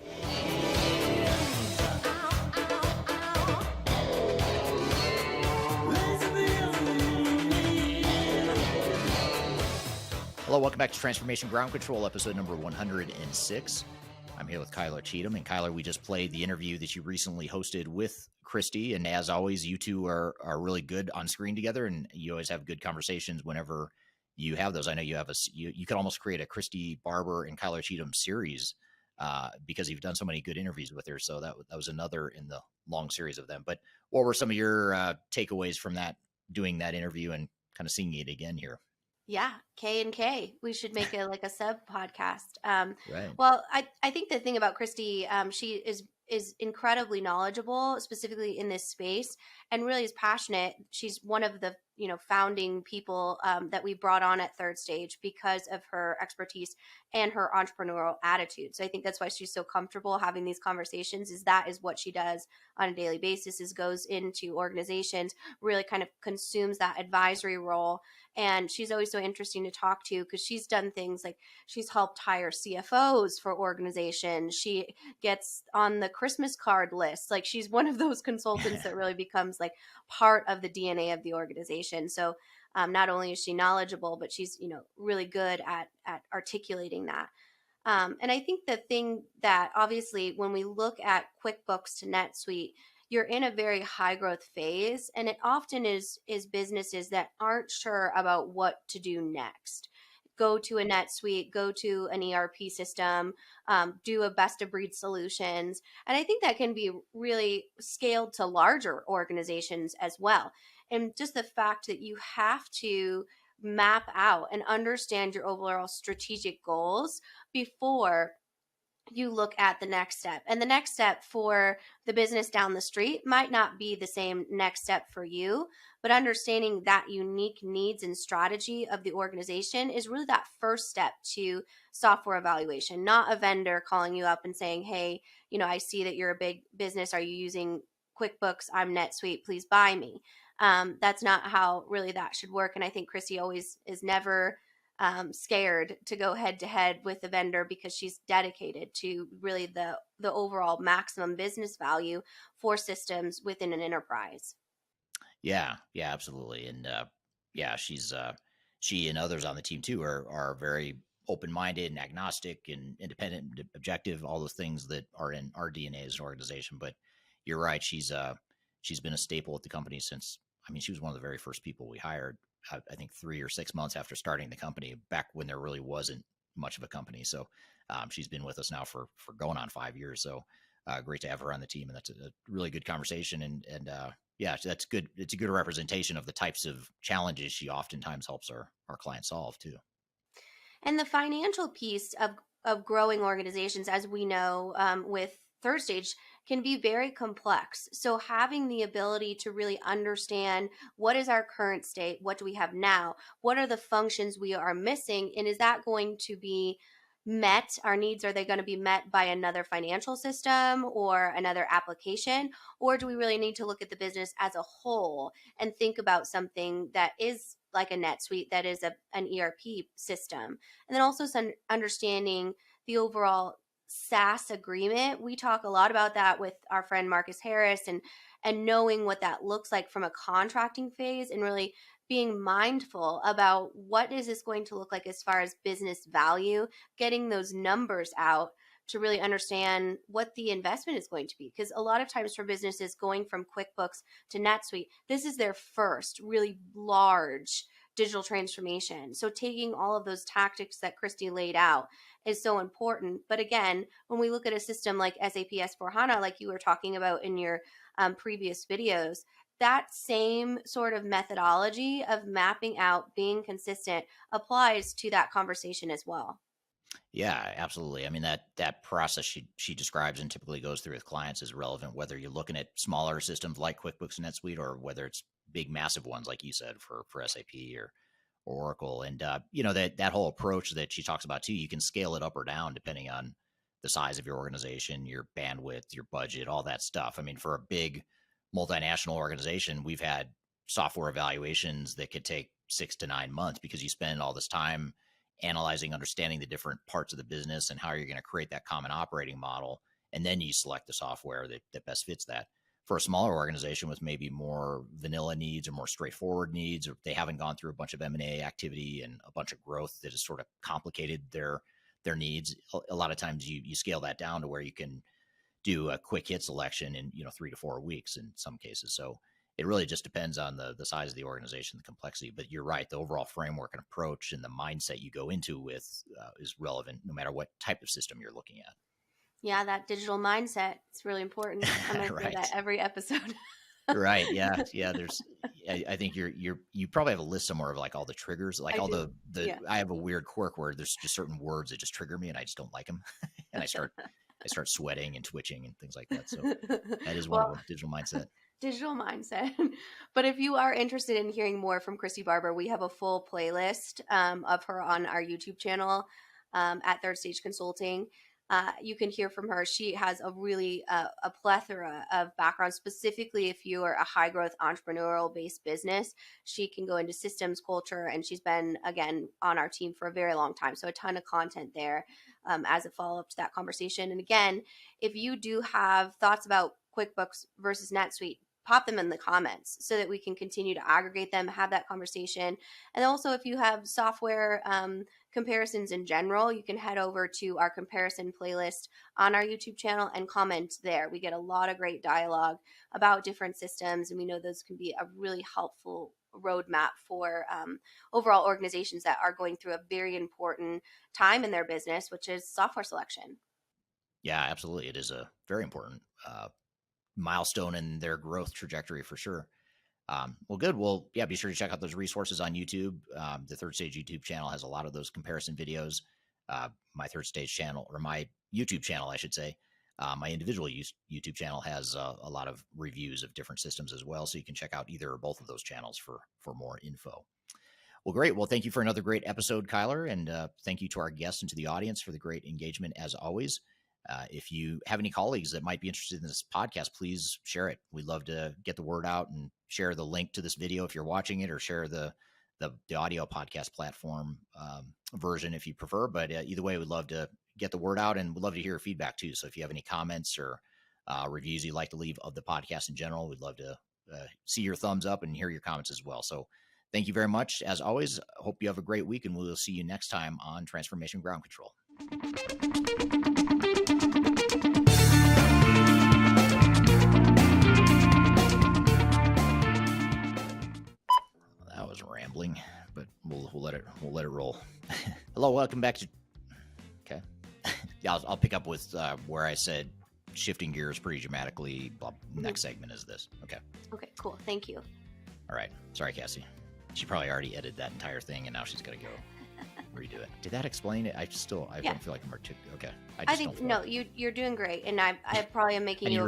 Hello, welcome back to Transformation Ground Control, episode number 106. I'm here with Kyler Cheatham. And Kyler, we just played the interview that you recently hosted with Kristy. And as always, you two are really good on screen together, and you always have good conversations whenever you have those. I know you have you could almost create a Kristy, Barber, and Kyler Cheatham series because you've done so many good interviews with her. So that was another in the long series of them. But what were some of your takeaways from doing that interview and kind of seeing it again here? Yeah, K&K. We should make a sub podcast. Right. Well, I think the thing about Kristy, she is incredibly knowledgeable, specifically in this space, and really is passionate. She's one of the founding people that we brought on at Third Stage because of her expertise and her entrepreneurial attitude. So I think that's why she's so comfortable having these conversations. That is what she does on a daily basis, is goes into organizations, really kind of consumes that advisory role. And she's always so interesting to talk to because she's done things like she's helped hire CFOs for organizations. She gets on the Christmas card list. Like, she's one of those consultants that really becomes like part of the DNA of the organization. So not only is she knowledgeable, but she's really good at articulating that. And I think the thing that obviously when we look at QuickBooks to NetSuite, you're in a very high growth phase, and it often is businesses that aren't sure about what to do next. go to a NetSuite, go to an ERP system, do a best of breed solutions. And I think that can be really scaled to larger organizations as well. And just the fact that you have to map out and understand your overall strategic goals before you look at the next step. And the next step for the business down the street might not be the same next step for you, but understanding that unique needs and strategy of the organization is really that first step to software evaluation, not a vendor calling you up and saying, hey, I see that you're a big business. Are you using QuickBooks? I'm NetSuite. Please buy me. That's not how really that should work. And I think Kristy always is never scared to go head to head with the vendor because she's dedicated to really the overall maximum business value for systems within an enterprise. Yeah, absolutely. And she and others on the team too are very open-minded and agnostic and independent and objective, all those things that are in our DNA as an organization. But you're right, she's been a staple at the company since, she was one of the very first people we hired. I think 3 or 6 months after starting the company, back when there really wasn't much of a company. So she's been with us now for going on 5 years. So great to have her on the team, and that's a really good conversation. And that's good. It's a good representation of the types of challenges she oftentimes helps our clients solve too. And the financial piece of growing organizations, as we know, with third stage, can be very complex. So having the ability to really understand what is our current state, what do we have now, what are the functions we are missing, and is that going to be met? Our needs, are they going to be met by another financial system or another application? Or do we really need to look at the business as a whole and think about something that is like a NetSuite, that is an ERP system? And then also understanding the overall SaaS agreement. We talk a lot about that with our friend Marcus Harris, and knowing what that looks like from a contracting phase, and really being mindful about what is this going to look like as far as business value, getting those numbers out to really understand what the investment is going to be. Because a lot of times for businesses going from QuickBooks to NetSuite, this is their first really large digital transformation. So taking all of those tactics that Kristy laid out is so important. But again, when we look at a system like SAP S/4HANA, like you were talking about in your previous videos, that same sort of methodology of mapping out, being consistent, applies to that conversation as well. Yeah, absolutely. That process she describes and typically goes through with clients is relevant, whether you're looking at smaller systems like QuickBooks and NetSuite, or whether it's big, massive ones like you said for SAP or Oracle. And that whole approach that she talks about too, you can scale it up or down depending on the size of your organization, your bandwidth, your budget, all that stuff. For a big multinational organization, we've had software evaluations that could take 6 to 9 months because you spend all this time analyzing, understanding the different parts of the business and how you're going to create that common operating model. And then you select the software that best fits that. For a smaller organization with maybe more vanilla needs or more straightforward needs, or they haven't gone through a bunch of M&A activity and a bunch of growth that has sort of complicated their needs, a lot of times you scale that down to where you can do a quick hit selection in 3 to 4 weeks in some cases. So it really just depends on the size of the organization, the complexity. But you're right, the overall framework and approach and the mindset you go into with is relevant no matter what type of system you're looking at. Yeah, that digital mindset, it's really important. I'm going to say that every episode. Right. Yeah. There's, I think you probably have a list somewhere of like all the triggers, like I have a weird quirk where there's just certain words that just trigger me and I just don't like them. And I start sweating and twitching and things like that. So that is one of them, digital mindset. Digital mindset. But if you are interested in hearing more from Kristy Barber, we have a full playlist of her on our YouTube channel at Third Stage Consulting. You can hear from her. She has a really a plethora of background. Specifically, if you are a high growth entrepreneurial based business, she can go into systems, culture, and she's been, again, on our team for a very long time. So a ton of content there as a follow up to that conversation. And again, if you do have thoughts about QuickBooks versus NetSuite, pop them in the comments so that we can continue to aggregate them, have that conversation. And also, if you have software comparisons in general, you can head over to our comparison playlist on our YouTube channel and comment there. We get a lot of great dialogue about different systems, and we know those can be a really helpful roadmap for overall organizations that are going through a very important time in their business, which is software selection. Yeah, absolutely. It is a very important milestone in their growth trajectory for sure. Well, good. Well, yeah, be sure to check out those resources on YouTube. The Third Stage YouTube channel has a lot of those comparison videos. My Third Stage channel, or my YouTube channel, I should say, my individual YouTube channel has a lot of reviews of different systems as well. So you can check out either or both of those channels for more info. Well, great. Well, thank you for another great episode, Kyler. And thank you to our guests and to the audience for the great engagement as always. If you have any colleagues that might be interested in this podcast, please share it. We'd love to get the word out and share the link to this video if you're watching it, or share the audio podcast platform version if you prefer. But either way, we'd love to get the word out, and we'd love to hear your feedback too. So if you have any comments or reviews you'd like to leave of the podcast in general, we'd love to see your thumbs up and hear your comments as well. So thank you very much. As always, hope you have a great week, and we'll see you next time on Transformation Ground Control. That was rambling, but we'll let it roll. Hello, welcome back to. Okay, yeah, I'll pick up with where I said shifting gears pretty dramatically. Next segment is this. Okay. Okay, cool. Thank you. All right. Sorry, Cassie. She probably already edited that entire thing, and now she's got to go redo it. Did that explain it? I don't feel like I'm articulating. Okay. I think no, you're doing great, and I probably am making you